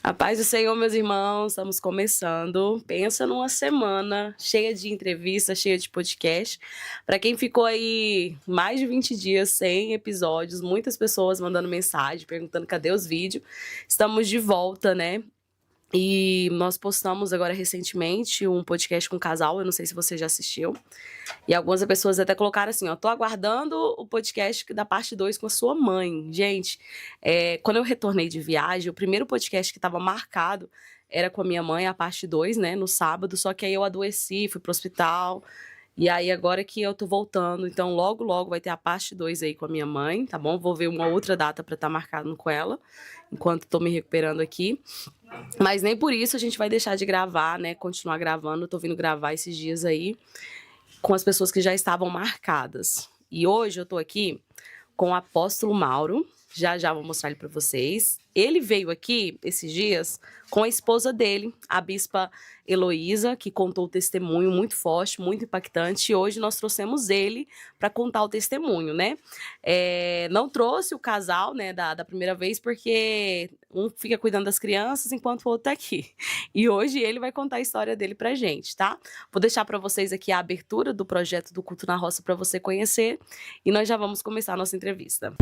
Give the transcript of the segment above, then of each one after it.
A paz do Senhor, meus irmãos, estamos começando. Pensa numa semana cheia de entrevistas, cheia de podcast. Para quem ficou aí mais de 20 dias sem episódios, muitas pessoas mandando mensagem, perguntando cadê os vídeos. Estamos de volta, né? E nós postamos agora recentemente um podcast com um casal, eu não sei se você já assistiu. E algumas pessoas até colocaram assim, ó, tô aguardando o podcast da parte 2 com a sua mãe. Gente, quando eu retornei de viagem, o primeiro podcast que estava marcado era com a minha mãe, a parte 2, né, no sábado, só que aí eu adoeci, fui pro hospital, e aí agora que eu tô voltando, então logo, logo vai ter a parte 2 aí com a minha mãe, tá bom? Vou ver uma outra data pra estar marcado com ela, enquanto tô me recuperando aqui. Mas nem por isso a gente vai deixar de gravar, né? Continuar gravando. Eu tô vindo gravar esses dias aí com as pessoas que já estavam marcadas. E hoje eu tô aqui com o apóstolo Mauro. Já já vou mostrar ele para vocês. Ele veio aqui esses dias com a esposa dele, a bispa Heloísa, que contou o testemunho muito forte, muito impactante. E hoje nós trouxemos ele para contar o testemunho, né? Não trouxe o casal, né, da primeira vez, porque um fica cuidando das crianças enquanto o outro tá aqui. E hoje ele vai contar a história dele pra gente, tá? Vou deixar para vocês aqui a abertura do projeto do Culto na Roça para você conhecer. E nós já vamos começar a nossa entrevista.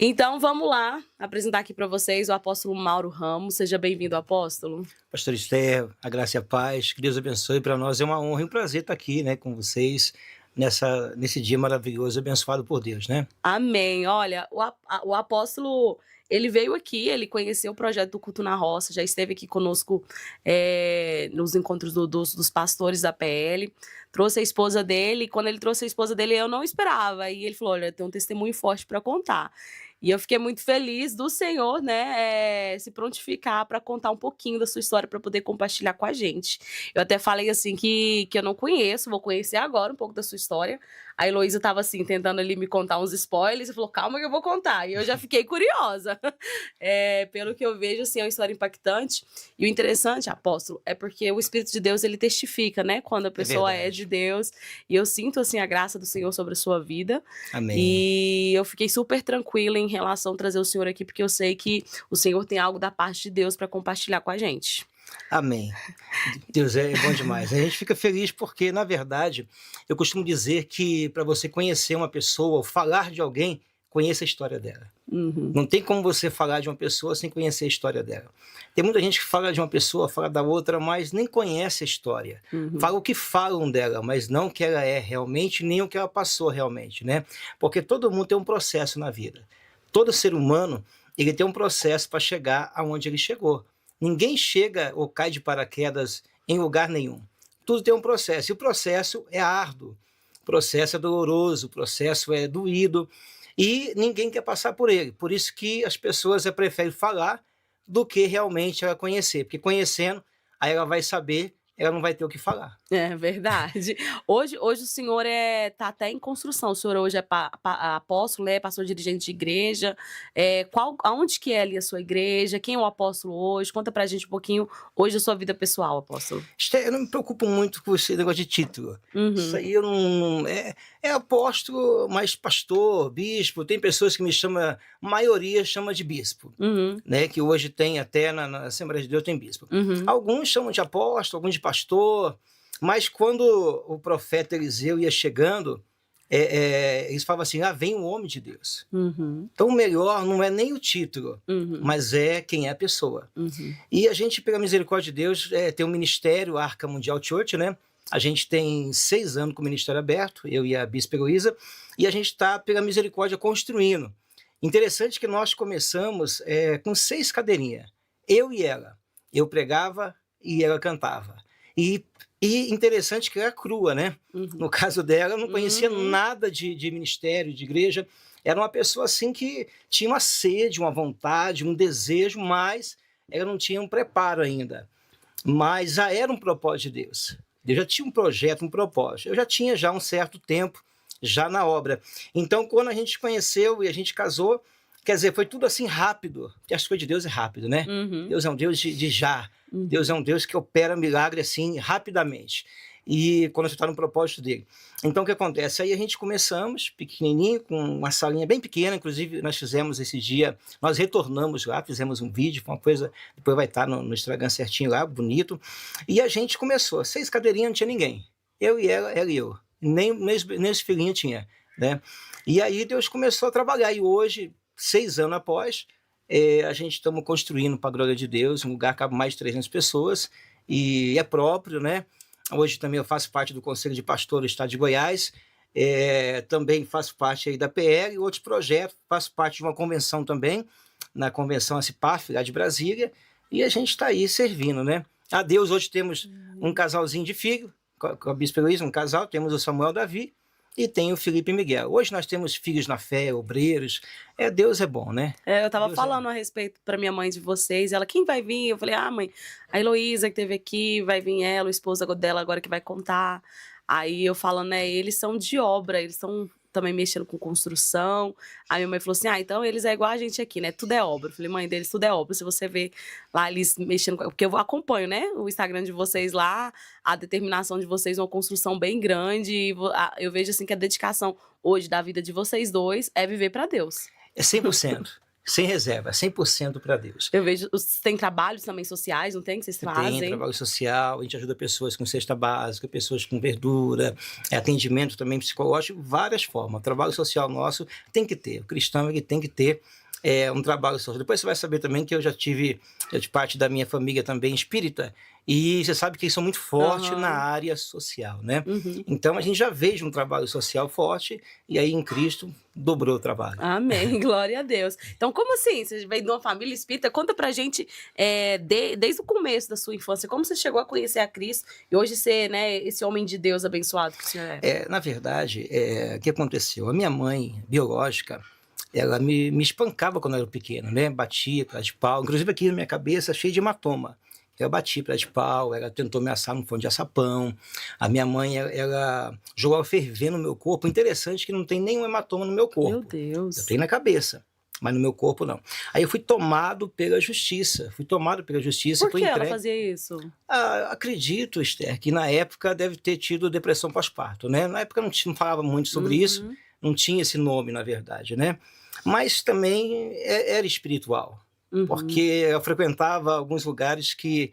Então vamos lá apresentar aqui para vocês o apóstolo Mauro Ramos. Seja bem-vindo, apóstolo. Pastor Esther, a graça e a paz, que Deus abençoe. Para nós é uma honra e um prazer estar aqui, né, com vocês nesse dia maravilhoso, abençoado por Deus, né? Amém. Olha, o apóstolo, ele veio aqui, ele conheceu o projeto do Culto na Roça, já esteve aqui conosco nos encontros dos pastores da PL, trouxe a esposa dele, e quando ele trouxe a esposa dele, eu não esperava, e ele falou, olha, tem um testemunho forte para contar. E eu fiquei muito feliz do Senhor, né, se prontificar para contar um pouquinho da sua história, para poder compartilhar com a gente. Eu até falei assim que eu não conheço, vou conhecer agora um pouco da sua história. A Heloísa estava assim, tentando ali me contar uns spoilers, e falou, calma que eu vou contar. E eu já fiquei curiosa. Pelo que eu vejo, assim, é uma história impactante. E o interessante, apóstolo, é porque o Espírito de Deus, ele testifica, né, quando a pessoa é de Deus. E eu sinto, assim, a graça do Senhor sobre a sua vida. Amém. E eu fiquei super tranquila em relação a trazer o Senhor aqui, porque eu sei que o Senhor tem algo da parte de Deus para compartilhar com a gente. Amém. Deus é bom demais. A gente fica feliz porque, na verdade, eu costumo dizer que para você conhecer uma pessoa ou falar de alguém, conheça a história dela. Uhum. Não tem como você falar de uma pessoa sem conhecer a história dela. Tem muita gente que fala de uma pessoa, fala da outra, mas nem conhece a história. Uhum. Fala o que falam dela, mas não o que ela é realmente, nem o que ela passou realmente, né? Porque todo mundo tem um processo na vida. Todo ser humano, ele tem um processo para chegar aonde ele chegou. Ninguém chega ou cai de paraquedas em lugar nenhum. Tudo tem um processo, e o processo é árduo, o processo é doloroso, o processo é doído, e ninguém quer passar por ele. Por isso que as pessoas preferem falar do que realmente ela conhecer, porque conhecendo, aí ela vai saber, ela não vai ter o que falar. É verdade. Hoje o senhor tá até em construção. O senhor hoje é apóstolo, pastor dirigente de igreja. Aonde que é ali a sua igreja? Quem é o apóstolo hoje? Conta pra gente um pouquinho hoje da sua vida pessoal, apóstolo. Eu não me preocupo muito com esse negócio de título. Uhum. Isso aí eu não... É apóstolo, mas pastor, bispo. Tem pessoas que me chamam, a maioria chama de bispo. Uhum. Né, que hoje tem até na Assembleia de Deus tem bispo. Uhum. Alguns chamam de apóstolo, alguns de pastor, mas quando o profeta Eliseu ia chegando, eles falavam assim, vem o homem de Deus. Uhum. Então o melhor não é nem o título, Uhum. mas é quem é a pessoa. Uhum. E a gente, pela misericórdia de Deus, tem um ministério, a Arca Mundial Church, né? A gente tem 6 anos com o ministério aberto, eu e a bispa Heloísa, e a gente está, pela misericórdia, construindo. Interessante que nós começamos com 6 cadeirinhas, eu e ela. Eu pregava e ela cantava. E, e interessante que era crua, né? Uhum. No caso dela, eu não conhecia Uhum. nada de ministério, de igreja. Era uma pessoa assim que tinha uma sede, uma vontade, um desejo, mas ela não tinha um preparo ainda. Mas já era um propósito de Deus. Deus já tinha um projeto, um propósito. Eu já tinha já um certo tempo já na obra. Então, quando a gente conheceu e a gente casou, quer dizer, foi tudo assim rápido. Porque as coisas de Deus é rápido, né? Uhum. Deus é um Deus de já. Deus é Uhum. um Deus que opera milagre assim rapidamente. E quando você está no propósito dele. Então, o que acontece? Aí a gente começamos, pequenininho, com uma salinha bem pequena. Inclusive, nós fizemos esse dia, nós retornamos lá, fizemos um vídeo, foi uma coisa, depois vai estar no Instagram certinho lá, bonito. E a gente começou, 6 cadeirinhas, não tinha ninguém. Eu e ela e eu. Nem os filhinhos tinha, né? E aí Deus começou a trabalhar. E hoje, 6 anos após, a gente estamos construindo, para a glória de Deus, um lugar que cabe mais de 300 pessoas, e é próprio, né? Hoje também eu faço parte do Conselho de Pastores do Estado de Goiás, também faço parte aí da PL, outros projetos, faço parte de uma convenção também, na convenção ACIPAF, lá de Brasília, e a gente está aí servindo, né? A Deus, hoje temos um casalzinho de filho, com a Bispa Heloísa, um casal, temos o Samuel Davi, e tem o Felipe Miguel. Hoje nós temos filhos na fé, obreiros. Deus é bom, né? Eu tava Deus falando a respeito pra minha mãe de vocês. Ela, quem vai vir? Eu falei, mãe, a Heloísa que teve aqui, vai vir ela, o esposo dela agora que vai contar. Aí eu falando, eles são de obra, eles estão também mexendo com construção. Aí minha mãe falou assim, então eles é igual a gente aqui, né? Tudo é obra. Eu falei, mãe, deles tudo é obra. Se você vê lá eles mexendo, porque eu acompanho, né? O Instagram de vocês lá, a determinação de vocês, uma construção bem grande. E eu vejo assim que a dedicação hoje da vida de vocês dois é viver pra Deus. É 100%, sem reserva, 100% para Deus. Eu vejo, tem trabalhos também sociais, não tem, que vocês fazem? Tem trabalho social, a gente ajuda pessoas com cesta básica, pessoas com verdura, atendimento também psicológico, várias formas. O trabalho social nosso tem que ter, o cristão ele tem que ter um trabalho social. Depois você vai saber também que eu já tive parte da minha família também espírita, e você sabe que eles são muito fortes na área social, né? Uhum. Então a gente já vejo um trabalho social forte, e aí em Cristo dobrou o trabalho. Amém, glória a Deus. Então, como assim? Você veio de uma família espírita? Conta pra gente, desde o começo da sua infância, como você chegou a conhecer a Cristo e hoje ser, né, esse homem de Deus abençoado que o senhor é? Na verdade, o que aconteceu? A minha mãe biológica, ela me espancava quando eu era pequeno, né? Batia, pedaço de pau, inclusive aqui na minha cabeça, cheio de hematoma. Eu bati pedaço de pau, ela tentou me assar no forno de açapão. A minha mãe, ela jogava ferver no meu corpo. Interessante que não tem nenhum hematoma no meu corpo. Meu Deus. Eu tenho na cabeça, mas no meu corpo não. Aí eu fui tomado pela justiça. Por que ela fazia isso? Acredito, Esther, que na época deve ter tido depressão pós-parto, né? Na época não falava muito sobre isso, não tinha esse nome, na verdade, né? Mas também era espiritual, porque eu frequentava alguns lugares que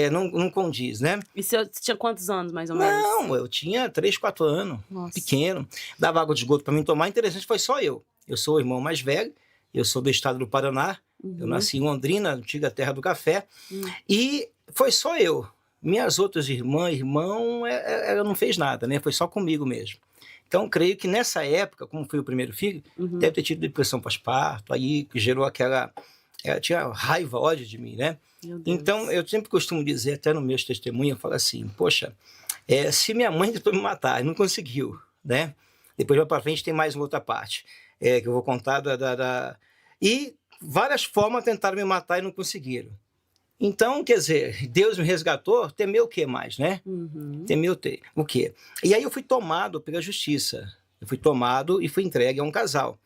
não condiz, né? E você tinha quantos anos, mais ou menos? Não, eu tinha 3, 4 anos, Nossa. pequeno. Dava água de esgoto para mim tomar. Interessante, foi só eu. Eu sou o irmão mais velho, eu sou do estado do Paraná, eu nasci em Londrina, antiga terra do café, e foi só eu. Minhas outras irmão, ela não fez nada, né? Foi só comigo mesmo. Então, creio que nessa época, como fui o primeiro filho, deve ter tido depressão pós-parto, aí que gerou aquela... Ela tinha raiva, ódio de mim, né? Então, eu sempre costumo dizer, até no meus testemunhos, eu falo assim, poxa, se minha mãe tentou me matar e não conseguiu, né? Depois, mais para frente, tem mais uma outra parte, que eu vou contar E várias formas tentaram me matar e não conseguiram. Então, quer dizer, Deus me resgatou, temeu o que mais, né? Temeu o quê? E aí eu fui tomado pela justiça. Eu fui tomado e fui entregue a um casal.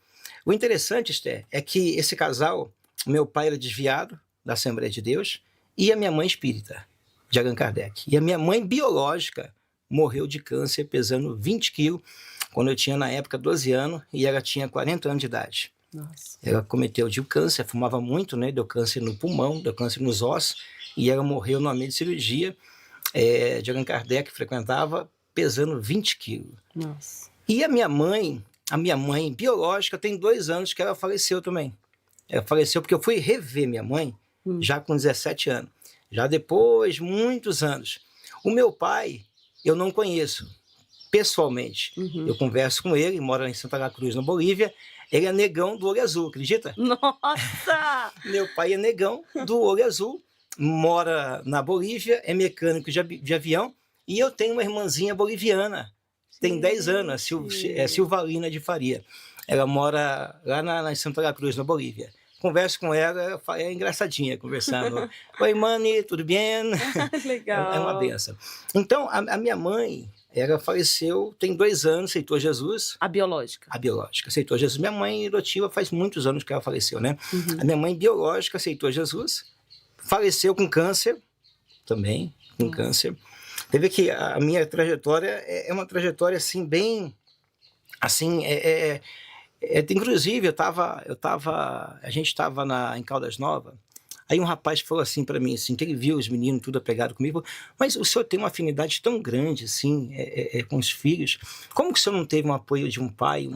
O interessante, Esther, é que esse casal, meu pai era desviado da Assembleia de Deus e a minha mãe espírita, de Allan Kardec. E a minha mãe biológica morreu de câncer, pesando 20 quilos, quando eu tinha, na época, 12 anos e ela tinha 40 anos de idade. Nossa. Ela cometeu de câncer, fumava muito, né? Deu câncer no pulmão, deu câncer nos ossos, e ela morreu numa meia de cirurgia de Allan Kardec, frequentava, pesando 20 quilos. Nossa. E a minha mãe biológica, tem 2 anos que ela faleceu também. Ela faleceu porque eu fui rever minha mãe, já com 17 anos. Já depois, muitos anos. O meu pai, eu não conheço pessoalmente. Eu converso com ele, mora em Santa Cruz, na Bolívia. Ele é negão do olho azul, acredita? Nossa! Meu pai é negão do olho azul, mora na Bolívia, é mecânico de avião, e eu tenho uma irmãzinha boliviana, tem 10 anos, Silvalina de Faria. Ela mora lá em Santa Cruz, na Bolívia. Converso com ela, é engraçadinha conversando. Oi, mãe, tudo bem? Legal. É uma benção. Então, a minha mãe, ela faleceu, tem 2 anos, aceitou Jesus. A biológica. A biológica, aceitou Jesus. Minha mãe adotiva faz muitos anos que ela faleceu, né? Uhum. A minha mãe biológica aceitou Jesus, faleceu com câncer, também, com câncer. Você vê que a minha trajetória é uma trajetória, assim, bem... Assim, inclusive, a gente estava em Caldas Novas, aí um rapaz falou assim para mim, assim, que ele viu os meninos tudo apegado comigo, mas o senhor tem uma afinidade tão grande, assim, com os filhos, como que o senhor não teve um apoio de um pai,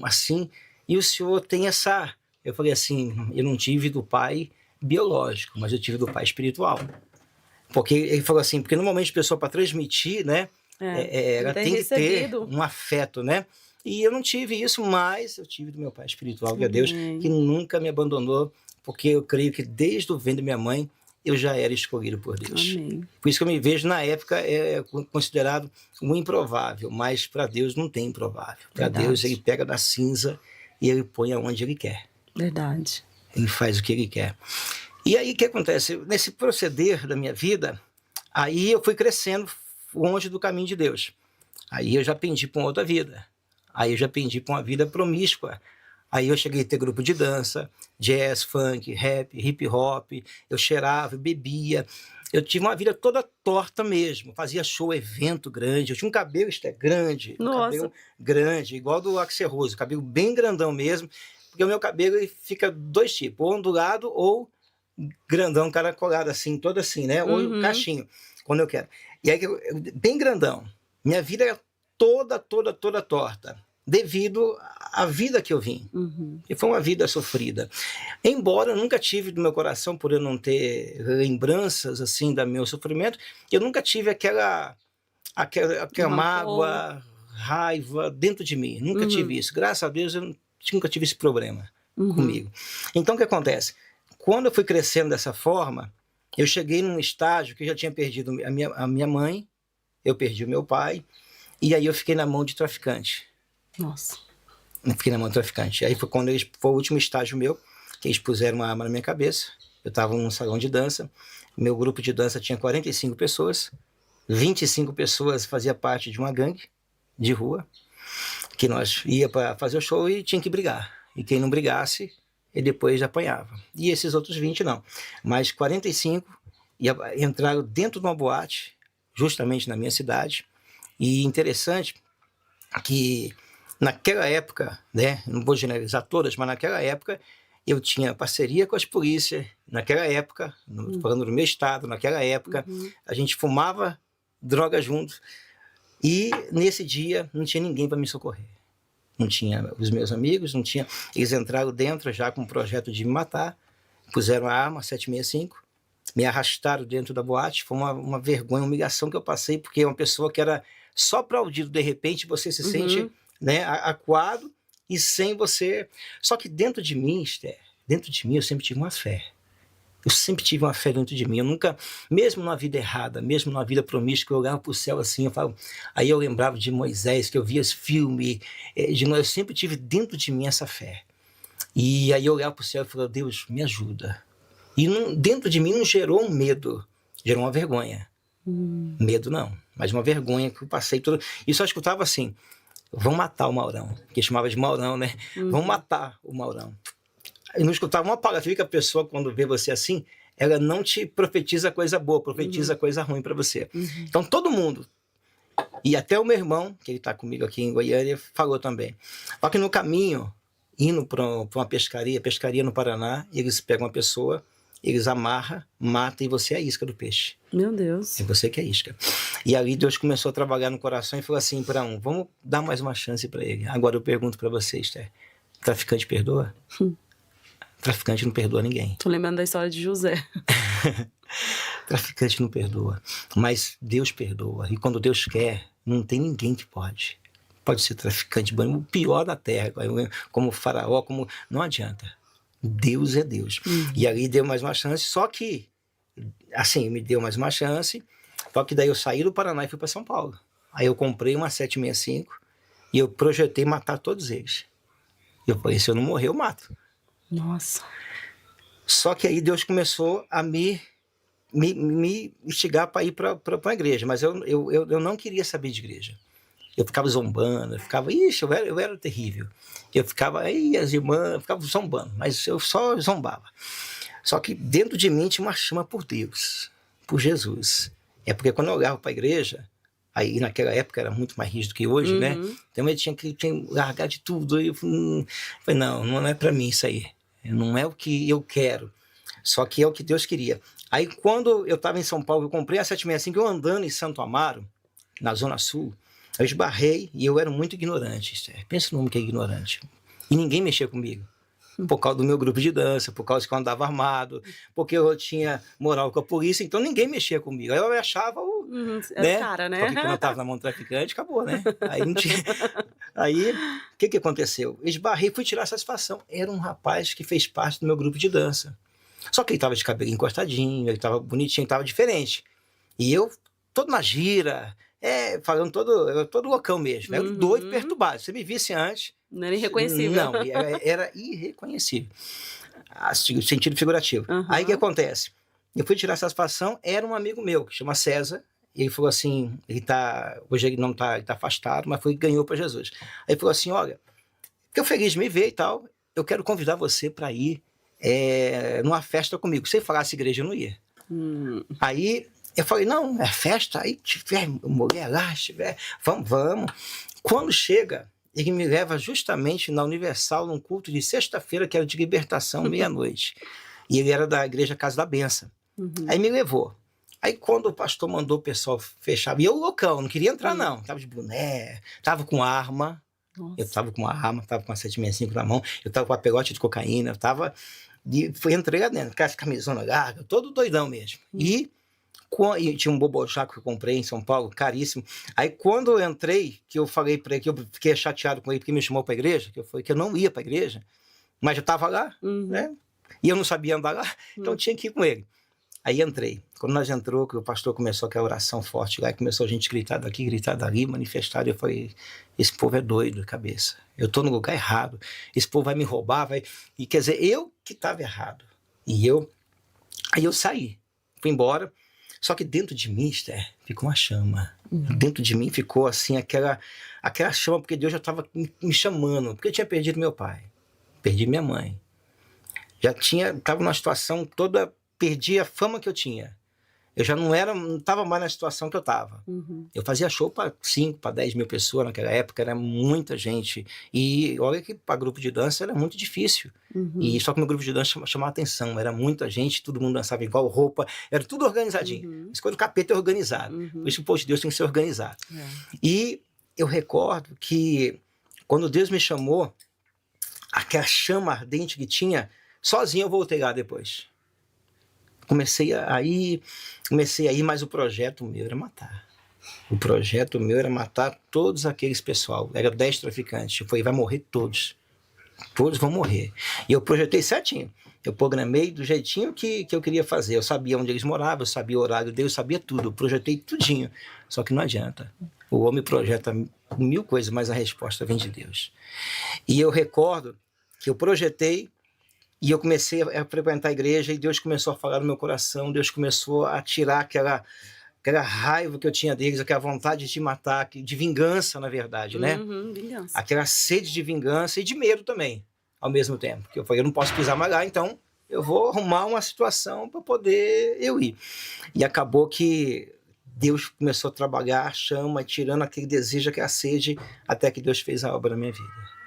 assim, e o senhor tem essa... Eu falei assim, eu não tive do pai biológico, mas eu tive do pai espiritual. Porque ele falou assim, porque normalmente a pessoa, para transmitir, né, ela tem que ter um afeto, né? E eu não tive isso, mas eu tive do meu pai espiritual, que é Deus, que nunca me abandonou, porque eu creio que desde o ventre da minha mãe, eu já era escolhido por Deus. Amém. Por isso que eu me vejo, na época, considerado um improvável, mas para Deus não tem improvável. Para Deus, ele pega da cinza e ele põe aonde ele quer. Verdade. Ele faz o que ele quer. E aí, o que acontece? Nesse proceder da minha vida, aí eu fui crescendo longe do caminho de Deus. Aí eu já pendi para uma outra vida. Aí eu já pendi para uma vida promíscua. Aí eu cheguei a ter grupo de dança, jazz, funk, rap, hip hop. Eu cheirava, bebia. Eu tive uma vida toda torta mesmo. Fazia show, evento grande. Eu tinha um cabelo grande. Nossa. Um cabelo grande, igual do Axel Rose. Cabelo bem grandão mesmo. Porque o meu cabelo ele fica 2 tipos. Ou ondulado ou grandão, caracolado assim, todo assim, né? Ou caixinho, quando eu quero. E aí, bem grandão. Minha vida era toda torta, devido à vida que eu vim. E foi uma vida sofrida. Embora eu nunca tive do meu coração, por eu não ter lembranças assim do meu sofrimento, eu nunca tive aquela mágoa, raiva dentro de mim. Nunca tive isso. Graças a Deus, eu nunca tive esse problema comigo. Então, o que acontece? Quando eu fui crescendo dessa forma, eu cheguei num estágio que eu já tinha perdido a minha mãe, eu perdi o meu pai, e aí eu fiquei na mão de traficante. Nossa. Eu fiquei na mão de traficante. Aí foi foi o último estágio meu, que eles puseram uma arma na minha cabeça. Eu estava num salão de dança, meu grupo de dança tinha 45 pessoas, 25 pessoas fazia parte de uma gangue de rua, que nós ia para fazer o show e tinha que brigar. E quem não brigasse, ele depois apanhava. E esses outros 20 não. Mas 45 entraram dentro de uma boate, justamente na minha cidade. E interessante que naquela época, né, não vou generalizar todas, mas naquela época eu tinha parceria com as polícias. Naquela época, falando do meu estado, naquela época, a gente fumava droga juntos. E nesse dia não tinha ninguém para me socorrer. Não tinha os meus amigos, não tinha... Eles entraram dentro já com um projeto de me matar, puseram a arma, 765, me arrastaram dentro da boate. Foi uma vergonha, uma humilhação que eu passei, porque é uma pessoa que era só aplaudido, de repente você se sente, né, acuado e sem você... Só que dentro de mim, Esther, dentro de mim eu sempre tive uma fé. Eu sempre tive uma fé dentro de mim. Eu nunca, mesmo numa vida errada, mesmo numa vida promíscua, eu olhava para o céu assim, aí eu lembrava de Moisés, que eu via esse filme, eu sempre tive dentro de mim essa fé. E aí eu olhava para o céu e falava, Deus, me ajuda. E dentro de mim não gerou um medo, gerou uma vergonha. Medo não, mas uma vergonha que eu passei. E só escutava assim, vão matar o Maurão, que chamava de Maurão, né? Vão matar o Maurão. Eu não escutava uma palavra. Fica a pessoa, quando vê você assim, ela não te profetiza coisa boa, profetiza coisa ruim para você. Então todo mundo, e até o meu irmão, que ele está comigo aqui em Goiânia, falou também. Só que no caminho, indo para uma pescaria no Paraná, eles pegam uma pessoa, eles amarram, matam e você é a isca do peixe. Meu Deus. É você que é a isca. E aí Deus começou a trabalhar no coração e falou assim para vamos dar mais uma chance para ele. Agora eu pergunto para você, Esther, traficante perdoa? Traficante não perdoa ninguém. Tô lembrando da história de José. Traficante não perdoa, mas Deus perdoa. E quando Deus quer, não tem ninguém que pode. pode ser traficante, o pior da terra, como faraó, como... Não adianta. Deus é Deus. E ali deu mais uma chance, só que, assim, me deu mais uma chance, só que daí eu saí do Paraná e fui para São Paulo. Aí eu comprei uma 765 e eu projetei matar todos eles. E eu falei, se eu não morrer, eu mato. Nossa. Só que aí Deus começou a me instigar para ir para a igreja, mas eu não queria saber de igreja. Eu ficava zombando, eu ficava, eu era terrível. Eu ficava, aí as irmãs, eu ficava zombando, mas eu só zombava. Só que dentro de mim tinha uma chama por Deus, por Jesus. É porque quando eu olhava para a igreja, aí naquela época era muito mais rígido que hoje, né? Então eu tinha que largar de tudo. Aí eu falei, não é para mim isso aí. Não é o que eu quero. Só que é o que Deus queria. Aí quando eu estava em São Paulo, eu comprei a 765, eu andando em Santo Amaro, na Zona Sul, eu esbarrei e eu era muito ignorante. Pensa no homem que é ignorante. E ninguém mexia comigo. Por causa do meu grupo de dança, por causa que eu andava armado, porque eu tinha moral com a polícia, então ninguém mexia comigo. Aí eu achava o... né? Cara, né? Porque quando eu estava na mão do traficante, acabou, né? Aí não tinha... Aí, o que aconteceu? Eu esbarrei e fui tirar satisfação. Era um rapaz que fez parte do meu grupo de dança. Só que ele estava de cabelo encostadinho, ele estava bonitinho, estava diferente. E eu, todo na gira, falando todo loucão mesmo. Era doido, perturbado. Se você me visse antes... Não era irreconhecível. Não, era irreconhecível. Sentido figurativo. Aí o que acontece? Eu fui tirar satisfação, era um amigo meu, que chama César, e ele falou assim, hoje ele não tá, ele tá afastado, mas ganhou para Jesus. Aí ele falou assim, olha, fiquei feliz de me ver e tal, eu quero convidar você para ir numa festa comigo. Se ele falasse igreja, eu não ia. Aí eu falei, não, é festa, aí tiver mulher lá, vamos. Quando chega... Ele me leva justamente na Universal, num culto de sexta-feira, que era de libertação, meia-noite. E ele era da Igreja Casa da Benção. Aí me levou. Aí quando o pastor mandou o pessoal fechar, e eu loucão, não queria entrar não, tava de boné, tava com arma. Nossa. Eu tava com uma arma, tava com uma 765 na mão, eu tava com uma pegote de cocaína, eu tava... entrei lá dentro, com essa camisona larga, todo doidão mesmo. E tinha um bobochaco que eu comprei em São Paulo, caríssimo. Aí quando eu entrei, que eu falei para ele, que eu fiquei chateado com ele, porque me chamou para a igreja, que eu falei que eu não ia para a igreja, mas eu estava lá, né? E eu não sabia andar lá, então eu tinha que ir com ele. Aí entrei. Quando nós entrou, que o pastor começou aquela oração forte lá, começou a gente gritar daqui, gritar dali, manifestar, eu falei, esse povo é doido de cabeça. Eu estou no lugar errado. Esse povo vai me roubar, vai... E quer dizer, eu que estava errado. Aí eu saí, fui embora. Só que dentro de mim, Esther, ficou uma chama. Dentro de mim ficou assim, aquela chama, porque Deus já estava me chamando. Porque eu tinha perdido meu pai, perdi minha mãe. Estava numa situação toda, perdi a fama que eu tinha. Eu já não estava mais na situação que eu estava. Eu fazia show para 5, para 10 mil pessoas naquela época, era muita gente. E olha que para grupo de dança era muito difícil. E só que meu grupo de dança chamava atenção, era muita gente, todo mundo dançava igual roupa, era tudo organizadinho. As coisas do capeta é organizado. Por isso o povo de Deus tem que ser organizado. E eu recordo que quando Deus me chamou, aquela chama ardente que tinha, sozinho eu voltei lá depois. Comecei a ir, mas o projeto meu era matar. O projeto meu era matar todos aqueles pessoal. Era 10 traficantes. Eu falei, vai morrer todos. Todos vão morrer. E eu projetei certinho. Eu programei do jeitinho que eu queria fazer. Eu sabia onde eles moravam, eu sabia o horário deles, eu sabia tudo. Eu projetei tudinho. Só que não adianta. O homem projeta 1000 coisas, mas a resposta vem de Deus. E eu recordo que eu projetei, e eu comecei a frequentar a igreja, e Deus começou a falar no meu coração, Deus começou a tirar aquela raiva que eu tinha deles, aquela vontade de te matar, de vingança, na verdade, né? Vingança. Aquela sede de vingança e de medo também, ao mesmo tempo. Porque eu falei, eu não posso pisar mais lá, então eu vou arrumar uma situação para poder eu ir. E acabou que Deus começou a trabalhar a chama, tirando aquele desejo, aquela sede, até que Deus fez a obra na minha vida.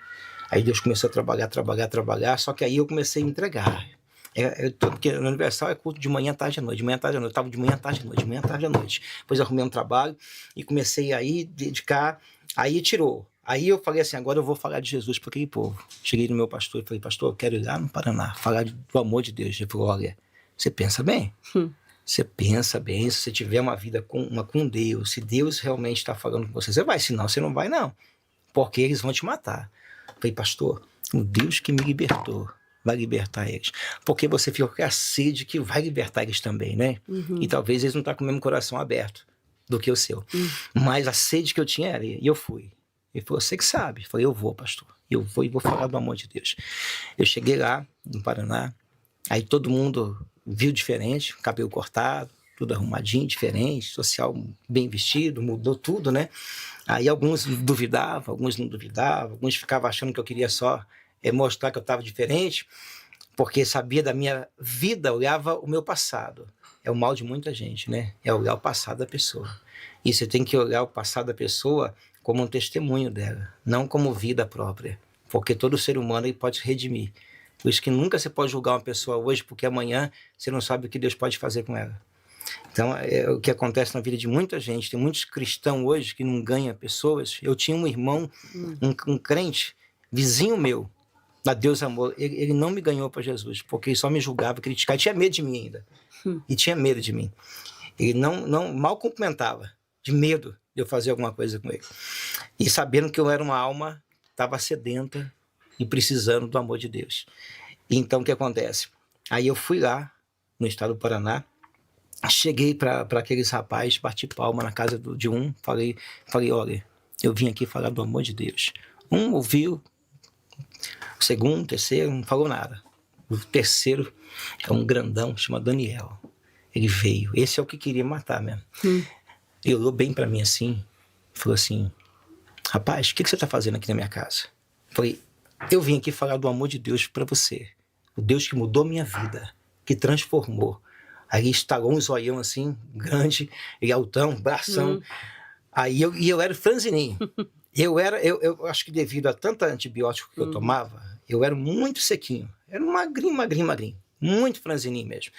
Aí Deus começou a trabalhar, só que aí eu comecei a me entregar. Porque no Universal é culto de manhã, tarde à noite, de manhã, tarde à noite. Eu estava de manhã, tarde à noite, de manhã, tarde à noite. Depois eu arrumei um trabalho e comecei a ir, dedicar. Aí tirou. Aí eu falei assim, agora eu vou falar de Jesus para aquele povo. Cheguei no meu pastor e falei, pastor, eu quero ir lá no Paraná, falar do amor de Deus. Ele falou, olha, você pensa bem? Você pensa bem, se você tiver uma vida com Deus, se Deus realmente está falando com você, você vai, senão você não vai não. porque eles vão te matar. Eu falei, pastor, o Deus que me libertou vai libertar eles. Porque você fica com a sede que vai libertar eles também, né? E talvez eles não estão com o mesmo coração aberto do que o seu. Mas a sede que eu tinha era, e eu fui. Ele falou, você que sabe. Eu falei, eu vou, pastor. Eu vou e vou falar do amor de Deus. Eu cheguei lá, no Paraná, aí todo mundo viu diferente, cabelo cortado, tudo arrumadinho, diferente, social bem vestido, mudou tudo, né? Aí alguns duvidavam, alguns não duvidavam, alguns ficavam achando que eu queria só mostrar que eu estava diferente, porque sabia da minha vida, olhava o meu passado. É o mal de muita gente, né? É olhar o passado da pessoa. E você tem que olhar o passado da pessoa como um testemunho dela, não como vida própria, porque todo ser humano ele pode se redimir. Por isso que nunca você pode julgar uma pessoa hoje, porque amanhã você não sabe o que Deus pode fazer com ela. Então, é o que acontece na vida de muita gente. Tem muitos cristãos hoje que não ganham pessoas. Eu tinha um irmão, um crente, vizinho meu, da Deus Amor. Ele não me ganhou para Jesus, porque ele só me julgava, criticava. Ele tinha medo de mim ainda. E tinha medo de mim. Ele não mal cumprimentava, de medo de eu fazer alguma coisa com ele. E sabendo que eu era uma alma, estava sedenta e precisando do amor de Deus. Então, o que acontece? Aí eu fui lá, no estado do Paraná, cheguei para aqueles rapazes, bati palma na casa de um, falei, olha, eu vim aqui falar do amor de Deus. Um ouviu, o segundo, o terceiro, não falou nada. O terceiro é um grandão, chama Daniel. Ele veio, esse é o que queria matar mesmo. Ele olhou bem para mim assim, falou assim, rapaz, o que você está fazendo aqui na minha casa? Eu falei, eu vim aqui falar do amor de Deus para você. O Deus que mudou minha vida, que transformou. Aí estalou um zoião assim, grande, e altão, bração. Aí eu era franzininho. Eu acho que devido a tanto antibiótico que eu tomava, eu era muito sequinho. Era um magrinho. Muito franzininho mesmo.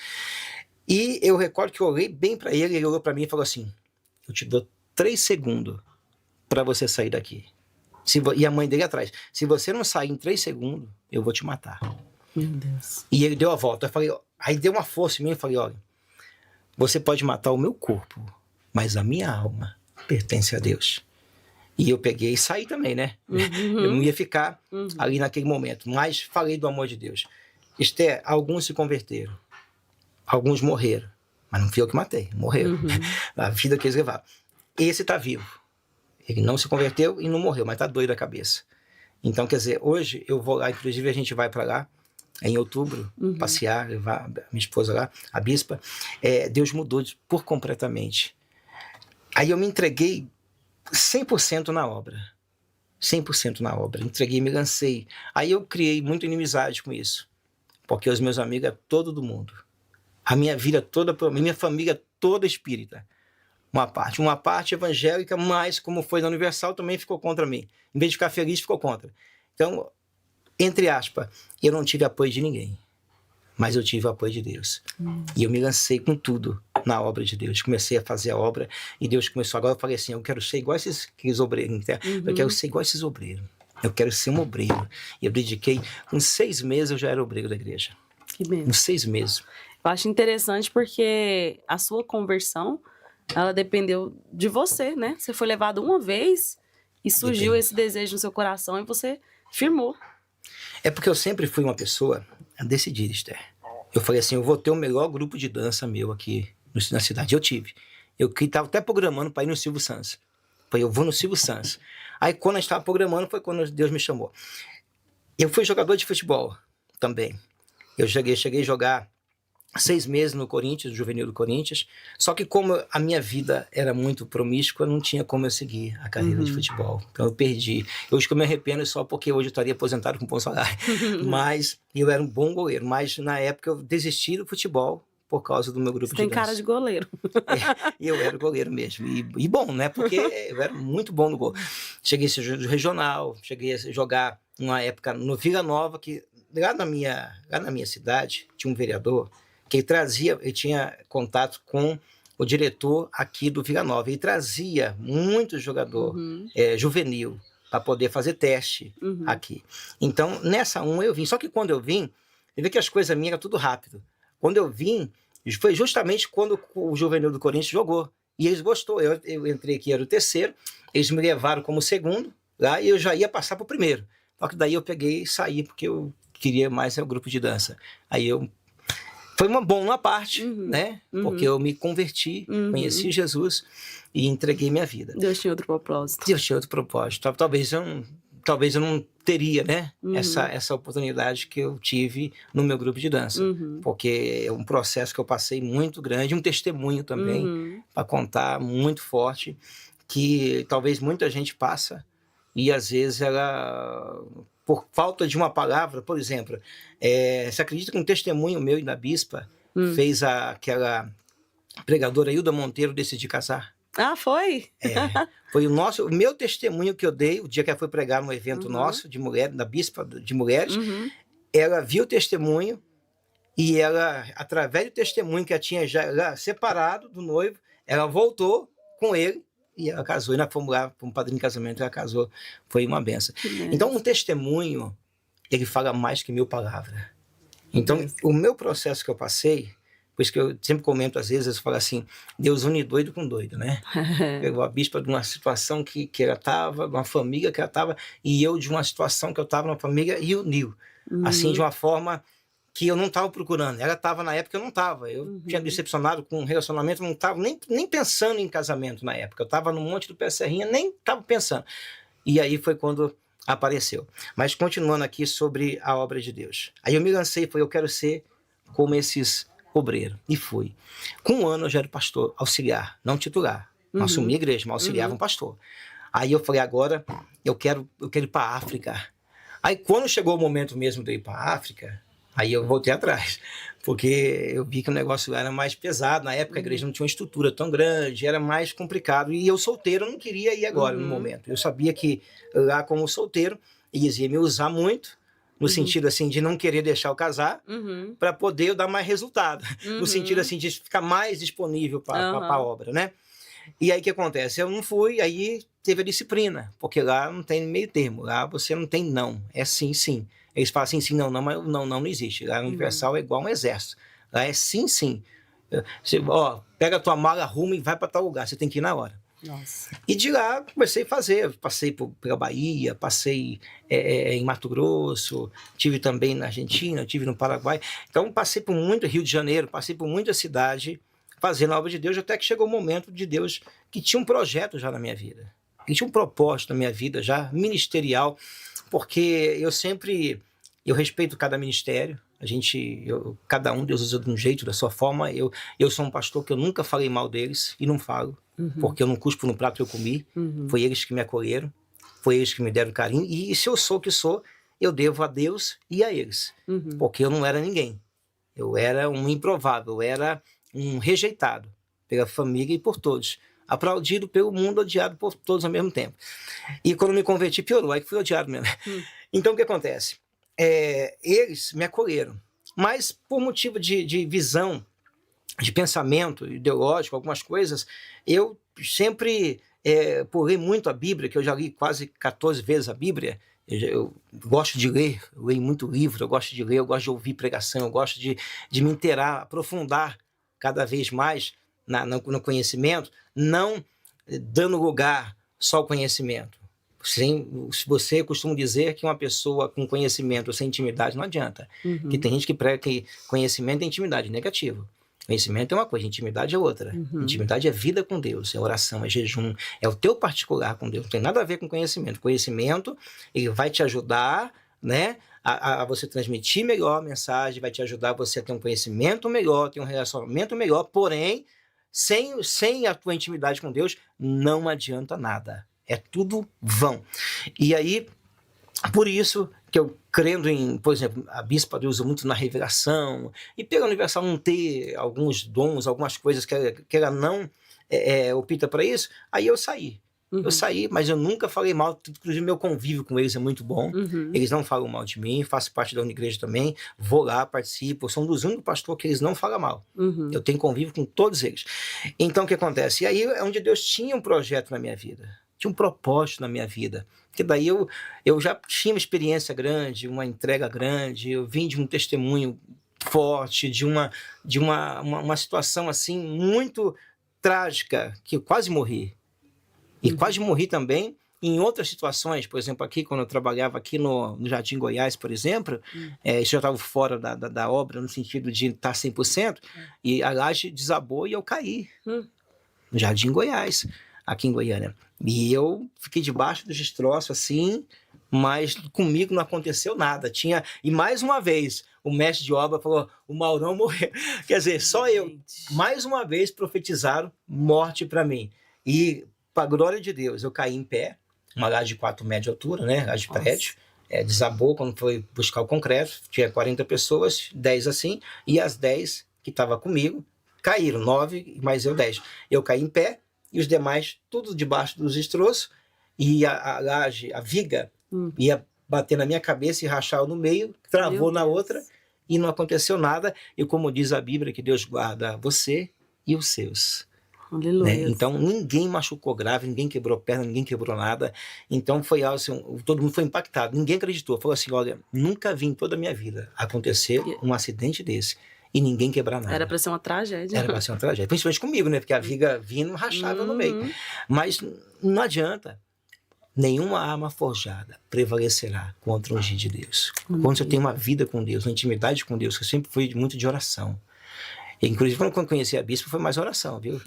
E eu recordo que eu olhei bem para ele, ele olhou para mim e falou assim, eu te dou 3 segundos para você sair daqui. E a mãe dele atrás. Se você não sair em 3 segundos, eu vou te matar. Meu Deus. E ele deu a volta. Eu falei, aí deu uma força em mim. Eu falei, olha, você pode matar o meu corpo, mas a minha alma pertence a Deus. E eu peguei e saí também, né? Eu não ia ficar ali naquele momento. Mas falei do amor de Deus. Esther, alguns se converteram. Alguns morreram. Mas não fui eu que matei. Morreram. A vida que eles levaram. Esse está vivo. Ele não se converteu e não morreu, mas está doido da cabeça. Então, quer dizer, hoje eu vou lá, inclusive a gente vai para lá, em outubro, passear, levar minha esposa lá, a bispa. Deus mudou por completamente. Aí eu me entreguei 100% na obra. 100% na obra. Entreguei e me lancei. Aí eu criei muita inimizade com isso. Porque os meus amigos é todo do mundo. A minha vida toda, a minha família toda espírita. Uma parte evangélica, mas como foi na Universal, também ficou contra mim. Em vez de ficar feliz, ficou contra. Então, entre aspas, eu não tive apoio de ninguém, mas eu tive o apoio de Deus. E eu me lancei com tudo na obra de Deus. Comecei a fazer a obra e Deus começou. Agora eu falei assim, eu quero ser igual a aqueles obreiros. Eu quero ser igual a esses obreiros. Eu quero ser um obreiro. E eu dediquei, com 6 meses eu já era obreiro da igreja. Que mesmo. Com 6 meses. Eu acho interessante porque a sua conversão, ela dependeu de você, né? Você foi levado uma vez e surgiu esse desejo no seu coração e você firmou. É porque eu sempre fui uma pessoa decidida, Esther. Eu falei assim, eu vou ter o melhor grupo de dança meu aqui na cidade. Eu tive. Eu estava até programando para ir no Silvio Santos. Falei, eu vou no Silvio Santos. Aí quando eu estava programando foi quando Deus me chamou. Eu fui jogador de futebol também. Eu cheguei a jogar 6 meses no Corinthians, no Juvenil do Corinthians. Só que como a minha vida era muito promíscua, não tinha como eu seguir a carreira de futebol. Então eu perdi. Hoje que eu me arrependo só porque hoje eu estaria aposentado com bom salário. Mas eu era um bom goleiro. Mas na época eu desisti do futebol por causa do meu grupo Você de tem dança. cara de goleiro. Eu era goleiro mesmo. E bom, né? Porque eu era muito bom no gol. Cheguei a ser regional, cheguei a jogar numa época no Vila Nova, que lá na minha cidade tinha um vereador que ele tinha contato com o diretor aqui do Vila Nova, e trazia muito jogador juvenil para poder fazer teste aqui. Então, nessa eu vim. Só que quando eu vim, eu vi que as coisas minhas eram tudo rápido. Quando eu vim, foi justamente quando o juvenil do Corinthians jogou. E eles gostou. Eu entrei aqui, era o terceiro, eles me levaram como segundo, lá e eu já ia passar para o primeiro. Só que daí eu peguei e saí, porque eu queria mais o grupo de dança. Aí eu... Foi uma boa parte, né? Porque eu me converti, conheci Jesus e entreguei minha vida. Deus tinha outro propósito. Deus tinha outro propósito. Talvez eu não teria, né? Essa oportunidade que eu tive no meu grupo de dança. Porque é um processo que eu passei muito grande, um testemunho também, para contar muito forte, que talvez muita gente passa e às vezes ela... por falta de uma palavra, por exemplo, você acredita que um testemunho meu e da Bispa fez aquela pregadora Hilda Monteiro decidir casar? Ah, foi? Foi o meu testemunho que eu dei, o dia que ela foi pregar num evento nosso, de mulher, da Bispa de Mulheres, ela viu o testemunho e ela, através do testemunho que ela tinha já separado do noivo, ela voltou com ele e ela casou, e nós fomos lá para um padrinho de casamento, ela casou, foi uma benção. Então, um testemunho, ele fala mais que 1000 palavras. Então, o meu processo que eu passei, por isso que eu sempre comento, às vezes, eu falo assim, Deus une doido com doido, né? Pegou a Bispa de uma situação que ela estava, de uma família que ela estava, e eu de uma situação que eu estava numa família, e uniu. Assim, de uma forma que eu não estava procurando. Ela estava na época, eu não estava. Eu tinha decepcionado com um relacionamento, não estava nem pensando em casamento na época. Eu estava no Monte do Pé Serrinha, nem estava pensando. E aí foi quando apareceu. Mas continuando aqui sobre a obra de Deus. Aí eu me lancei, eu quero ser como esses obreiros. E fui. Com 1 ano eu já era pastor auxiliar, não titular. Não assumi a igreja, mas auxiliava um pastor. Aí eu falei, agora eu quero ir para a África. Aí quando chegou o momento mesmo de eu ir para a África, aí eu voltei atrás, porque eu vi que o negócio era mais pesado. Na época a igreja não tinha uma estrutura tão grande, era mais complicado. E eu solteiro, eu não queria ir agora, no momento. Eu sabia que lá como solteiro, eles iam me usar muito, no sentido assim de não querer deixar eu casar, para poder eu dar mais resultado. No sentido assim de ficar mais disponível para a obra, né? E aí o que acontece? Eu não fui, aí teve a disciplina, porque lá não tem meio termo, lá você não tem não, é sim, sim. Eles falam assim, sim, não, não, mas não existe. Lá no Universal é igual um exército. Lá é sim, sim. Você, pega a tua mala, arruma e vai para tal lugar. Você tem que ir na hora. Nossa. E de lá comecei a fazer. Passei pela Bahia, passei em Mato Grosso, tive também na Argentina, tive no Paraguai. Então passei por muito Rio de Janeiro, passei por muita cidade fazendo a obra de Deus, até que chegou o momento de Deus que tinha um projeto já na minha vida. Que tinha um propósito na minha vida já ministerial, porque eu respeito cada ministério, cada um Deus usa de um jeito, da sua forma. Eu sou um pastor que eu nunca falei mal deles e não falo, porque eu não cuspo no prato que eu comi, foi eles que me acolheram, foi eles que me deram carinho, e se eu sou o que sou, eu devo a Deus e a eles, porque eu não era ninguém, eu era um improvável, eu era um rejeitado pela família e por todos, aplaudido pelo mundo, odiado por todos ao mesmo tempo. E quando me converti, piorou, aí que fui odiado mesmo. Então, o que acontece? Eles me acolheram, mas por motivo de visão, de pensamento ideológico, algumas coisas, eu sempre pulei muito a Bíblia, que eu já li quase 14 vezes a Bíblia. Eu gosto de ler, eu leio muito livro, eu gosto de ler, eu gosto de ouvir pregação, eu gosto de me inteirar, aprofundar cada vez mais no conhecimento, não dando lugar só ao conhecimento. Se você costuma dizer que uma pessoa com conhecimento sem intimidade não adianta. Que tem gente que prega que conhecimento é intimidade, negativo. Conhecimento é uma coisa, intimidade é outra. Intimidade é vida com Deus, é oração, é jejum, é o teu particular com Deus. Não tem nada a ver com conhecimento. Conhecimento, ele vai te ajudar, né, a você transmitir melhor a mensagem, vai te ajudar você a ter um conhecimento melhor, ter um relacionamento melhor, porém, sem a tua intimidade com Deus, não adianta nada. É tudo vão. E aí, por isso que eu crendo em, por exemplo, a Bispa usa muito na revelação, e pela Universal não ter alguns dons, algumas coisas que ela não opta para isso, aí eu saí. Eu saí, mas eu nunca falei mal, inclusive meu convívio com eles é muito bom, eles não falam mal de mim, faço parte da Unigreja também, vou lá, participo, são dos únicos pastores que eles não falam mal. Eu tenho convívio com todos eles. Então o que acontece? E aí é onde Deus tinha um projeto na minha vida, tinha um propósito na minha vida, porque daí eu já tinha uma experiência grande, uma entrega grande, eu vim de um testemunho forte, de uma situação assim muito trágica, que eu quase morri. E quase morri também em outras situações, por exemplo, aqui, quando eu trabalhava aqui no Jardim Goiás, por exemplo, isso já estava fora da obra, no sentido de estar 100%, e a laje desabou e eu caí no Jardim Goiás, aqui em Goiânia. E eu fiquei debaixo dos destroços, assim, mas comigo não aconteceu nada. E mais uma vez, o mestre de obra falou, o Maurão morreu. Quer dizer, só eu, mais uma vez, profetizaram morte para mim. E, para a glória de Deus, eu caí em pé, uma laje de 4 metros de altura, né, laje de prédio, desabou quando foi buscar o concreto, tinha 40 pessoas, 10 assim, e as 10 que estavam comigo caíram, 9, mais eu 10. Eu caí em pé, e os demais, tudo debaixo dos destroços, e a laje, a viga, ia bater na minha cabeça e rachar no meio, travou na outra, e não aconteceu nada. E como diz a Bíblia, que Deus guarda você e os seus. Né? Então, ninguém machucou grave, ninguém quebrou perna, ninguém quebrou nada. Então, foi algo assim, todo mundo foi impactado. Ninguém acreditou. Falou assim, olha, nunca vi em toda a minha vida acontecer um acidente desse. E ninguém quebrar nada. Era para ser uma tragédia. Era para ser uma tragédia. Principalmente comigo, né? Porque a viga vindo rachava no meio. Mas não adianta. Nenhuma arma forjada prevalecerá contra o ungido de Deus. Quando você tem uma vida com Deus, uma intimidade com Deus, que eu sempre fui muito de oração. Inclusive, quando eu conheci a bispa, foi mais oração, viu?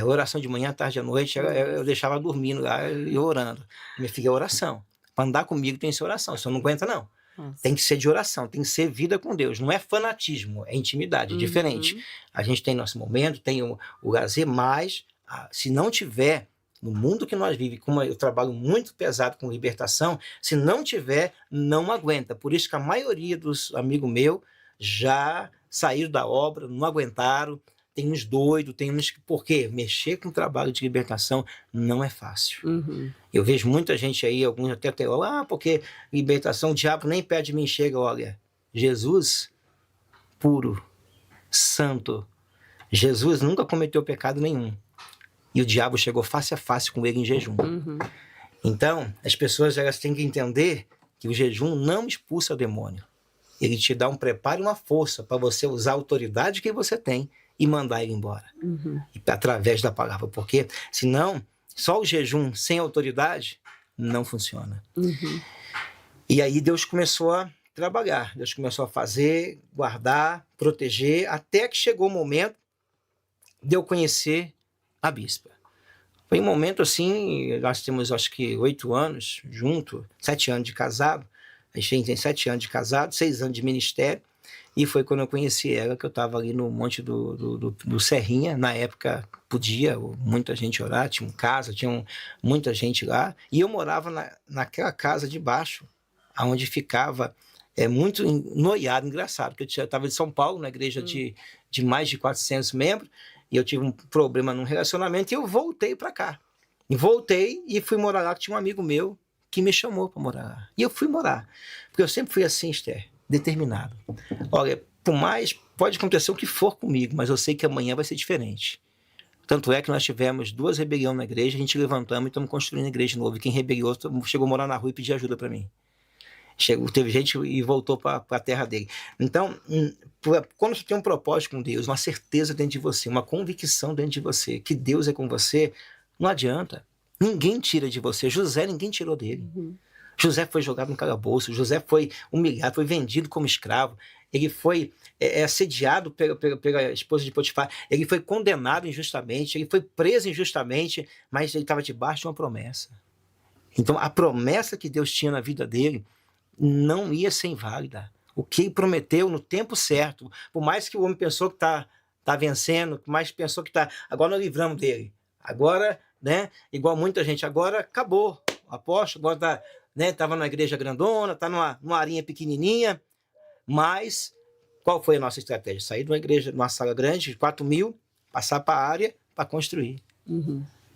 Oração de manhã, tarde, à noite, eu deixava dormindo lá e orando. Minha filha, é oração. Para andar comigo tem que ser oração, você não aguenta, não. Nossa. Tem que ser de oração, tem que ser vida com Deus. Não é fanatismo, é intimidade, é diferente. A gente tem nosso momento, tem o lazer, mas se não tiver, no mundo que nós vivemos, como eu trabalho muito pesado com libertação, se não tiver, não aguenta. Por isso que a maioria dos amigos meus já saíram da obra, não aguentaram. Tem uns doidos, tem uns que... Por quê? Mexer com o trabalho de libertação não é fácil. Eu vejo muita gente aí, alguns até porque libertação, o diabo nem perto de mim chega. Olha, Jesus, puro, santo, Jesus nunca cometeu pecado nenhum. E o diabo chegou face a face com ele em jejum. Então, as pessoas elas têm que entender que o jejum não expulsa o demônio. Ele te dá um preparo e uma força para você usar a autoridade que você tem e mandar ele embora. Através da palavra. Porque, senão, só o jejum sem autoridade não funciona. E aí Deus começou a trabalhar. Deus começou a fazer, guardar, proteger, até que chegou o momento de eu conhecer a bispa. Foi um momento assim, nós temos acho que 8 anos junto, 7 anos de casado. A gente tem 7 anos de casado, 6 anos de ministério. E foi quando eu conheci ela, que eu estava ali no Monte do Serrinha. Na época podia muita gente orar, tinha casa, tinha muita gente lá. E eu morava naquela casa de baixo, onde ficava muito noiado, engraçado, porque eu estava em São Paulo, na igreja de mais de 400 membros, e eu tive um problema num relacionamento e eu voltei para cá. E voltei e fui morar lá, que tinha um amigo meu que me chamou para morar lá. E eu fui morar, porque eu sempre fui assim, Esther, determinado. Olha, por mais, pode acontecer o que for comigo, mas eu sei que amanhã vai ser diferente. Tanto é que nós tivemos 2 rebeliões na igreja, a gente levantamos e estamos construindo a igreja de novo. E quem rebeliou chegou a morar na rua e pedir ajuda para mim. Teve gente e voltou para a terra dele. Então, quando você tem um propósito com Deus, uma certeza dentro de você, uma convicção dentro de você, que Deus é com você, não adianta. Ninguém tira de você. José, ninguém tirou dele. José foi jogado no calabouço, José foi humilhado, foi vendido como escravo, ele foi assediado pela esposa de Potifar, ele foi condenado injustamente, ele foi preso injustamente, mas ele estava debaixo de uma promessa. Então, a promessa que Deus tinha na vida dele não ia ser inválida. O que ele prometeu no tempo certo, por mais que o homem pensou que tá vencendo, por mais que pensou que agora nós livramos dele. Agora, né, igual muita gente, agora acabou. O apóstolo agora estava numa igreja grandona, está numa arinha pequenininha, mas qual foi a nossa estratégia? Sair de uma igreja, de uma sala grande, de 4.000, passar para a área para construir.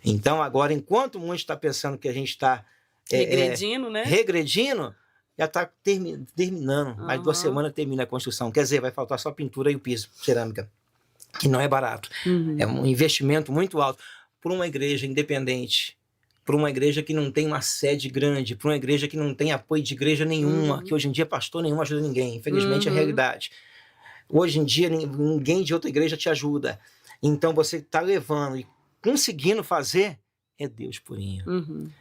Então, agora, enquanto muitos estão pensando que a gente está regredindo, né? Regredindo, já está terminando. Mais 2 semanas termina a construção. Quer dizer, vai faltar só a pintura e o piso, cerâmica, que não é barato. É um investimento muito alto para uma igreja independente, para uma igreja que não tem uma sede grande, para uma igreja que não tem apoio de igreja nenhuma, que hoje em dia pastor nenhum ajuda ninguém. Infelizmente, é a realidade. Hoje em dia, ninguém de outra igreja te ajuda. Então, você está levando e conseguindo fazer, é Deus purinho.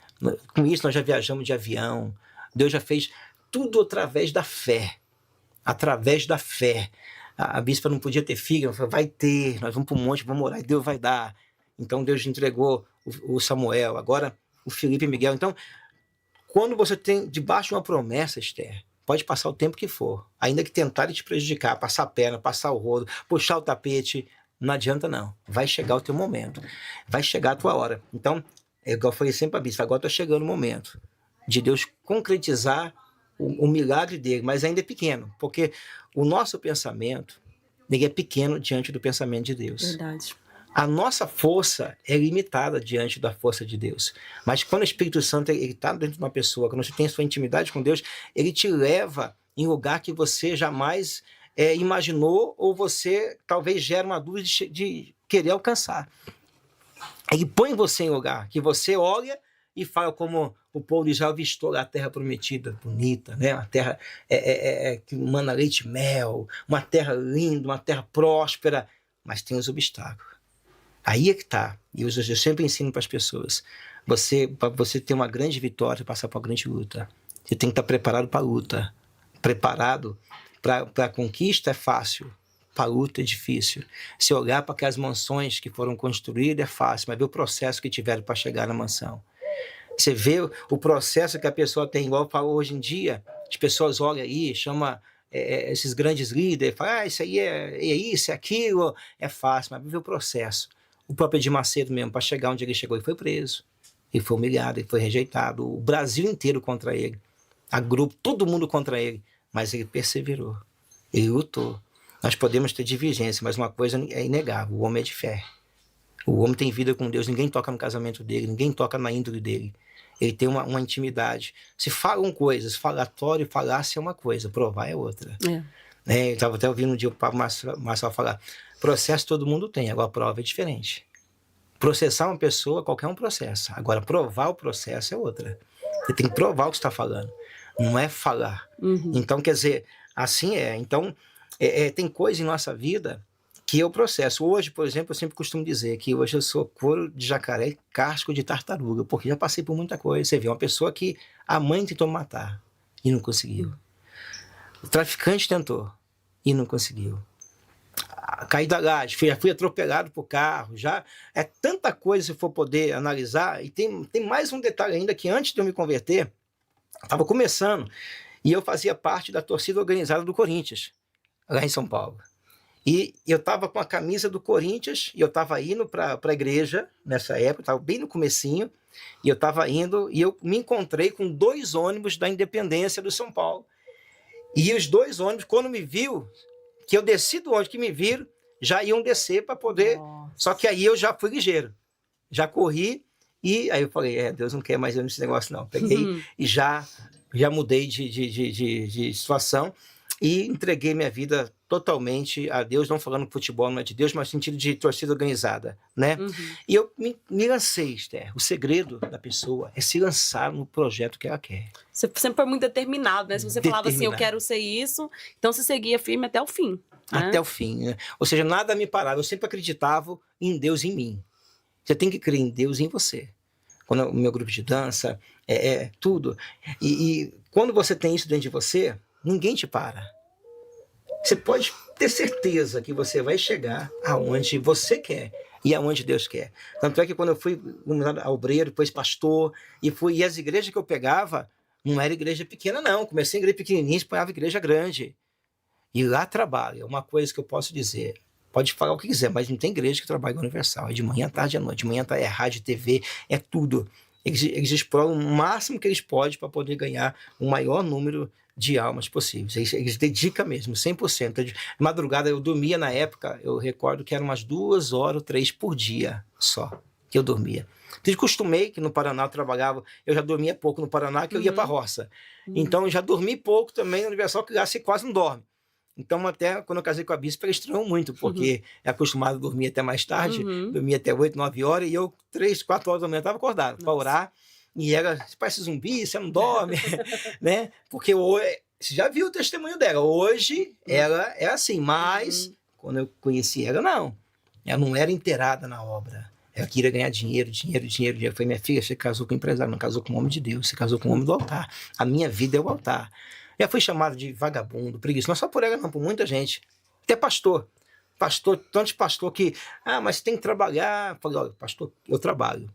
Com isso, nós já viajamos de avião. Deus já fez tudo através da fé. Através da fé. A bispa não podia ter filho, ela falou, vai ter, nós vamos para o monte, vamos orar, e Deus vai dar. Então, Deus entregou o Samuel, agora o Felipe e Miguel. Então, quando você tem debaixo de uma promessa, Esther, pode passar o tempo que for, ainda que tentarem te prejudicar, passar a perna, passar o rodo, puxar o tapete, não adianta não. Vai chegar o teu momento, vai chegar a tua hora. Então, igual eu falei sempre a bispa, agora está chegando o momento de Deus concretizar o milagre dele, mas ainda é pequeno, porque o nosso pensamento ele é pequeno diante do pensamento de Deus. Verdade. A nossa força é limitada diante da força de Deus. Mas quando o Espírito Santo está dentro de uma pessoa, quando você tem sua intimidade com Deus, ele te leva em lugar que você jamais imaginou ou você talvez gera uma dúvida de querer alcançar. Ele põe você em lugar que você olha e fala como o povo de Israel vistou a terra prometida, bonita, né? Uma terra que mana leite e mel, uma terra linda, uma terra próspera, mas tem os obstáculos. Aí é que está. E eu sempre ensino para as pessoas. Para você ter uma grande vitória, passar por uma grande luta, você tem que estar preparado para a luta. Preparado para a conquista é fácil. Para a luta é difícil. Se olhar para aquelas mansões que foram construídas é fácil, mas ver o processo que tiveram para chegar na mansão. Você vê o processo que a pessoa tem, igual fala hoje em dia, as pessoas olham aí, chamam esses grandes líderes, falam, isso aí é isso, é aquilo, é fácil, mas vê o processo. O próprio Edir Macedo mesmo, para chegar onde ele chegou, ele foi preso, ele foi humilhado, ele foi rejeitado, o Brasil inteiro contra ele, a grupo, todo mundo contra ele, mas ele perseverou, ele lutou. Nós podemos ter divergência, mas uma coisa é inegável, o homem é de fé. O homem tem vida com Deus, ninguém toca no casamento dele, ninguém toca na índole dele. Ele tem uma intimidade. Se falam coisas, falatório e falácia é uma coisa, provar é outra. Eu estava até ouvindo um dia o Pablo Marçal falar, processo todo mundo tem, agora prova é diferente. Processar uma pessoa, qualquer um processa. Agora, provar o processo é outra. Você tem que provar o que você está falando, não é falar. Então, quer dizer, assim é. Então, tem coisa em nossa vida que eu processo. Hoje, por exemplo, eu sempre costumo dizer que hoje eu sou couro de jacaré e casco de tartaruga, porque já passei por muita coisa. Você vê uma pessoa que a mãe tentou matar e não conseguiu. O traficante tentou e não conseguiu. Caí da laje, fui atropelado por carro, já é tanta coisa se for poder analisar. E tem mais um detalhe ainda, que antes de eu me converter, estava começando, e eu fazia parte da torcida organizada do Corinthians, lá em São Paulo. E eu estava com a camisa do Corinthians, e eu estava indo para a igreja, nessa época, estava bem no comecinho, e eu estava indo, e eu me encontrei com 2 ônibus da Independência do São Paulo. E os 2 ônibus, quando me viu, que eu desci do ônibus, que me viram, já iam descer para poder... Nossa. Só que aí eu já fui ligeiro, já corri, e aí eu falei, Deus não quer mais eu nesse negócio não. Peguei e já mudei de situação, e entreguei minha vida totalmente a Deus, não falando que futebol não é de Deus, mas no sentido de torcida organizada, né? E eu me lancei, Esther. O segredo da pessoa é se lançar no projeto que ela quer. Você sempre foi muito determinado, né? Se você falava assim, eu quero ser isso, então você seguia firme até o fim. Né? Até o fim, né? Ou seja, nada me parava. Eu sempre acreditava em Deus em mim. Você tem que crer em Deus em você. Quando o meu grupo de dança, tudo. E quando você tem isso dentro de você, ninguém te para. Você pode ter certeza que você vai chegar aonde você quer e aonde Deus quer. Tanto é que quando eu fui obreiro, depois pastor, e as igrejas que eu pegava, não era igreja pequena não. Comecei em igreja pequenininha, pegava igreja grande. E lá trabalha, uma coisa que eu posso dizer, pode falar o que quiser, mas não tem igreja que trabalha universal. É de manhã, tarde e à noite. De manhã é rádio, TV, é tudo. Eles exploram o máximo que eles podem para poder ganhar o maior número de almas possíveis. Eles dedicam mesmo, 100%. De madrugada eu dormia na época, eu recordo que eram umas 2 horas ou 3 por dia só que eu dormia. Eu costumei que no Paraná eu trabalhava, eu já dormia pouco no Paraná, que eu ia para a roça. Então eu já dormi pouco também no Universal, que lá você quase não dorme. Então, até quando eu casei com a bispa, ela estranhou muito, porque é acostumado a dormir até mais tarde, dormia até 8, 9 horas, e eu, 3, 4 horas da manhã, estava acordado para orar. E ela, você parece zumbi, você não dorme, né? Porque hoje, você já viu o testemunho dela. Hoje, ela é assim, mas quando eu conheci ela, não. Ela não era inteirada na obra. Ela queria ganhar dinheiro, dinheiro, dinheiro, dinheiro. Eu falei, minha filha, você casou com um empresário, não casou com um homem de Deus, você casou com um homem do altar. A minha vida é o altar. Já fui chamado de vagabundo, preguiçoso, não só por ela, não, por muita gente. Até pastor. Pastor, tantos pastor que, mas tem que trabalhar. Eu falei, olha, pastor, eu trabalho.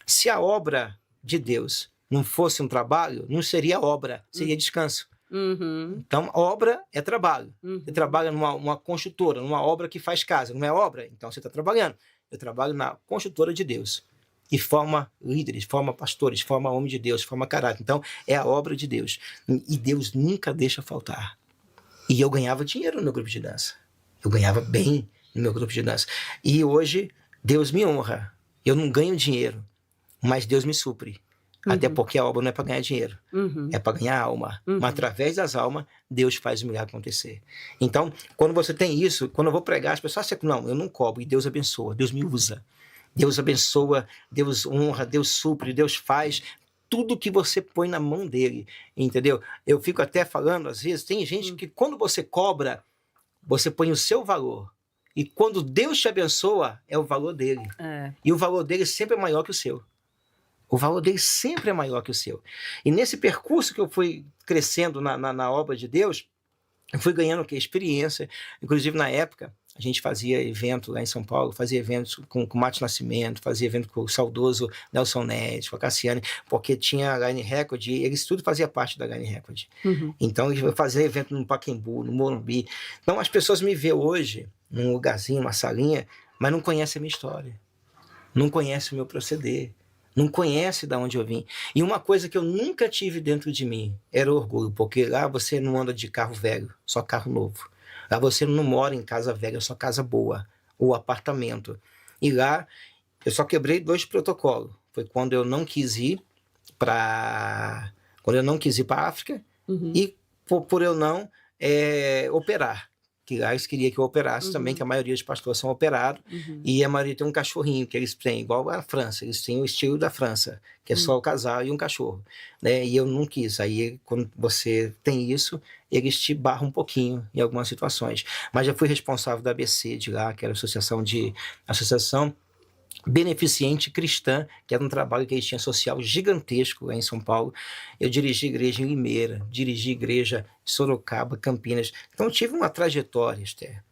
Se a obra de Deus não fosse um trabalho, não seria obra, seria descanso. Uhum. Então, obra é trabalho. Uhum. Você trabalha numa construtora, numa obra que faz casa, não é obra? Então você está trabalhando. Eu trabalho na construtora de Deus. E forma líderes, forma pastores, forma homem de Deus, forma caráter. Então, é a obra de Deus. E Deus nunca deixa faltar. E eu ganhava dinheiro no meu grupo de dança. Eu ganhava bem no meu grupo de dança. E hoje, Deus me honra. Eu não ganho dinheiro, mas Deus me supre. Até porque a obra não é para ganhar dinheiro, é para ganhar alma. Mas através das almas, Deus faz o milagre acontecer. Então, quando você tem isso, quando eu vou pregar, as pessoas acham que não, eu não cobro, e Deus abençoa, Deus me usa. Deus abençoa, Deus honra, Deus supre, Deus faz tudo que você põe na mão dele, entendeu? Eu fico até falando, às vezes, tem gente que quando você cobra, você põe o seu valor. E quando Deus te abençoa, é o valor dele. E o valor dele sempre é maior que o seu. O valor dele sempre é maior que o seu. E nesse percurso que eu fui crescendo na obra de Deus, eu fui ganhando o quê? Experiência. Inclusive, na época, a gente fazia evento lá em São Paulo, fazia eventos com o Márcio Nascimento, fazia evento com o saudoso Nelson Ned, com a Cassiane, porque tinha a Line Record, e eles tudo fazia parte da Line Record. Então, eu fazia evento no Pacaembu, no Morumbi. Então, as pessoas me veem hoje, num lugarzinho, uma salinha, mas não conhecem a minha história. Não conhecem o meu proceder. Não conhece de onde eu vim. E uma coisa que eu nunca tive dentro de mim era orgulho, porque lá você não anda de carro velho, só carro novo. Lá você não mora em casa velha, só casa boa, ou apartamento. E lá eu só quebrei 2 protocolos. Foi quando eu não quis ir para a África e por eu não operar. Que lá eles queriam que eu operasse também, que a maioria dos pastores são operados, e a maioria tem um cachorrinho que eles têm, igual a França, eles têm o estilo da França, que é só o casal e um cachorro, né? E eu não quis. Aí, quando você tem isso, eles te barram um pouquinho em algumas situações. Mas já fui responsável da ABC de lá, que era a Associação Beneficente Cristã, que era um trabalho que eles tinham social gigantesco lá em São Paulo. Eu dirigi igreja em Limeira, dirigi igreja em Sorocaba, Campinas. Então eu tive uma trajetória, Esther,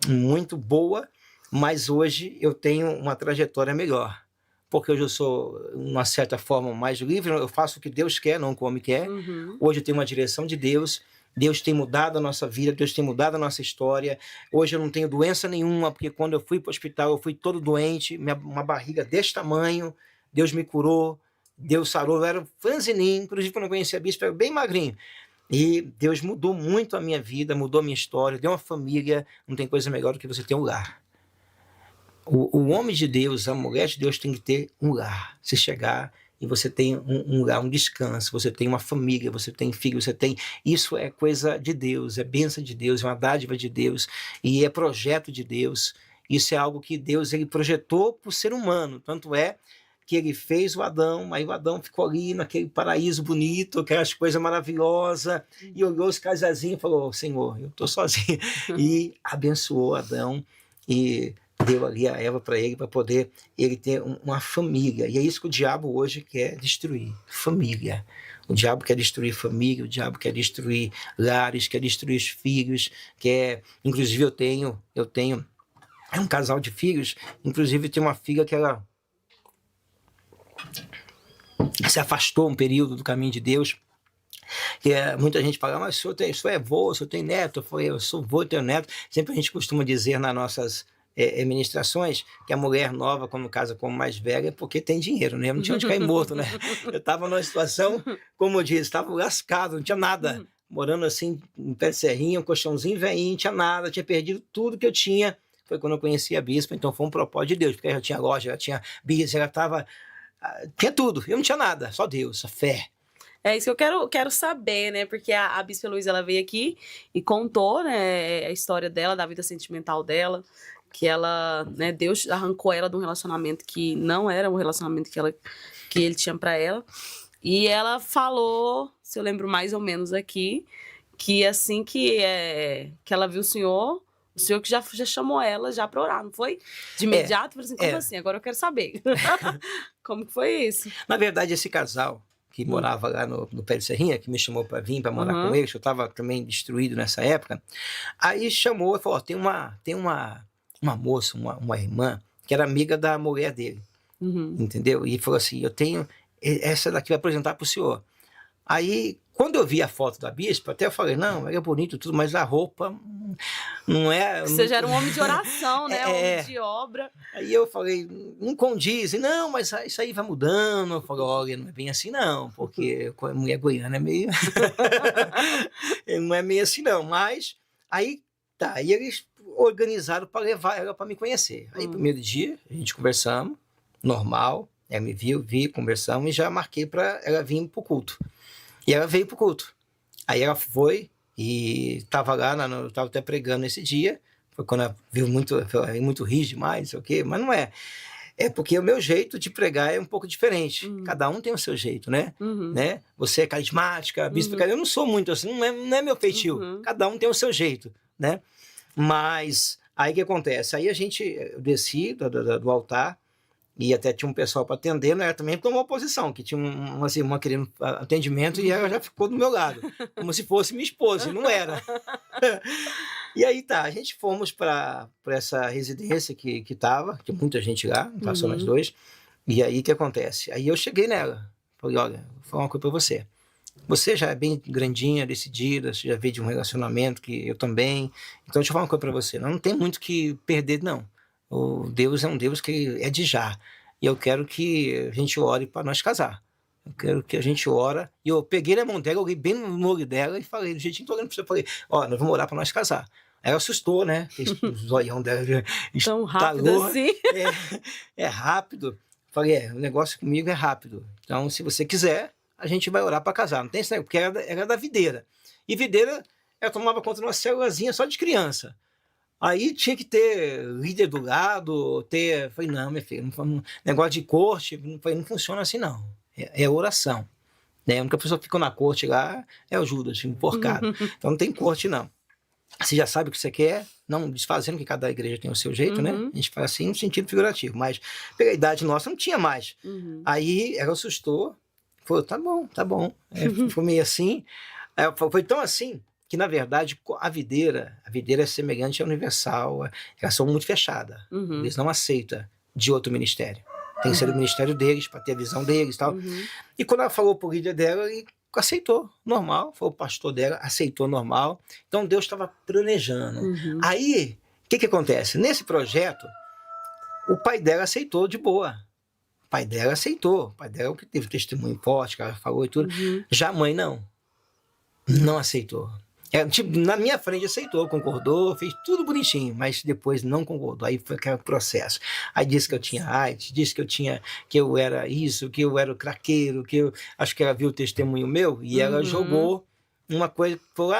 muito boa, mas hoje eu tenho uma trajetória melhor. Porque hoje eu sou, de uma certa forma, mais livre, eu faço o que Deus quer, não o que o homem quer. Hoje eu tenho uma direção de Deus. Deus tem mudado a nossa vida, Deus tem mudado a nossa história. Hoje eu não tenho doença nenhuma, porque quando eu fui para o hospital, eu fui todo doente, uma barriga desse tamanho, Deus me curou, Deus sarou, eu era franzininho, inclusive quando eu conheci a bispa, eu era bem magrinho. E Deus mudou muito a minha vida, mudou a minha história, deu uma família, não tem coisa melhor do que você ter um lar. O homem de Deus, a mulher de Deus tem que ter um lar. Se chegar e você tem um lugar, um descanso, você tem uma família, você tem filhos, você tem... Isso é coisa de Deus, é bênção de Deus, é uma dádiva de Deus, e é projeto de Deus. Isso é algo que Deus ele projetou para o ser humano, tanto é que ele fez o Adão, aí o Adão ficou ali naquele paraíso bonito, aquelas coisas maravilhosas, e olhou os casalzinhos e falou, Senhor, eu estou sozinho. E abençoou Adão, e deu ali a Eva para ele, para poder ele ter uma família. E é isso que o diabo hoje quer destruir, família. O diabo quer destruir família, o diabo quer destruir lares, quer destruir os filhos, inclusive eu tenho um casal de filhos, inclusive tem uma filha que ela se afastou um período do caminho de Deus. Muita gente fala, mas o senhor é vô, o senhor tem neto? Eu sou vô, tenho neto. Sempre a gente costuma dizer nas nossas ministrações que a mulher nova, quando casa como mais velha, é porque tem dinheiro, né? Não tinha onde cair morto, né? Eu estava numa situação, como eu disse, estava lascado, não tinha nada. Morando assim, em pé de serrinha, um colchãozinho velhinho, não tinha nada, tinha perdido tudo que eu tinha. Foi quando eu conheci a bispa, então foi um propósito de Deus, porque já tinha loja, já tinha bis, já estava... Tinha tudo, eu não tinha nada, só Deus, a fé. É isso que eu quero saber, né? Porque a Bispa Luísa, ela veio aqui e contou, né, a história dela, da vida sentimental dela, que ela, né, Deus arrancou ela de um relacionamento que não era um relacionamento que ele tinha para ela. E ela falou, se eu lembro mais ou menos aqui, que assim que ela viu o Senhor, O senhor que já chamou ela já para orar, não foi? De imediato, falou assim, como assim? Agora eu quero saber. Como que foi isso? Na verdade, esse casal que morava lá no Pé de Serrinha, que me chamou para vir para morar com eles, eu estava também destruído nessa época, aí chamou e falou, tem uma moça, uma irmã, que era amiga da mulher dele, entendeu? E falou assim, eu tenho, essa daqui vai apresentar para o senhor. Aí, quando eu vi a foto da bispa, até eu falei, não, é bonito tudo, mas a roupa não é... Você já era um homem de oração, né? Homem de obra. Aí eu falei, não condiz. Não, mas isso aí vai mudando. Eu falei, olha, não é bem assim não, porque a mulher goiana é meio... não é meio assim não, mas... Aí, tá, aí eles organizaram para levar ela para me conhecer. Aí, primeiro dia, a gente conversamos, normal, ela me viu, conversamos e já marquei para ela vir pro culto. E ela veio pro culto. Aí ela foi e estava lá, estava até pregando esse dia. Foi quando ela viu muito rígido demais, não sei o quê, mas não é. É porque o meu jeito de pregar é um pouco diferente. Cada um tem o seu jeito, né? Né? Você é carismática, bispo, eu não sou muito assim, não é meu feitio. Cada um tem o seu jeito, né? Mas aí o que acontece? Aí eu desci do altar, e até tinha um pessoal para atender, né? Também tomou uma posição, que tinha uma irmã querendo atendimento e ela já ficou do meu lado, como se fosse minha esposa, e não era. E aí tá, a gente fomos para essa residência que tava, tinha muita gente lá, passou nós dois, e aí o que acontece? Aí eu cheguei nela, falei, olha, vou falar uma coisa para você. Você já é bem grandinha, decidida, você já veio de um relacionamento que eu também, então deixa eu falar uma coisa para você, não tem muito que perder, não. O Deus é um Deus que é de já. E eu quero que a gente ore para nós casar. Eu quero que a gente ora. E eu peguei na mão dela, olhei bem no olho dela e falei, do jeitinho que eu tô olhando pra você, eu falei, ó, nós vamos orar para nós casar. Aí ela assustou, né? O zoião dela tão rápido assim? É rápido. Falei, o negócio comigo é rápido. Então, se você quiser, a gente vai orar para casar. Não tem isso, porque era da videira. E videira, ela tomava conta de uma célulazinha só de criança. Aí tinha que ter líder do lado, falei, não, minha filha, negócio de corte, não funciona assim, não. É oração. Né? A única pessoa que ficou na corte lá é o Judas, enforcado. Então não tem corte, não. Você já sabe o que você quer, não desfazendo que cada igreja tem o seu jeito, né? A gente fala assim no sentido figurativo, mas pela idade nossa não tinha mais. Aí ela assustou, falou, tá bom. Ficou meio assim. Foi tão assim que, na verdade, a videira é semelhante à Universal, elas são muito fechadas. Eles não aceitam de outro ministério. Tem que ser o ministério deles, para ter a visão deles e tal. E quando ela falou pro líder dela, ele aceitou, normal. Foi o pastor dela, aceitou normal. Então, Deus estava planejando. Aí, o que acontece? Nesse projeto, o pai dela aceitou de boa. O pai dela é o que teve testemunho forte, que ela falou e tudo. Já a mãe, não aceitou. Na minha frente aceitou, concordou, fez tudo bonitinho, mas depois não concordou. Aí foi aquele processo. Aí disse que eu tinha AIDS, disse que eu era isso, que eu era o craqueiro, acho que ela viu o testemunho meu e ela jogou uma coisa, falou,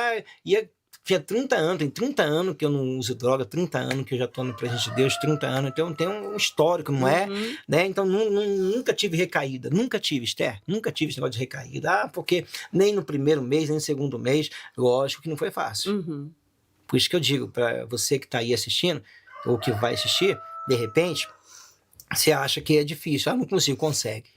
tinha 30 anos, tem 30 anos que eu não uso droga, 30 anos que eu já estou no presente de Deus, 30 anos, então tem um histórico, não é? Né? Então nunca tive recaída, nunca tive, Esther, nunca tive esse negócio de recaída, porque nem no primeiro mês, nem no segundo mês, lógico que não foi fácil. Por isso que eu digo, para você que está aí assistindo, ou que vai assistir, de repente, você acha que é difícil, não consigo, consegue.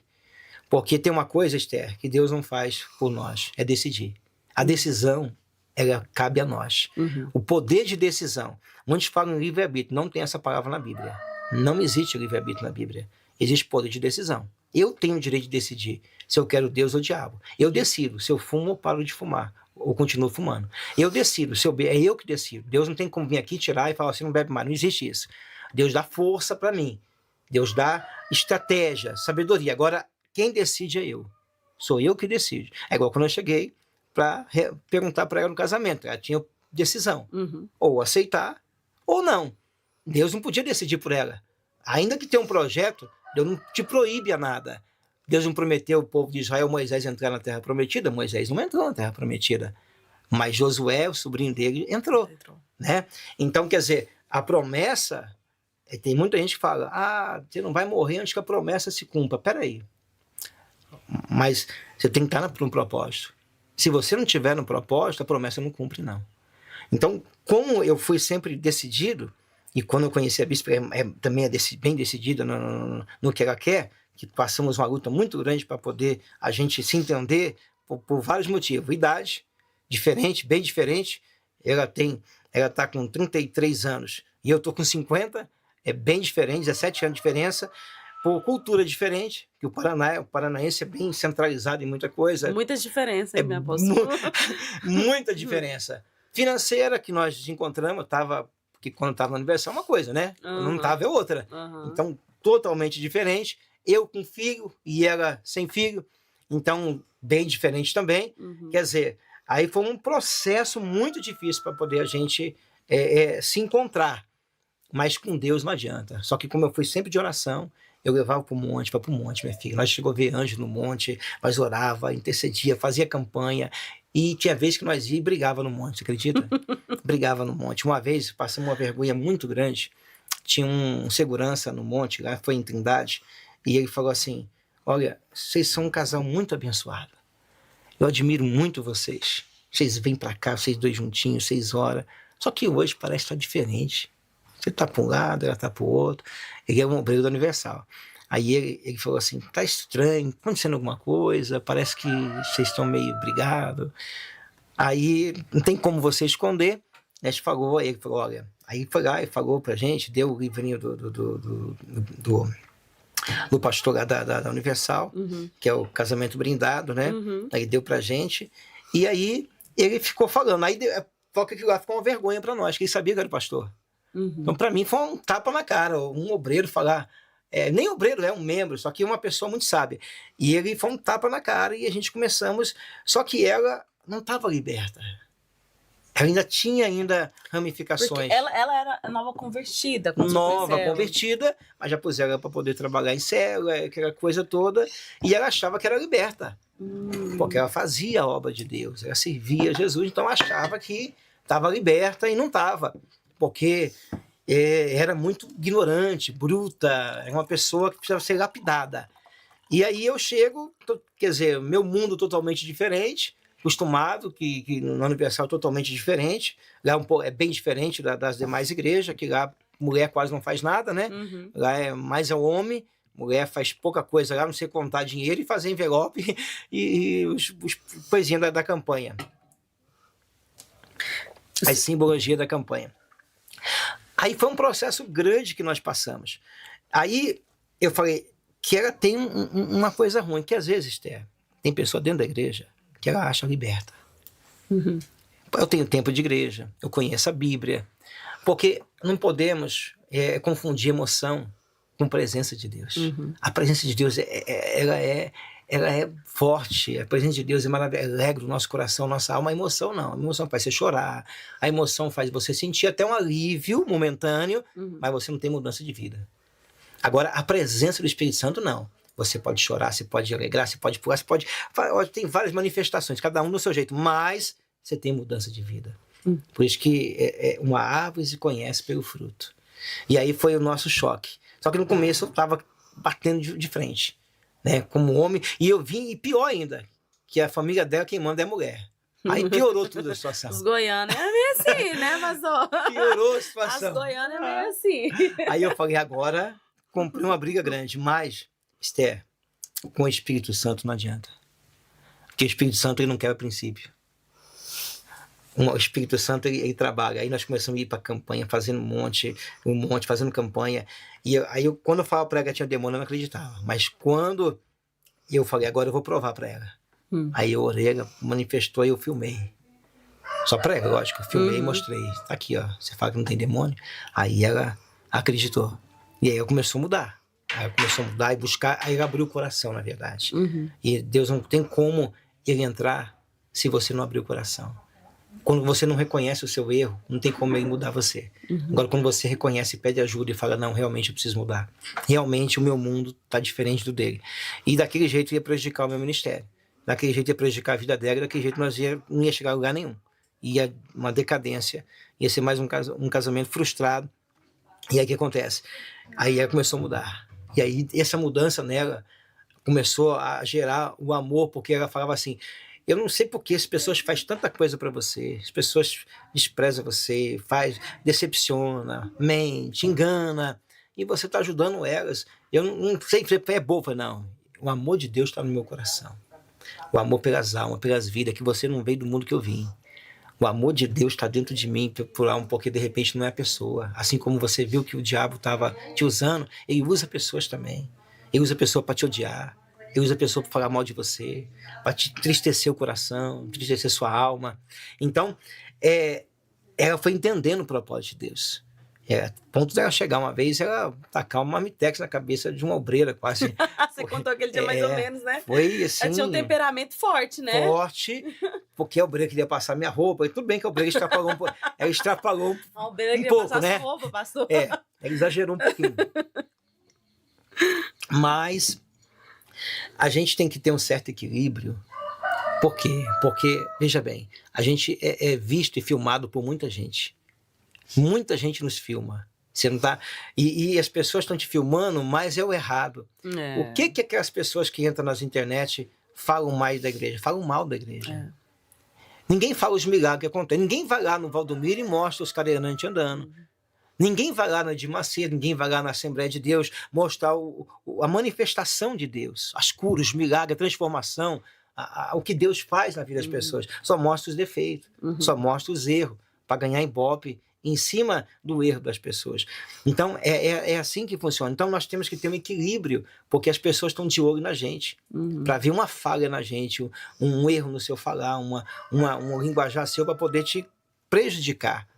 Porque tem uma coisa, Esther, que Deus não faz por nós, é decidir. A decisão, ela cabe a nós. O poder de decisão. Muitos falam em livre-arbítrio. Não tem essa palavra na Bíblia. Não existe livre-arbítrio na Bíblia. Existe poder de decisão. Eu tenho o direito de decidir se eu quero Deus ou o diabo. Eu decido se eu fumo ou paro de fumar. Ou continuo fumando. Eu decido. É eu que decido. Deus não tem como vir aqui tirar e falar assim, não bebe mais. Não existe isso. Deus dá força para mim. Deus dá estratégia, sabedoria. Agora, quem decide é eu. Sou eu que decido. É igual quando eu cheguei para perguntar para ela no casamento. Ela tinha decisão. Ou aceitar, ou não. Deus não podia decidir por ela. Ainda que tenha um projeto, Deus não te proíbe a nada. Deus não prometeu ao povo de Israel, Moisés, entrar na Terra Prometida. Moisés não entrou na Terra Prometida. Mas Josué, o sobrinho dele, entrou. Né? Então, quer dizer, a promessa... Tem muita gente que fala, você não vai morrer antes que a promessa se cumpra. Peraí. Mas você tem que estar no propósito. Se você não tiver no propósito, a promessa não cumpre, não. Então, como eu fui sempre decidido, e quando eu conheci a bispa, também é bem decidida no que ela quer, que passamos uma luta muito grande para poder a gente se entender por vários motivos. Idade, diferente, bem diferente. Ela está com 33 anos e eu estou com 50, é bem diferente, 17 anos de diferença. Por cultura diferente, que o paranaense é bem centralizado em muita coisa. Muita diferença, hein, minha apóstolo? Muita diferença. Financeira, que nós nos encontramos, porque quando estava na universidade é uma coisa, né? Não estava é outra. Então, totalmente diferente. Eu com filho e ela sem filho. Então, bem diferente também. Quer dizer, aí foi um processo muito difícil para poder a gente se encontrar. Mas com Deus não adianta. Só que como eu fui sempre de oração, eu levava para o monte, minha filha. Nós chegou a ver anjo no monte, nós orava, intercedia, fazia campanha. E tinha vezes que nós ia e brigava no monte, você acredita? Brigava no monte. Uma vez passamos uma vergonha muito grande. Tinha um segurança no monte, lá foi em Trindade, e ele falou assim: olha, vocês são um casal muito abençoado. Eu admiro muito vocês. Vocês vêm para cá, vocês dois juntinhos, vocês oram. Só que hoje parece estar diferente. Você está para um lado, ela está para o outro. Ele é um obreiro da Universal. Aí ele falou assim: tá estranho, acontecendo alguma coisa, parece que vocês estão meio brigados. Aí não tem como você esconder. Ele falou, olha, aí foi lá e falou pra gente, deu o livrinho do pastor lá da Universal, que é o Casamento Brindado, né? Aí deu pra gente. E aí ele ficou falando. Aí lá ficou uma vergonha pra nós, que ele sabia que era o pastor. Então, para mim, foi um tapa na cara. Um obreiro falar... nem obreiro, é um membro, só que uma pessoa muito sábia. E ele foi um tapa na cara e a gente começamos... Só que ela não estava liberta. Ela ainda tinha ramificações. Porque ela era nova convertida. Nova convertida, mas já puseram ela para poder trabalhar em célula, aquela coisa toda. E ela achava que era liberta. Porque ela fazia a obra de Deus. Ela servia Jesus, então achava que estava liberta e não estava. Porque era muito ignorante, bruta, é uma pessoa que precisava ser lapidada. E aí eu chego, quer dizer, meu mundo totalmente diferente, acostumado, que na Universal é totalmente diferente, lá é bem diferente das demais igrejas, que lá mulher quase não faz nada, né? Lá mais é o homem, mulher faz pouca coisa lá, não sei contar dinheiro e fazer envelope e os coisinhas da campanha. A simbologia da campanha. Aí foi um processo grande que nós passamos. Aí eu falei que ela tem uma coisa ruim, que às vezes, Esther, tem pessoa dentro da igreja que ela acha liberta. Eu tenho tempo de igreja, eu conheço a Bíblia, porque não podemos confundir emoção com presença de Deus. A presença de Deus, ela é forte, a presença de Deus é maravilhosa, alegra o nosso coração, nossa alma. A emoção não, a emoção faz você chorar, a emoção faz você sentir até um alívio momentâneo, mas você não tem mudança de vida. Agora, a presença do Espírito Santo, não. Você pode chorar, você pode alegrar, você pode pular, tem várias manifestações, cada um do seu jeito, mas você tem mudança de vida. Por isso que uma árvore se conhece pelo fruto. E aí foi o nosso choque. Só que no começo eu estava batendo de frente, né, como homem, e eu vim, e pior ainda, que a família dela, quem manda é a mulher. Aí piorou tudo a situação. Os goianos é meio assim, né, pastor? Piorou a situação. As goianas é meio assim. Aí eu falei, agora comprei uma briga grande, mas, Esther, com o Espírito Santo não adianta. Porque o Espírito Santo ele não quebra princípio. O Espírito Santo ele trabalha. Aí nós começamos a ir para campanha, fazendo um monte, fazendo campanha. E aí quando eu falava para ela que tinha demônio, eu não acreditava. Mas quando eu falei, agora eu vou provar para ela. Aí eu orei, ela manifestou e eu filmei. Só para ela, lógico. Eu filmei e mostrei. Tá aqui, ó. Você fala que não tem demônio. Aí ela acreditou. E aí ela começou a mudar. Aí ela começou a mudar e buscar. Aí ela abriu o coração, na verdade. E Deus não tem como ele entrar se você não abrir o coração. Quando você não reconhece o seu erro, não tem como ele mudar você. Agora, quando você reconhece e pede ajuda e fala, não, realmente eu preciso mudar. Realmente o meu mundo está diferente do dele. E daquele jeito ia prejudicar o meu ministério. Daquele jeito ia prejudicar a vida dela, daquele jeito não ia chegar a lugar nenhum. Ia uma decadência, ia ser mais um casamento frustrado. E aí o que acontece? Aí ela começou a mudar. E aí essa mudança nela começou a gerar o amor, porque ela falava assim, Eu não sei por que as pessoas fazem tanta coisa para você, as pessoas desprezam você, decepciona, mente, engana, e você está ajudando elas. Eu não sei se é boba, não. O amor de Deus está no meu coração. O amor pelas almas, pelas vidas, que você não veio do mundo que eu vim. O amor de Deus está dentro de mim, por alma, porque de repente não é a pessoa. Assim como você viu que o diabo estava te usando, ele usa pessoas também. Ele usa a pessoa para te odiar. Ele usa a pessoa para falar mal de você, para te entristecer o coração, entristecer sua alma. Então, ela foi entendendo o propósito de Deus. A ponto dela chegar uma vez, ela tacar uma marmitex na cabeça de uma obreira, quase. Você contou aquele dia mais ou menos, né? Foi assim. Ela tinha um temperamento forte, né? Forte, porque a obreira queria passar minha roupa. E tudo bem que a obreira extrapolou um pouco. Ela extrapolou A obreira queria pouco, passar né? sua roupa, pastor. Ela exagerou um pouquinho. Mas a gente tem que ter um certo equilíbrio. Por quê? Porque, veja bem, a gente é visto e filmado por muita gente. Muita gente nos filma. Você não tá... e as pessoas estão te filmando, mas é o errado. O que aquelas pessoas que entram nas internet falam mais da igreja? Falam mal da igreja. Ninguém fala os milagres que acontecem. Ninguém vai lá no Valdomiro e mostra os cadeirantes andando. Ninguém vai lá na de Macedo, ninguém vai lá na Assembleia de Deus mostrar a manifestação de Deus, as curas, os milagres, a transformação, o que Deus faz na vida das pessoas. Só mostra os defeitos, só mostra os erros, para ganhar ibope em cima do erro das pessoas. Então, é assim que funciona. Então, nós temos que ter um equilíbrio, porque as pessoas estão de olho na gente, para ver uma falha na gente, um erro no seu falar, um linguajar seu para poder te prejudicar.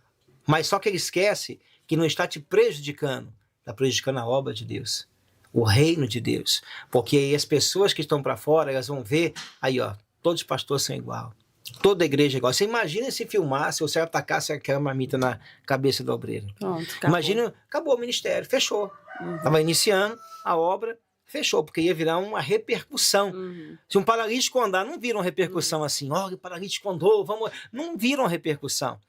Mas só que ele esquece que não está te prejudicando, está prejudicando a obra de Deus, o reino de Deus. Porque aí as pessoas que estão para fora, elas vão ver, aí ó, todos os pastores são igual, toda a igreja é igual. Você imagina se filmasse ou se atacasse aquela marmita na cabeça do obreiro. Pronto, acabou. Imagina, acabou o ministério, fechou. Estava iniciando a obra, fechou, porque ia virar uma repercussão. Se um paralítico andar, não vira uma repercussão assim, olha, o paralítico andou, vamos... Não vira uma repercussão.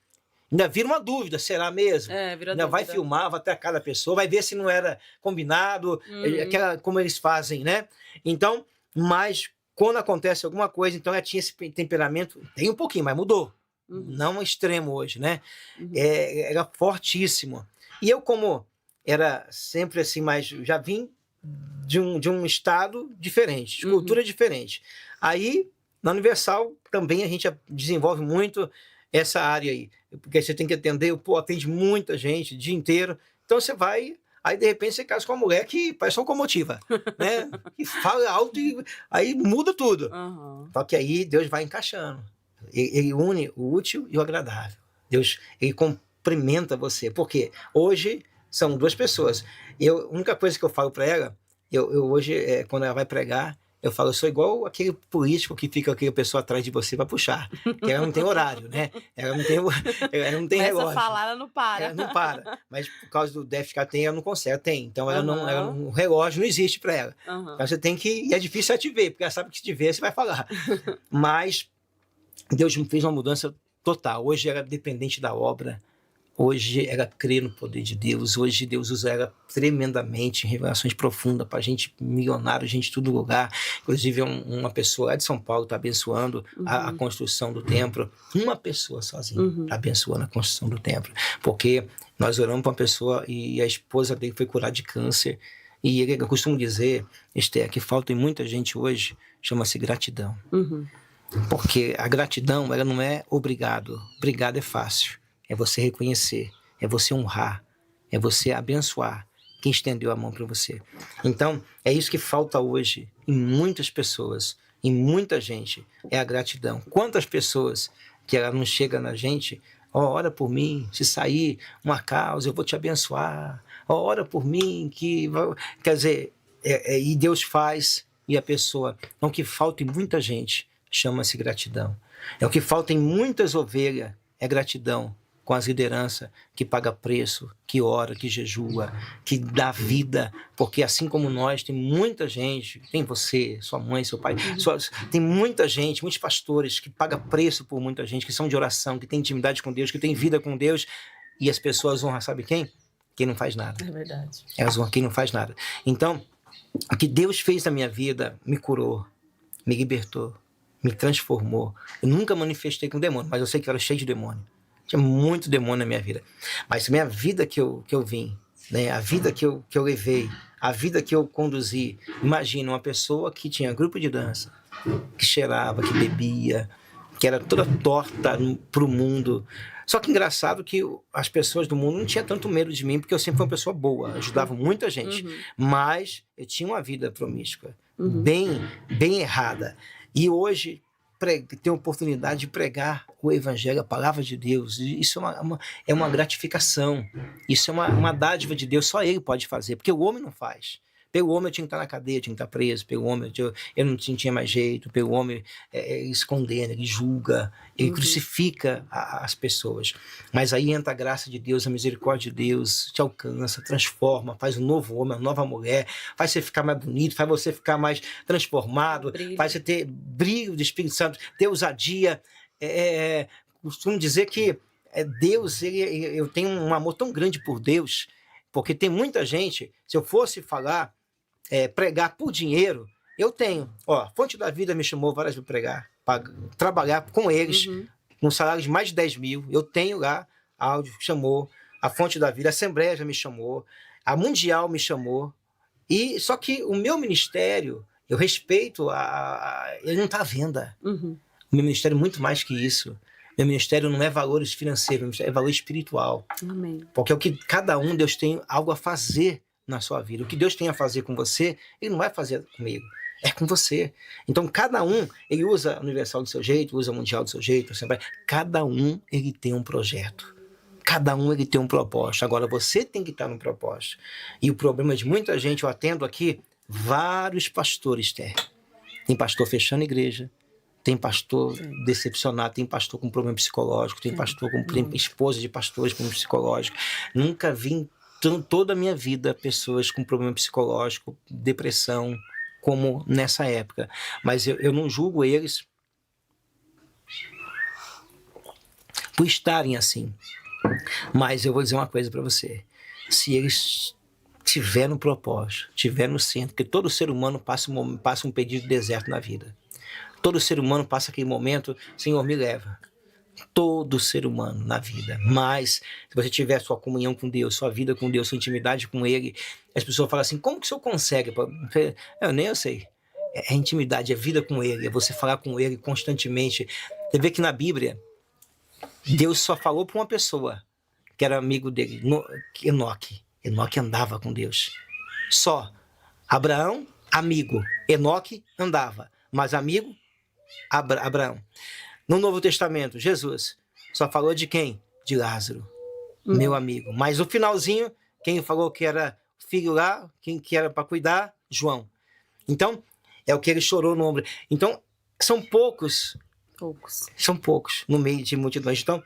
Ainda vira uma dúvida, será mesmo? Vira ainda dúvida. Vai filmar, vai atacar a pessoa, vai ver se não era combinado, como eles fazem, né? Então, mas quando acontece alguma coisa, então ela tinha esse temperamento, tem um pouquinho, mas mudou. Não extremo hoje, né? Era fortíssimo. E eu, como era sempre assim, mas já vim de um estado diferente, de cultura diferente. Aí, na Universal, também a gente desenvolve muito essa área aí, porque você tem que atender, atende muita gente o dia inteiro, então você vai, aí de repente você casa com uma mulher que parece locomotiva, né? E fala alto e aí muda tudo. Só que aí Deus vai encaixando, ele une o útil e o agradável. Deus, ele cumprimenta você, porque hoje são duas pessoas. A única coisa que eu falo para ela, eu hoje, quando ela vai pregar, eu falo, eu sou igual aquele político que fica aquela pessoa atrás de você para puxar. Que ela não tem horário, né? Ela não tem relógio. Essa falar, ela não para. Ela não para. Mas por causa do déficit que ela tem, ela não consegue. Tem. Então, o relógio não existe para ela. Então, você tem que... E é difícil ela te ver, porque ela sabe que se te ver, você vai falar. Mas Deus me fez uma mudança total. Hoje ela é dependente da obra. Hoje ela crê no poder de Deus. Hoje Deus usa ela tremendamente em revelações profundas para gente milionário, gente de todo lugar. Inclusive uma pessoa lá de São Paulo está abençoando a construção do templo. Uma pessoa sozinha está abençoando a construção do templo. Porque nós oramos para uma pessoa e a esposa dele foi curada de câncer. E eu costumo dizer, Esther, que falta em muita gente hoje, chama-se gratidão. Porque a gratidão, ela não é obrigado. Obrigado é fácil. É você reconhecer, é você honrar, é você abençoar quem estendeu a mão para você. Então, é isso que falta hoje em muitas pessoas, em muita gente, é a gratidão. Quantas pessoas que ela não chega na gente, ora por mim, se sair uma causa, eu vou te abençoar, ora por mim, quer dizer, e Deus faz, e a pessoa, o que falta em muita gente, chama-se gratidão. É o que falta em muitas ovelhas, é gratidão. Com as lideranças que paga preço, que ora, que jejua, que dá vida, porque assim como nós, tem muita gente, tem você, sua mãe, seu pai, tem muita gente, muitos pastores que pagam preço por muita gente, que são de oração, que tem intimidade com Deus, que tem vida com Deus, e as pessoas honram, sabe quem? Quem não faz nada. É verdade. Elas honram quem não faz nada. Então, o que Deus fez na minha vida me curou, me libertou, me transformou. Eu nunca manifestei com demônio, mas eu sei que eu era cheio de demônio. Tinha muito demônio na minha vida. Mas a minha vida que eu vim, né? A vida que eu levei, a vida que eu conduzi. Imagina uma pessoa que tinha grupo de dança, que cheirava, que bebia, que era toda torta para o mundo. Só que engraçado que as pessoas do mundo não tinham tanto medo de mim, porque eu sempre fui uma pessoa boa, ajudava muita gente. Mas eu tinha uma vida promíscua, bem errada. E hoje tenho a oportunidade de pregar o Evangelho, a palavra de Deus. E isso é uma gratificação. Isso é uma dádiva de Deus. Só Ele pode fazer, porque o homem não faz. Pelo homem eu tinha que estar na cadeia, tinha que estar preso. Pelo homem eu não tinha mais jeito. Pelo homem ele se condena, ele julga, ele crucifica as pessoas. Mas aí entra a graça de Deus, a misericórdia de Deus, te alcança, transforma, faz um novo homem, uma nova mulher, faz você ficar mais bonito, faz você ficar mais transformado, faz você ter brilho do Espírito Santo, ter ousadia. Costumo dizer que Deus, eu tenho um amor tão grande por Deus, porque tem muita gente, se eu fosse falar, pregar por dinheiro, eu tenho. Ó, Fonte da Vida me chamou várias vezes para pregar, para trabalhar com eles, com salário de mais de 10 mil. Eu tenho lá, a áudio chamou, a Fonte da Vida, a Assembleia já me chamou, a Mundial me chamou. E só que o meu ministério, eu respeito, ele não está à venda. O meu ministério é muito mais que isso. Meu ministério não é valores financeiros, meu ministério é valor espiritual. Amém. Porque é o que cada um, Deus tem algo a fazer na sua vida. O que Deus tem a fazer com você, Ele não vai fazer comigo. É com você. Então, cada um, ele usa a Universal do seu jeito, usa a Mundial do seu jeito. Cada um, ele tem um projeto. Cada um, ele tem um propósito. Agora, você tem que estar no propósito. E o problema de muita gente, eu atendo aqui, vários pastores, tem pastor fechando igreja, tem pastor decepcionado, tem pastor com problema psicológico, tem pastor com esposa de pastores com psicológico. Nunca vi toda a minha vida pessoas com problema psicológico, depressão, como nessa época. Mas eu não julgo eles por estarem assim. Mas eu vou dizer uma coisa para você. Se eles tiverem no propósito, tiverem no centro, porque todo ser humano passa um período de deserto na vida. Todo ser humano passa aquele momento, Senhor, me leva. Todo ser humano na vida. Mas, se você tiver sua comunhão com Deus, sua vida com Deus, sua intimidade com Ele, as pessoas falam assim, como que o senhor consegue? Eu sei. É intimidade, é vida com Ele, é você falar com Ele constantemente. Você vê que na Bíblia, Deus só falou para uma pessoa, que era amigo dele, Enoque. Enoque andava com Deus. Só. Abraão, amigo. Enoque andava. Mas amigo, Abraão. No Novo Testamento, Jesus só falou de quem? De Lázaro, meu amigo. Mas no finalzinho, quem falou que era filho lá, quem que era para cuidar? João. Então, é o que ele chorou no ombro. Então, são poucos. São poucos no meio de multidões. Então,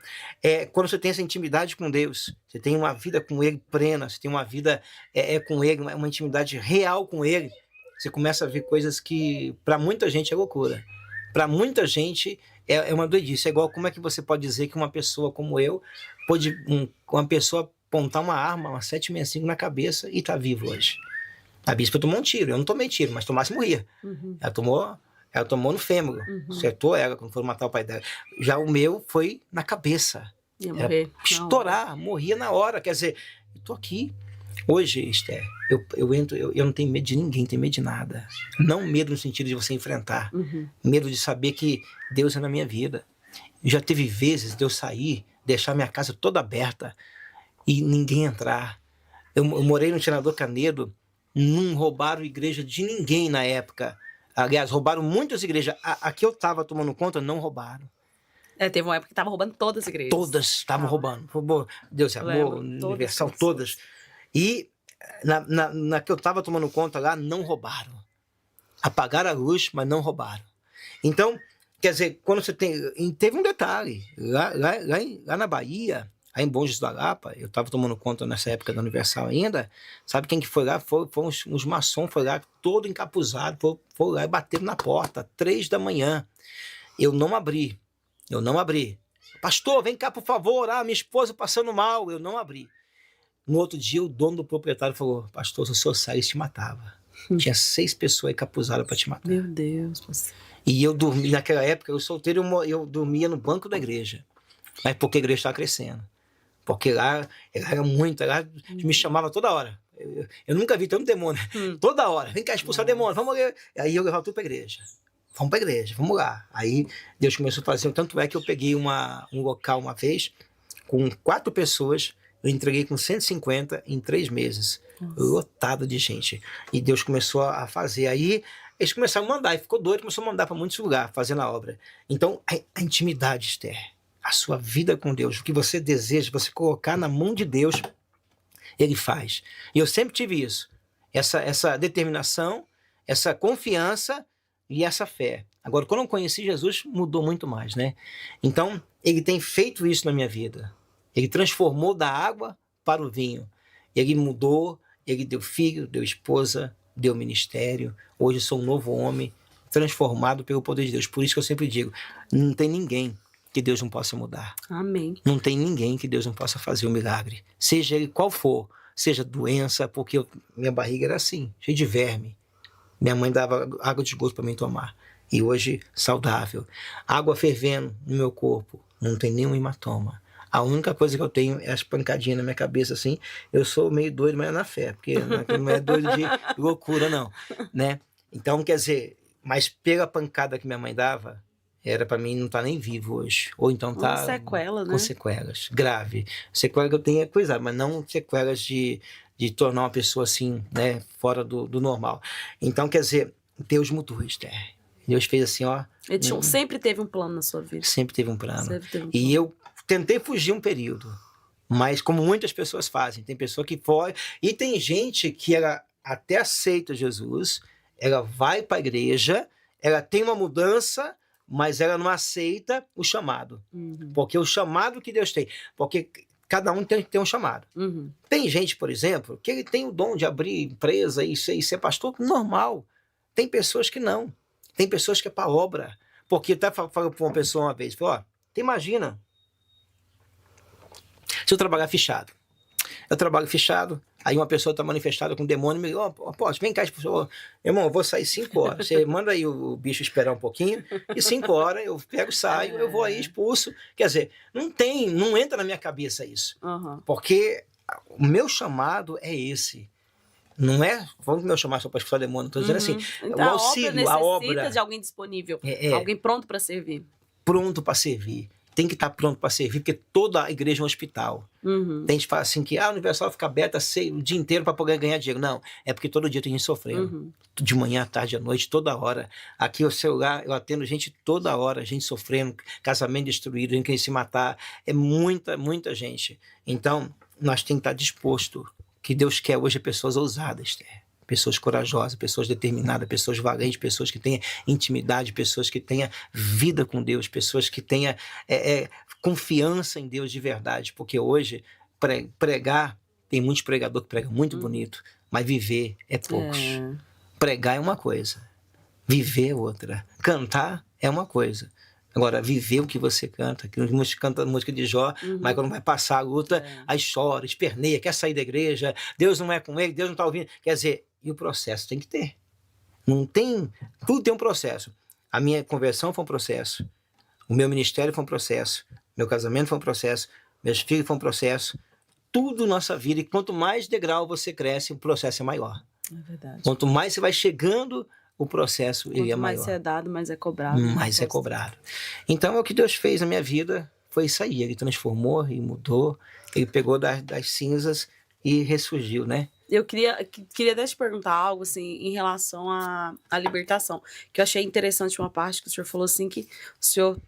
quando você tem essa intimidade com Deus, você tem uma vida com Ele plena, você tem uma vida com Ele, uma intimidade real com Ele, você começa a ver coisas que para muita gente é loucura. Para muita gente é uma doidice. É igual como é que você pode dizer que uma pessoa como eu, uma pessoa apontar uma arma, uma 765 na cabeça e tá vivo hoje. A bispa tomou um tiro, eu não tomei tiro, mas tomasse morria. Ela tomou no fêmur, acertou ela quando foram matar o pai dela. Já o meu foi na cabeça. Estourar, morria na hora. Quer dizer, eu tô aqui. Hoje, Esther, eu não tenho medo de ninguém, tenho medo de nada. Não medo no sentido de você enfrentar. Medo de saber que Deus é na minha vida. Já teve vezes de eu sair, deixar minha casa toda aberta e ninguém entrar. Eu morei no Senador Canedo, não roubaram igreja de ninguém na época. Aliás, roubaram muitas igrejas. A que eu estava tomando conta, não roubaram. Teve uma época que estava roubando todas as igrejas. Todas estavam roubando. Roubou Deus é Amor, Universal, todas. E na que eu estava tomando conta lá, não roubaram. Apagaram a luz, mas não roubaram. Então, quer dizer, quando você tem... Teve um detalhe. Lá na Bahia, lá em Bom Jesus da Lapa, eu estava tomando conta nessa época da Universal ainda. Sabe quem que foi lá? Foram uns maçons, foi lá todo encapuzado, foi lá e bateram na porta, 3 da manhã. Eu não abri. Pastor, vem cá, por favor. Minha esposa passando mal. Eu não abri. No outro dia, o dono do proprietário falou, pastor, se o senhor saísse, te matava. Tinha 6 pessoas encapuzadas para te matar. Meu Deus, pastor. E eu dormi, naquela época, eu solteiro, eu dormia no banco da igreja. Mas porque a igreja estava crescendo. Porque lá era muito, lá me chamava toda hora. Eu nunca vi tanto demônio. Toda hora. Vem cá, expulsar demônio, vamos lá. Aí eu levava tudo para a igreja. Vamos para a igreja, vamos lá. Aí Deus começou a fazer, tanto é que eu peguei um local uma vez, com 4 pessoas, eu entreguei com 150 em 3 meses. Lotado de gente. E Deus começou a fazer. Aí eles começaram a mandar, e ficou doido, começou a mandar para muitos lugares, fazendo a obra. Então, a intimidade, Esther, a sua vida com Deus, o que você deseja, você colocar na mão de Deus, Ele faz. E eu sempre tive isso. Essa determinação, essa confiança e essa fé. Agora, quando eu conheci Jesus, mudou muito mais, né? Então, Ele tem feito isso na minha vida. Ele transformou da água para o vinho. Ele mudou, Ele deu filho, deu esposa, deu ministério. Hoje eu sou um novo homem, transformado pelo poder de Deus. Por isso que eu sempre digo, não tem ninguém que Deus não possa mudar. Amém. Não tem ninguém que Deus não possa fazer um milagre. Seja ele qual for, seja doença, porque minha barriga era assim, cheia de verme. Minha mãe dava água de esgoto para mim tomar. E hoje, saudável. Água fervendo no meu corpo, não tem nenhum hematoma. A única coisa que eu tenho é as pancadinhas na minha cabeça, assim. Eu sou meio doido, mas é na fé, porque não é doido de loucura, não. Né? Então, quer dizer, mas pela pancada que minha mãe dava, era para mim não estar nem vivo hoje. Ou então tá com sequela, né? Com sequelas, grave. Sequela que eu tenho é coisa, mas não sequelas de tornar uma pessoa assim, né, fora do normal. Então, quer dizer, Deus mudou, Esther. Deus fez assim, ó. Ele sempre teve um plano na sua vida. Sempre teve um plano. Sempre teve um plano. E eu tentei fugir um período, mas como muitas pessoas fazem, tem pessoa que foge, e tem gente que ela até aceita Jesus, ela vai para a igreja, ela tem uma mudança, mas ela não aceita o chamado. Porque o chamado que Deus tem, porque cada um tem um chamado. Tem gente, por exemplo, que ele tem o dom de abrir empresa e ser pastor, normal. Tem pessoas que não. Tem pessoas que é para obra. Porque eu até falei para uma pessoa uma vez, falei, ó, tu imagina se eu trabalhar fechado. Eu trabalho fechado, aí uma pessoa está manifestada com demônio, me diz, apóstolo, vem cá, irmão, eu vou sair 5 horas. Você manda aí o bicho esperar um pouquinho, e 5 horas eu pego, saio, eu vou aí expulso. Quer dizer, não entra na minha cabeça isso. Porque o meu chamado é esse. Não é, vamos meu chamar só para expulsar demônio, estou dizendo assim, então, o auxílio, a obra necessita de alguém disponível, alguém pronto para servir. Pronto para servir. Tem que estar pronto para servir, porque toda a igreja é um hospital. Tem gente que fala assim que a Universal fica aberta o dia inteiro para poder ganhar dinheiro. Não, é porque todo dia tem gente sofrendo. De manhã, à tarde, à noite, toda hora. Aqui o celular, eu atendo gente toda hora, gente sofrendo, casamento destruído, gente querendo se matar. É muita, muita gente. Então, nós temos que estar disposto. O que Deus quer hoje é pessoas ousadas, pessoas corajosas, pessoas determinadas, pessoas valentes, pessoas que tenham intimidade, pessoas que tenham vida com Deus, pessoas que tenham confiança em Deus de verdade, porque hoje pregar, tem muitos pregadores que pregam muito bonito, mas viver é poucos. Pregar é uma coisa, viver é outra, cantar é uma coisa. Agora, viver o que você canta, que muitos cantam a música de Jó, mas quando vai passar a luta, aí chora, esperneia, quer sair da igreja, Deus não é com ele, Deus não está ouvindo. Quer dizer, e o processo tem que ter. Não tem, tudo tem um processo. A minha conversão foi um processo, o meu ministério foi um processo, meu casamento foi um processo, meus filhos foi um processo, tudo na nossa vida, e quanto mais degrau você cresce, o processo é maior. É verdade. Quanto mais você vai chegando, o processo ele é maior. Quanto mais é dado, mais é cobrado. Mais é cobrado. Então, o que Deus fez na minha vida foi isso aí. Ele transformou e mudou. Ele pegou das cinzas e ressurgiu, né? Eu queria até te perguntar algo, assim, em relação à libertação. Que eu achei interessante uma parte que o senhor falou, assim, que o senhor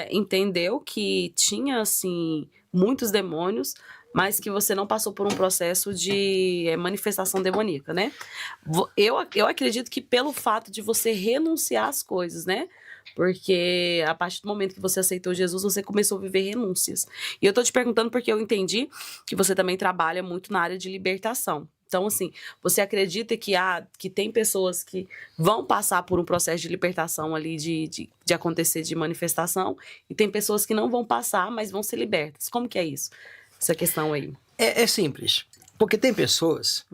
entendeu que tinha, assim, muitos demônios, mas que você não passou por um processo de manifestação demoníaca, né? Eu acredito que pelo fato de você renunciar às coisas, né? Porque a partir do momento que você aceitou Jesus, você começou a viver renúncias. E eu tô te perguntando porque eu entendi que você também trabalha muito na área de libertação. Então, assim, você acredita que tem pessoas que vão passar por um processo de libertação ali, de acontecer de manifestação, e tem pessoas que não vão passar, mas vão ser libertas. Como que é isso? Essa questão aí. É simples. Porque tem pessoas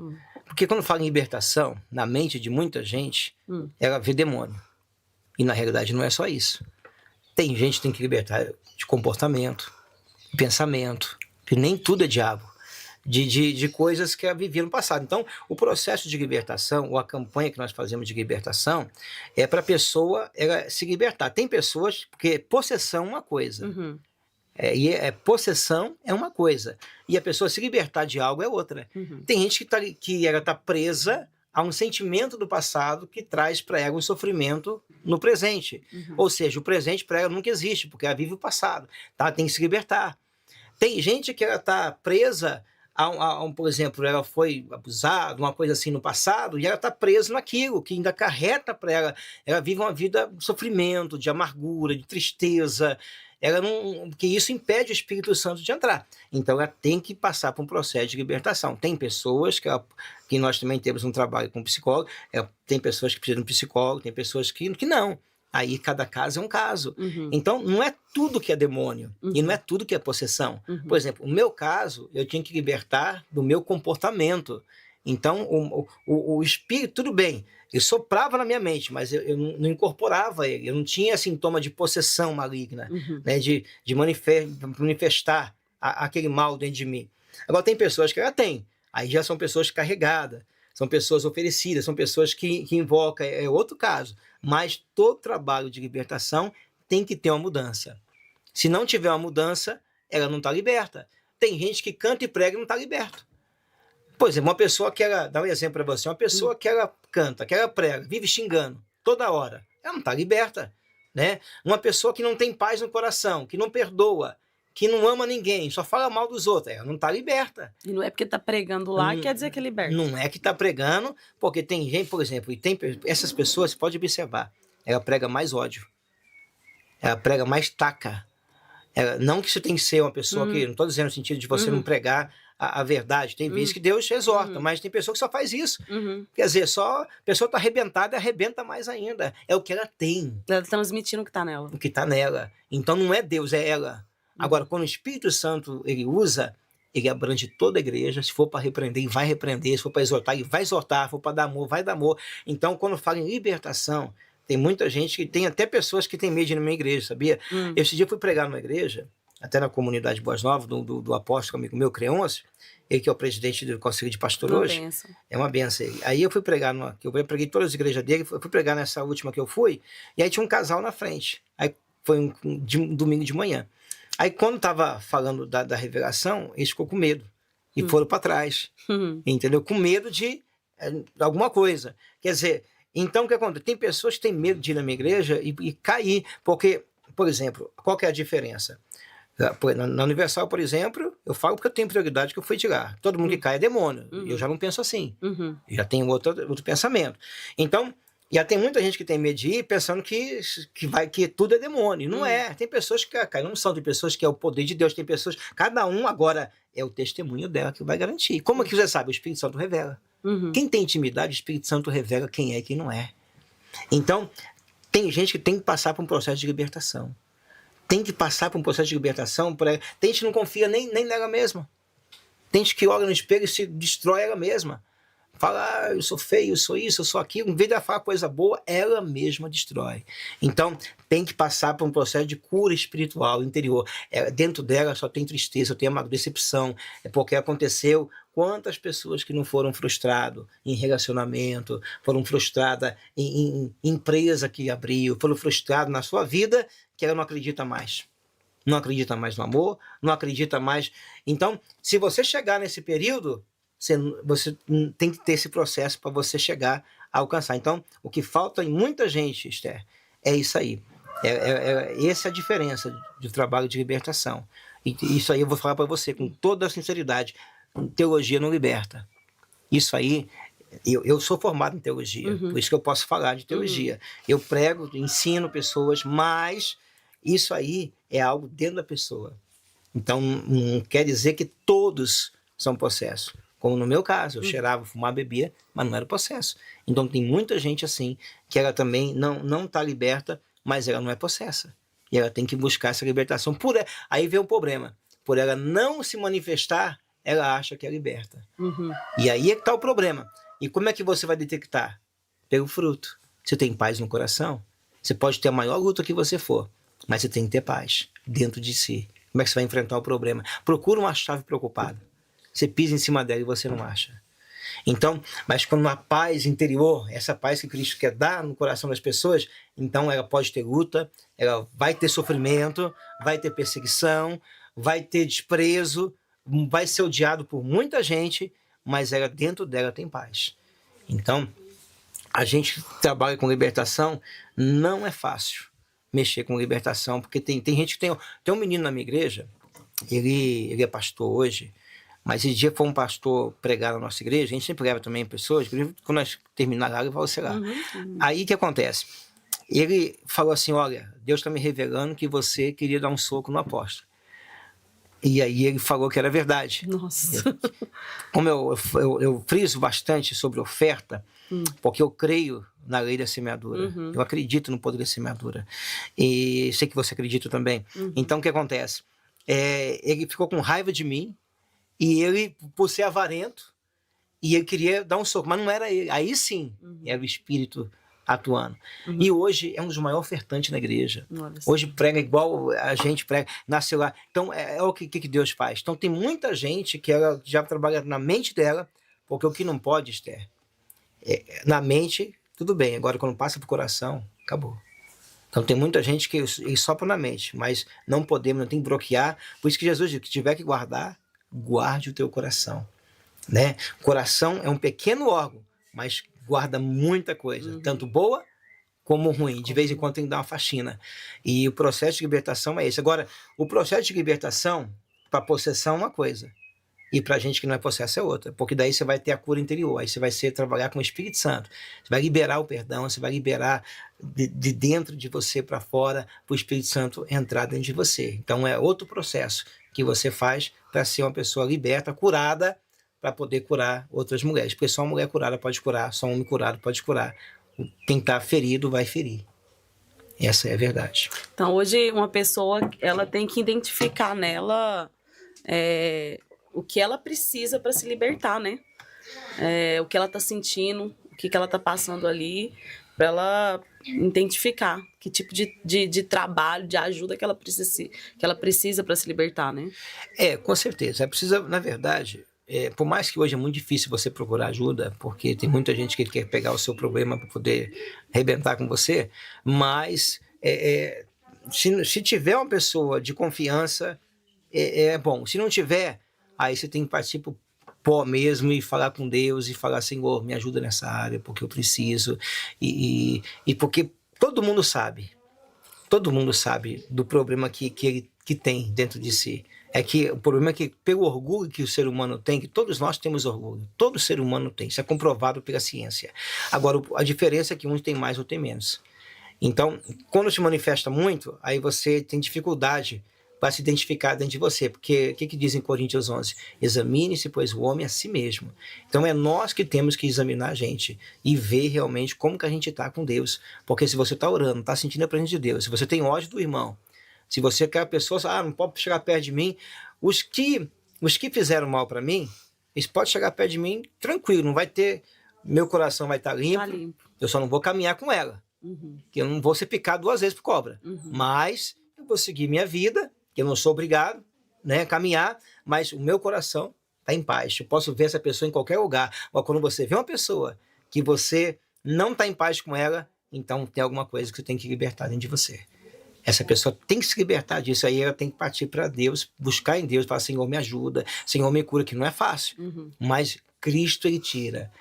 Porque quando fala em libertação, na mente de muita gente, ela vê demônio. E na realidade não é só isso. Tem gente que tem que libertar de comportamento, de pensamento, que nem tudo é diabo. De coisas que ela vivia no passado. Então, o processo de libertação, ou a campanha que nós fazemos de libertação, é para a pessoa ela se libertar. Tem pessoas, porque possessão é uma coisa, possessão é uma coisa, e a pessoa se libertar de algo é outra. Tem gente que ela está presa a um sentimento do passado que traz para ela um sofrimento no presente. Ou seja, o presente para ela nunca existe, porque ela vive o passado. Tá? Ela tem que se libertar. Tem gente que ela está presa por exemplo, ela foi abusada, uma coisa assim no passado, e ela está presa naquilo, que ainda acarreta para ela. Ela vive uma vida de sofrimento, de amargura, de tristeza. Que isso impede o Espírito Santo de entrar. Então, ela tem que passar por um processo de libertação. Tem pessoas que nós também temos um trabalho com psicólogo, tem pessoas que precisam de um psicólogo, tem pessoas que não. Aí cada caso é um caso. Então, não é tudo que é demônio. E não é tudo que é possessão. Por exemplo, no meu caso, eu tinha que libertar do meu comportamento. Então, o espírito, tudo bem, ele soprava na minha mente, mas eu não incorporava ele. Eu não tinha sintoma de possessão maligna, né, de manifestar aquele mal dentro de mim. Agora, tem pessoas que ela tem. Aí já são pessoas carregadas. São pessoas oferecidas, são pessoas que invocam, é outro caso. Mas todo trabalho de libertação tem que ter uma mudança. Se não tiver uma mudança, ela não está liberta. Tem gente que canta e prega e não está liberta. Por exemplo, uma pessoa que ela, dá um exemplo para você, uma pessoa que ela canta, que ela prega, vive xingando toda hora, ela não está liberta. Né? Uma pessoa que não tem paz no coração, que não perdoa, que não ama ninguém, só fala mal dos outros, ela não está liberta. E não é porque está pregando lá que quer dizer que é liberta. Não é que está pregando, porque tem gente, por exemplo, essas pessoas, pode observar, ela prega mais ódio, ela prega mais taca. Não que você tem que ser uma pessoa que, não estou dizendo no sentido de você não pregar a verdade, tem vezes que Deus exorta, mas tem pessoa que só faz isso. Quer dizer, a pessoa está arrebentada e arrebenta mais ainda. É o que ela tem. Ela está transmitindo o que está nela. O que está nela. Então não é Deus, é ela. Agora, quando o Espírito Santo ele usa, ele abrange toda a igreja. Se for para repreender, ele vai repreender. Se for para exortar, ele vai exortar. Se for para dar amor, vai dar amor. Então, quando fala em libertação, tem muita gente que tem até pessoas que têm medo de ir na minha igreja, sabia? Esse dia eu fui pregar numa igreja, até na comunidade Boas Novas, do apóstolo amigo meu, Creoncio, ele que é o presidente do Conselho de Pastor hoje. Benção. É uma benção. Aí eu fui pregar, eu preguei todas as igrejas dele, eu fui pregar nessa última que eu fui, e aí tinha um casal na frente. Aí foi um domingo de manhã. Aí quando estava falando da revelação, eles ficou com medo. E foram para trás. Entendeu? Com medo de alguma coisa. Quer dizer, então o que acontece? Tem pessoas que têm medo de ir na minha igreja e cair. Porque, por exemplo, qual que é a diferença? Na Universal, por exemplo, eu falo porque eu tenho prioridade que eu fui de lá. Todo mundo que cai é demônio. Eu já não penso assim. Eu já tenho outro pensamento. Então, já tem muita gente que tem medo de ir pensando que tudo é demônio. Não é. Tem pessoas que caem. Não são, tem pessoas que é o poder de Deus. Tem pessoas... Cada um agora é o testemunho dela que vai garantir. Como é que você sabe? O Espírito Santo revela. Quem tem intimidade, o Espírito Santo revela quem é e quem não é. Então, tem gente que tem que passar por um processo de libertação. Tem que passar por um processo de libertação. Tem gente que não confia nem nela mesma. Tem gente que olha no espelho e se destrói ela mesma. Fala, eu sou feio, eu sou isso, eu sou aquilo. Em vez de ela falar coisa boa, ela mesma destrói. Então, tem que passar por um processo de cura espiritual interior. Dentro dela só tem tristeza, só tem uma decepção. É porque aconteceu quantas pessoas que não foram frustradas em relacionamento, foram frustradas em empresa que abriu, foram frustradas na sua vida, que ela não acredita mais. Não acredita mais no amor, não acredita mais. Então, se você chegar nesse período, você tem que ter esse processo para você chegar a alcançar. Então, o que falta em muita gente, Esther, é isso aí. Essa é a diferença do trabalho de libertação. E isso aí eu vou falar para você com toda a sinceridade. Teologia não liberta. Isso aí, eu sou formado em teologia, por isso que eu posso falar de teologia. Eu prego, ensino pessoas, mas isso aí é algo dentro da pessoa. Então, não quer dizer que todos são possessos. Como no meu caso, eu cheirava, fumava, bebia, mas não era processo. Então tem muita gente assim, que ela também não está liberta, mas ela não é possessa. E ela tem que buscar essa libertação. Aí vem o problema. Por ela não se manifestar, ela acha que é liberta. Uhum. E aí é que está o problema. E como é que você vai detectar? Pelo fruto. Você tem paz no coração? Você pode ter a maior luta que você for, mas você tem que ter paz dentro de si. Como é que você vai enfrentar o problema? Procura uma chave preocupada. Você pisa em cima dela e você não acha. Então, mas quando uma paz interior, essa paz que Cristo quer dar no coração das pessoas, então ela pode ter luta, ela vai ter sofrimento, vai ter perseguição, vai ter desprezo, vai ser odiado por muita gente, mas ela dentro dela tem paz. Então, a gente trabalha com libertação, não é fácil mexer com libertação, porque tem gente que tem um menino na minha igreja, ele é pastor hoje, mas esse dia foi um pastor pregar na nossa igreja, a gente sempre leva também pessoas, quando nós terminar lá, ele vai, sei lá. Aí o que acontece? Ele falou assim, olha, Deus está me revelando que você queria dar um soco no apóstolo. E aí ele falou que era verdade. Nossa. Como eu friso bastante sobre oferta, porque eu creio na lei da semeadura. Eu acredito no poder da semeadura. E sei que você acredita também. Então o que acontece? Ele ficou com raiva de mim, e ele, por ser avarento, e ele queria dar um soco, mas não era ele. Aí sim, era o Espírito atuando. E hoje é um dos maiores ofertantes na igreja. Hoje prega igual a gente prega, nasceu lá. Então é o que Deus faz. Então tem muita gente que ela já trabalha na mente dela, porque o que não pode, Esther, na mente, tudo bem. Agora quando passa pro coração, acabou. Então tem muita gente que ele sopra na mente, mas não podemos, não tem que bloquear. Por isso que Jesus diz que tiver que guardar, guarde o teu coração, né? O coração é um pequeno órgão, mas guarda muita coisa, tanto boa como ruim. De vez em quando tem que dar uma faxina. E o processo de libertação é esse. Agora, o processo de libertação para possessão é uma coisa, e para gente que não é possesso é outra, porque daí você vai ter a cura interior, aí você vai trabalhar com o Espírito Santo, você vai liberar o perdão, você vai liberar de dentro de você para fora, para o Espírito Santo entrar dentro de você. Então é outro processo que você faz para ser uma pessoa liberta, curada, para poder curar outras mulheres, porque só uma mulher curada pode curar, só um homem curado pode curar. Quem está ferido vai ferir. Essa é a verdade. Então hoje uma pessoa, ela tem que identificar nela o que ela precisa para se libertar, né? O que ela tá sentindo, o que ela tá passando ali, para ela identificar que tipo de trabalho, de ajuda que ela precisa para se libertar, né? Com certeza. Precisa, na verdade, por mais que hoje é muito difícil você procurar ajuda, porque tem muita gente que quer pegar o seu problema para poder arrebentar com você, mas se tiver uma pessoa de confiança, é bom. Se não tiver, aí você tem que partir para o pó mesmo e falar com Deus e falar, Senhor, me ajuda nessa área, porque eu preciso. E porque todo mundo sabe do problema que tem dentro de si. O problema é que, pelo orgulho que o ser humano tem, que todos nós temos orgulho, todo ser humano tem, isso é comprovado pela ciência. Agora, a diferença é que uns têm mais ou têm menos. Então, quando se manifesta muito, aí você tem dificuldade para se identificar dentro de você, porque o que diz em Coríntios 11? Examine-se, pois, o homem a si mesmo. Então é nós que temos que examinar a gente e ver realmente como que a gente está com Deus, porque se você está orando, está sentindo a presença de Deus, se você tem ódio do irmão, se você quer a pessoa, não pode chegar perto de mim, os que fizeram mal para mim, eles podem chegar perto de mim tranquilo, não vai ter, meu coração vai estar limpo, eu só não vou caminhar com ela, que eu não vou ser picado 2 vezes por cobra, mas eu vou seguir minha vida, que eu não sou obrigado, né, a caminhar, mas o meu coração está em paz. Eu posso ver essa pessoa em qualquer lugar. Mas quando você vê uma pessoa que você não está em paz com ela, então tem alguma coisa que você tem que libertar dentro de você. Essa pessoa tem que se libertar disso, aí ela tem que partir para Deus, buscar em Deus, falar, Senhor, me ajuda, Senhor, me cura, que não é fácil, mas Cristo, Ele tira.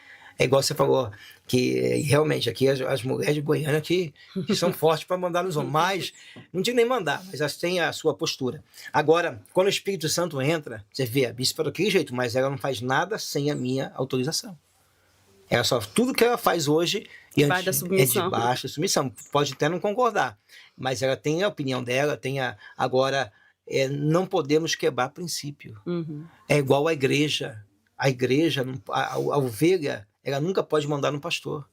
É igual você falou, que realmente aqui as mulheres de Goiânia que são fortes para mandar nos homens, mas não digo nem mandar, mas elas têm a sua postura. Agora, quando o Espírito Santo entra, você vê a bispa daquele jeito, mas ela não faz nada sem a minha autorização. Ela só, tudo que ela faz hoje é de baixa submissão. Pode até não concordar, mas ela tem a opinião dela, agora não podemos quebrar princípio. É igual a igreja. A igreja, a ovelha, ela nunca pode mandar no pastor,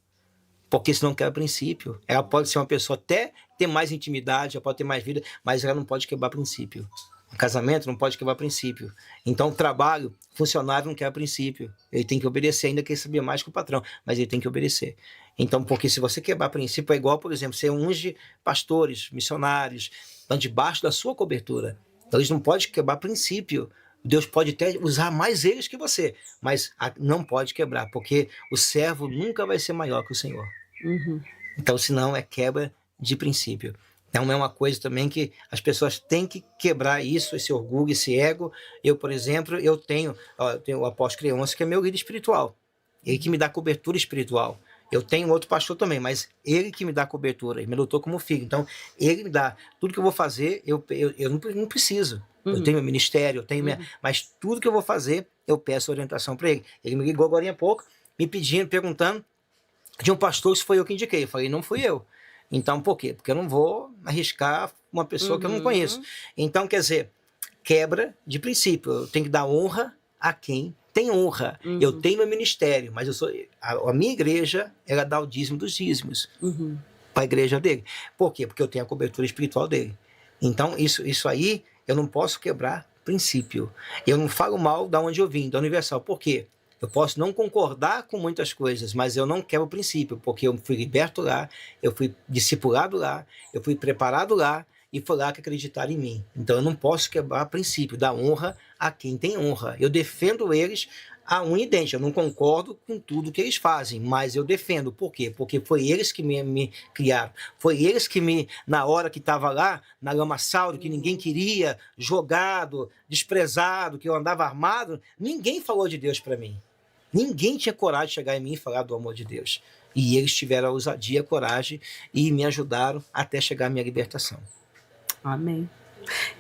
porque senão quebra princípio. Ela pode ser uma pessoa até ter mais intimidade, ela pode ter mais vida, mas ela não pode quebrar princípio. Um casamento não pode quebrar princípio. Então, o trabalho, funcionário não quebra princípio. Ele tem que obedecer, ainda que ele sabia mais que o patrão, mas ele tem que obedecer. Então, porque se você quebrar princípio, é igual, por exemplo, você unge pastores, missionários, estão debaixo da sua cobertura. Então, eles não podem quebrar princípio. Deus pode até usar mais eles que você, mas não pode quebrar, porque o servo nunca vai ser maior que o Senhor. Uhum. Então, senão é quebra de princípio. Então, é uma coisa também que as pessoas têm que quebrar isso, esse orgulho, esse ego. Eu, por exemplo, eu tenho o apóstolo Creoncio, que é meu líder espiritual. Ele que me dá cobertura espiritual. Eu tenho outro pastor também, mas ele que me dá cobertura. Ele me adotou como filho. Então, ele me dá. Tudo que eu vou fazer, eu não preciso. Eu tenho meu ministério, eu tenho mas tudo que eu vou fazer, eu peço orientação para ele. Ele me ligou agora há pouco, me pedindo, perguntando de um pastor se foi eu que indiquei. Eu falei, não fui eu. Então, por quê? Porque eu não vou arriscar uma pessoa que eu não conheço. Então, quer dizer, quebra de princípio. Eu tenho que dar honra a quem tem honra. Eu tenho meu ministério, mas a minha igreja, ela dá o dízimo dos dízimos para a igreja dele. Por quê? Porque eu tenho a cobertura espiritual dele. Então, isso aí, eu não posso quebrar princípio. Eu não falo mal da onde eu vim, da Universal. Por quê? Eu posso não concordar com muitas coisas, mas eu não quebro o princípio, porque eu fui liberto lá, eu fui discipulado lá, eu fui preparado lá, e foi lá que acreditaram em mim. Então eu não posso quebrar o princípio da honra a quem tem honra. Eu defendo eles a unha e dente. Eu não concordo com tudo que eles fazem, mas eu defendo. Por quê? Porque foi eles que me criaram. Foi eles que na hora que estava lá, na lamaçal, que ninguém queria, jogado, desprezado, que eu andava armado, ninguém falou de Deus para mim. Ninguém tinha coragem de chegar em mim e falar do amor de Deus. E eles tiveram a ousadia, a coragem e me ajudaram até chegar à minha libertação. Amém.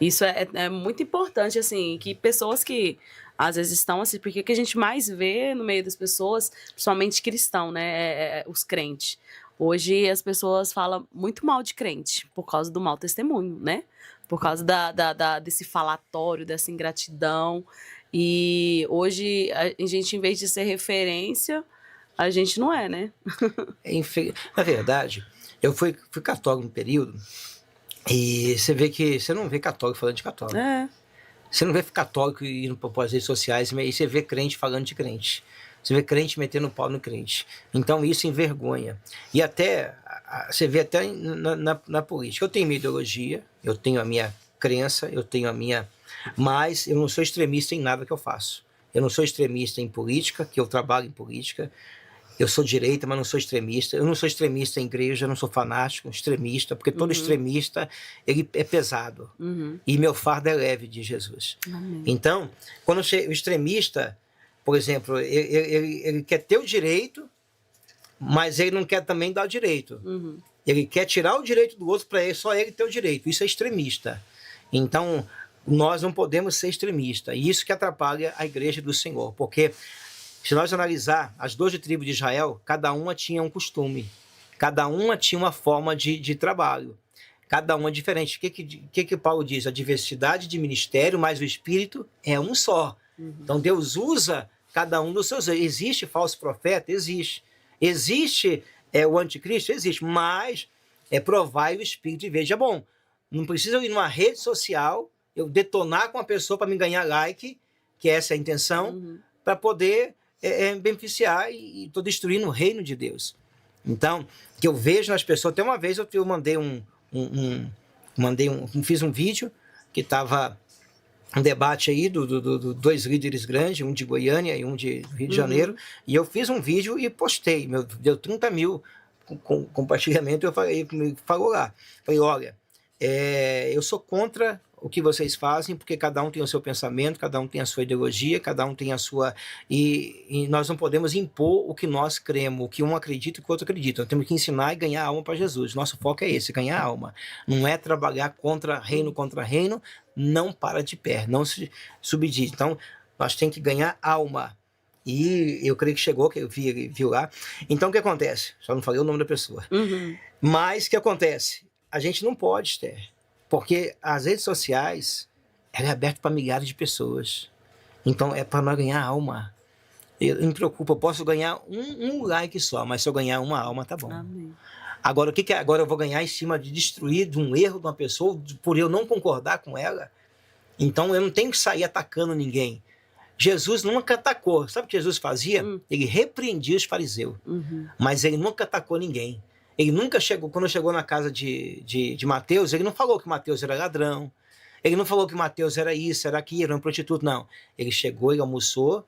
Isso é muito importante, assim, que pessoas que às vezes estão assim, porque o que a gente mais vê no meio das pessoas, principalmente cristão, né, os crentes. Hoje as pessoas falam muito mal de crente por causa do mau testemunho, né? Por causa desse falatório, dessa ingratidão. E hoje a gente, em vez de ser referência, a gente não é, né? Na verdade, eu fui católico no período. E você vê que você não vê católico falando de católico. Você não vê católico indo para as redes sociais, e você vê crente falando de crente. Você vê crente metendo pau no crente. Então isso envergonha. E até, você vê até na política. Eu tenho minha ideologia, eu tenho a minha crença, eu tenho a minha... Mas eu não sou extremista em nada que eu faço. Eu não sou extremista em política, que eu trabalho em política. Eu sou direita, mas não sou extremista. Eu não sou extremista em igreja, não sou fanático, extremista, porque todo extremista, ele é pesado. E meu fardo é leve, de Jesus. Então, quando o extremista, por exemplo, ele quer ter o direito, mas ele não quer também dar o direito. Ele quer tirar o direito do outro para só ele ter o direito. Isso é extremista. Então, nós não podemos ser extremistas. E isso que atrapalha a igreja do Senhor, porque... Se nós analisar as 12 tribos de Israel, cada uma tinha um costume, cada uma tinha uma forma de trabalho, cada uma diferente. O que Paulo diz? A diversidade de ministério, mas o Espírito é um só. Então Deus usa cada um dos seus. Existe falso profeta? Existe. Existe o anticristo? Existe. Mas provai o Espírito e veja, bom, não precisa eu ir numa rede social, eu detonar com a pessoa para me ganhar like, que essa é a intenção, para poder... beneficiar e estou destruindo o reino de Deus. Então, que eu vejo nas pessoas, até uma vez eu mandei fiz um vídeo que estava um debate aí do dois líderes grandes, um de Goiânia e um de Rio de Janeiro, e eu fiz um vídeo e postei, deu 30 mil compartilhamento, eu falou lá, falei, olha, eu sou contra o que vocês fazem, porque cada um tem o seu pensamento, cada um tem a sua ideologia, cada um tem a sua... E nós não podemos impor o que nós cremos, o que um acredita e o que o outro acredita. Nós temos que ensinar e ganhar alma para Jesus. Nosso foco é esse, ganhar alma. Não é trabalhar contra reino, não para de pé, não se subdiz. Então, nós temos que ganhar alma. E eu creio que chegou, que eu viu lá. Então, o que acontece? Só não falei o nome da pessoa. Mas, o que acontece? A gente não pode, Esther, porque as redes sociais, ela é aberta para milhares de pessoas. Então, é para nós ganhar alma. Eu não me preocupo, eu posso ganhar um like só, mas se eu ganhar uma alma, tá bom. Amém. Agora, o que agora eu vou ganhar em cima de destruir de um erro de uma pessoa, por eu não concordar com ela? Então eu não tenho que sair atacando ninguém. Jesus nunca atacou. Sabe o que Jesus fazia? Ele repreendia os fariseus, mas ele nunca atacou ninguém. Ele nunca chegou, quando chegou na casa de Mateus, ele não falou que Mateus era ladrão, ele não falou que Mateus era isso, era aquilo, era um prostituto, não. Ele chegou, ele almoçou,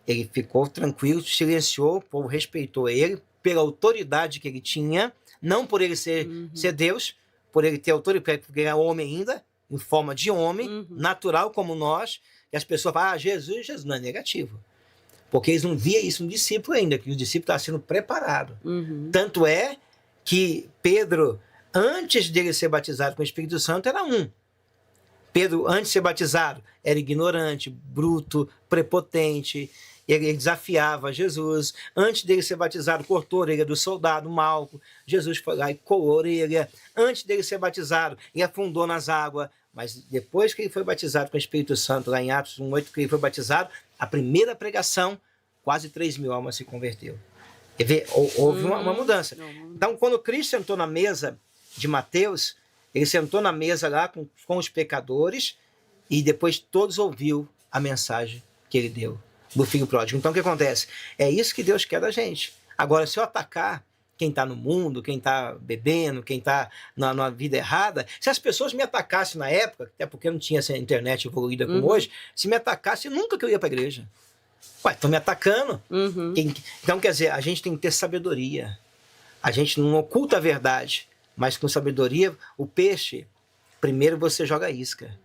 ele ficou tranquilo, silenciou, o povo respeitou ele pela autoridade que ele tinha, não por ele ser Deus, por ele ter autoridade, porque ele é homem ainda, em forma de homem, natural como nós, e as pessoas falam, Jesus não é negativo. Porque eles não viam isso no discípulo ainda, que o discípulo estava sendo preparado. Tanto é que Pedro, antes dele ser batizado com o Espírito Santo, era um. Pedro, antes de ser batizado, era ignorante, bruto, prepotente, ele desafiava Jesus. Antes dele ser batizado, cortou a orelha do soldado Malco. Jesus foi lá e colou a orelha. Antes dele ser batizado, ele afundou nas águas. Mas depois que ele foi batizado com o Espírito Santo, lá em Atos 1:8, que ele foi batizado, a primeira pregação, quase 3.000 almas se converteu. Quer ver? Houve uma mudança. Então, quando Cristo sentou na mesa de Mateus, ele sentou na mesa lá com os pecadores e depois todos ouviram a mensagem que ele deu do filho pródigo. Então, o que acontece? É isso que Deus quer da gente. Agora, se eu atacar quem está no mundo, quem está bebendo, quem está na vida errada, se as pessoas me atacassem na época, até porque não tinha essa internet evoluída como hoje, se me atacassem, nunca que eu ia para a igreja. Ué, estão me atacando. Então, quer dizer, a gente tem que ter sabedoria. A gente não oculta a verdade, mas com sabedoria, o peixe, primeiro você joga a isca,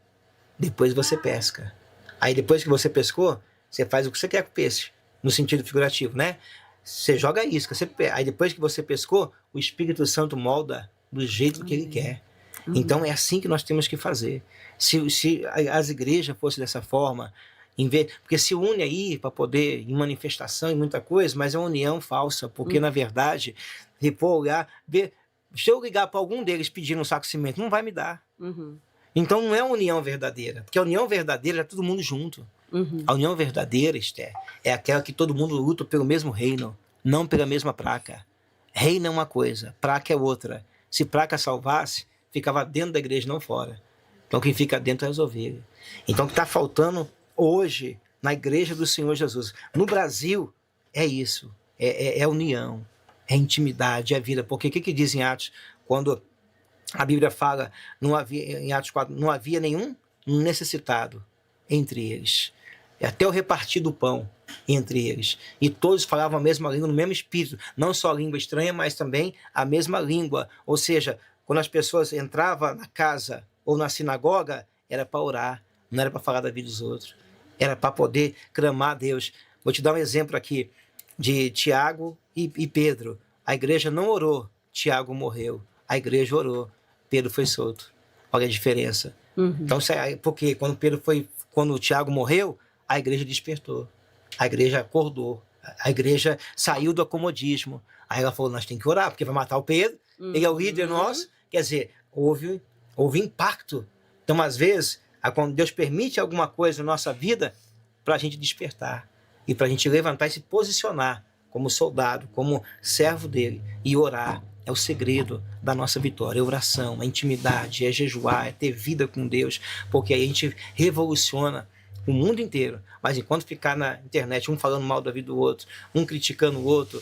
depois você pesca. Aí depois que você pescou, você faz o que você quer com o peixe, no sentido figurativo, né? Você joga a isca, aí depois que você pescou, o Espírito Santo molda do jeito que ele quer. Então é assim que nós temos que fazer. Se as igrejas fossem dessa forma, porque se une aí para poder, em manifestação e muita coisa, mas é uma união falsa, porque na verdade, se for olhar, se eu ligar para algum deles pedindo um saco de cimento, não vai me dar. Então não é uma união verdadeira, porque a união verdadeira é todo mundo junto. A união verdadeira, Esther, é aquela que todo mundo luta pelo mesmo reino, não pela mesma placa. Reino é uma coisa, placa é outra. Se placa salvasse, ficava dentro da igreja, não fora. Então quem fica dentro é as ovelhas. Então o que está faltando hoje na igreja do Senhor Jesus, no Brasil, é isso. É união, é intimidade, é vida. Porque o que diz em Atos, quando a Bíblia fala, em Atos 4, não havia nenhum necessitado entre eles. Até o repartir do pão entre eles. E todos falavam a mesma língua, no mesmo espírito. Não só a língua estranha, mas também a mesma língua. Ou seja, quando as pessoas entravam na casa ou na sinagoga, era para orar, não era para falar da vida dos outros. Era para poder clamar a Deus. Vou te dar um exemplo aqui de Tiago e Pedro. A igreja não orou, Tiago morreu. A igreja orou, Pedro foi solto. Olha a diferença. Então, porque quando o Tiago morreu, a igreja despertou, a igreja acordou, a igreja saiu do acomodismo. Aí ela falou, nós temos que orar, porque vai matar o Pedro, ele é o líder nosso. Quer dizer, houve impacto. Então, às vezes, quando Deus permite alguma coisa na nossa vida, para a gente despertar, e para a gente levantar e se posicionar como soldado, como servo dele, e orar. É o segredo da nossa vitória, é oração, é intimidade, é jejuar, é ter vida com Deus, porque aí a gente revoluciona o mundo inteiro. Mas enquanto ficar na internet, um falando mal da vida do outro, um criticando o outro,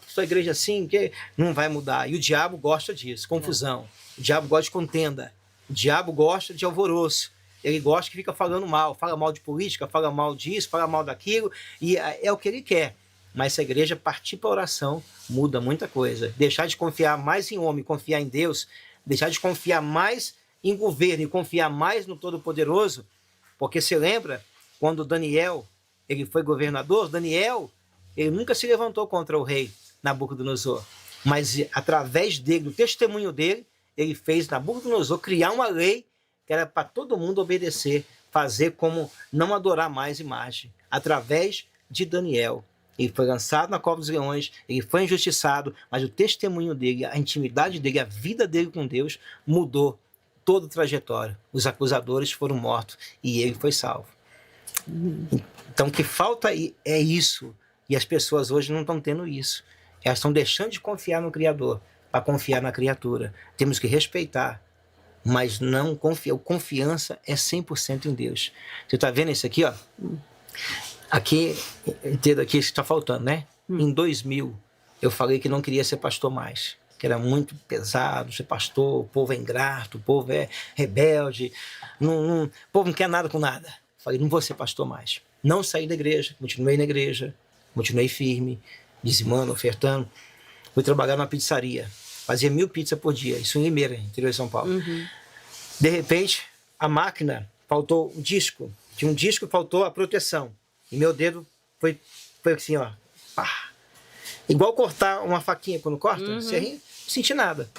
sua igreja assim, que não vai mudar. E o diabo gosta disso, confusão. O diabo gosta de contenda. O diabo gosta de alvoroço. Ele gosta que fica falando mal, fala mal de política, fala mal disso, fala mal daquilo, e é o que ele quer. Mas se a igreja partir para a oração, muda muita coisa. Deixar de confiar mais em homem, confiar em Deus, deixar de confiar mais em governo e confiar mais no Todo-Poderoso, porque se lembra, quando Daniel ele foi governador, Daniel ele nunca se levantou contra o rei Nabucodonosor, mas através dele, do testemunho dele, ele fez Nabucodonosor criar uma lei que era para todo mundo obedecer, fazer como não adorar mais imagem, através de Daniel. Ele foi lançado na cova dos leões, ele foi injustiçado, mas o testemunho dele, a intimidade dele, a vida dele com Deus mudou toda a trajetória. Os acusadores foram mortos e ele foi salvo. Então o que falta aí é isso. E as pessoas hoje não estão tendo isso. Elas estão deixando de confiar no Criador para confiar na criatura. Temos que respeitar mas não confia. Confiança é 100% em Deus. Você está vendo isso aqui, ó? Aqui, inteiro aqui está faltando, né? Em 2000, eu falei que não queria ser pastor mais, que era muito pesado ser pastor, o povo é ingrato, o povo é rebelde, o povo não quer nada com nada. Falei, não vou ser pastor mais. Não saí da igreja, continuei na igreja, continuei firme, dizimando, ofertando. Fui trabalhar numa pizzaria, fazia 1000 pizzas por dia, isso em Limeira, interior de São Paulo. De repente, a máquina, faltou um disco, tinha um disco, faltou a proteção. E meu dedo foi assim, ó. Pá. Igual cortar uma faquinha quando corta, você não senti nada.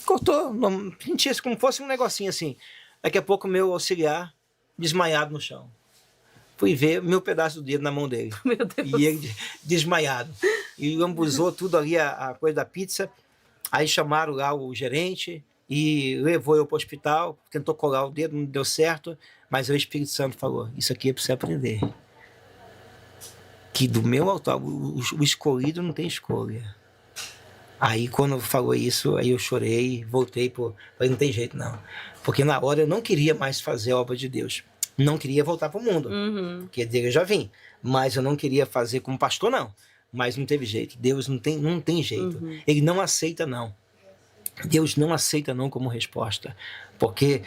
Cortou, não, senti isso como fosse um negocinho assim. Daqui a pouco meu auxiliar desmaiado no chão. Fui ver meu pedaço do dedo na mão dele. Meu Deus. E ele desmaiado. E lambuzou tudo ali, a coisa da pizza. Aí chamaram lá o gerente e levou eu para o hospital. Tentou colar o dedo, não deu certo. Mas o Espírito Santo falou, isso aqui é para você aprender. Que do meu altar, o escolhido não tem escolha. Aí quando falou isso, aí eu chorei, voltei, falei, não tem jeito não. Porque na hora eu não queria mais fazer a obra de Deus. Não queria voltar para o mundo, porque dele eu já vim. Mas eu não queria fazer como pastor, não. Mas não teve jeito. Deus não tem jeito. Ele não aceita não. Deus não aceita não como resposta. Porque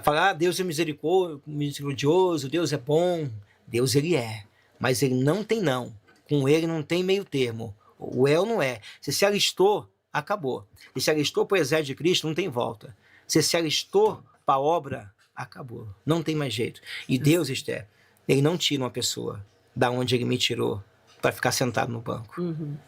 falar, Deus é misericordioso, Deus é bom. Deus ele é. Mas ele não tem não. Com ele não tem meio termo. O é ou não é. Se alistou, acabou. Se alistou para o exército de Cristo, não tem volta. Se alistou para a obra, acabou. Não tem mais jeito. E Deus, Esther, ele não tira uma pessoa da onde ele me tirou para ficar sentado no banco.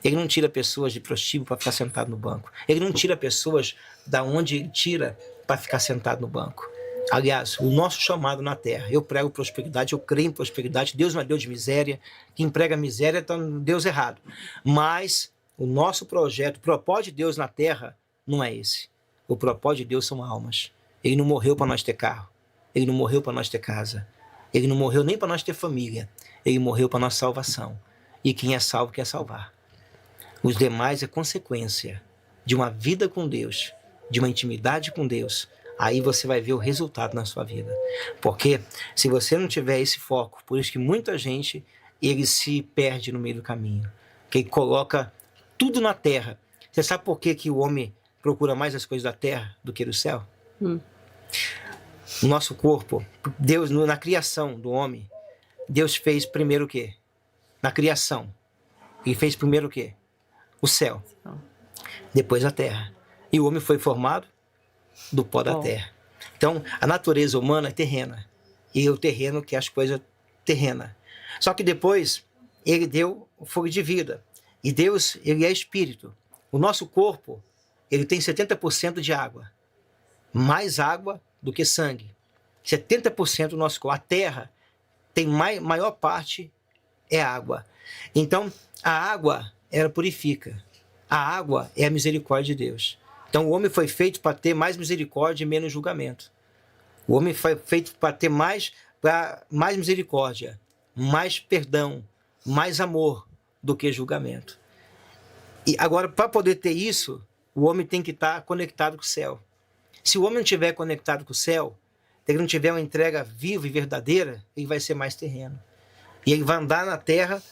Ele não tira pessoas de prostíbulo para ficar sentado no banco. Ele não tira pessoas da onde ele tira para ficar sentado no banco. Aliás, o nosso chamado na terra, eu prego prosperidade, eu creio em prosperidade, Deus não é Deus de miséria, quem prega miséria está no Deus errado. Mas o nosso projeto, o propósito de Deus na terra, não é esse. O propósito de Deus são almas. Ele não morreu para nós ter carro, ele não morreu para nós ter casa, ele não morreu nem para nós ter família, ele morreu para nossa salvação. E quem é salvo quer salvar. Os demais é consequência de uma vida com Deus, de uma intimidade com Deus. Aí você vai ver o resultado na sua vida. Porque se você não tiver esse foco, por isso que muita gente, ele se perde no meio do caminho. Que ele coloca tudo na terra. Você sabe por que o homem procura mais as coisas da terra do que do céu? O nosso corpo, Deus, na criação do homem, Deus fez primeiro o quê? Na criação. Ele fez primeiro o quê? O céu. Depois a terra. E o homem foi formado do pó da terra. Então, a natureza humana é terrena. E o terreno quer as coisas terrenas. Só que depois, ele deu o fogo de vida. E Deus, ele é espírito. O nosso corpo, ele tem 70% de água. Mais água do que sangue. 70% do nosso corpo. A terra tem maior parte é água. Então, a água, ela purifica. A água é a misericórdia de Deus. Então, o homem foi feito para ter mais misericórdia e menos julgamento. O homem foi feito para ter mais misericórdia, mais perdão, mais amor do que julgamento. E agora, para poder ter isso, o homem tem que estar conectado com o céu. Se o homem não estiver conectado com o céu, se ele não tiver uma entrega viva e verdadeira, ele vai ser mais terreno. E ele vai andar na terra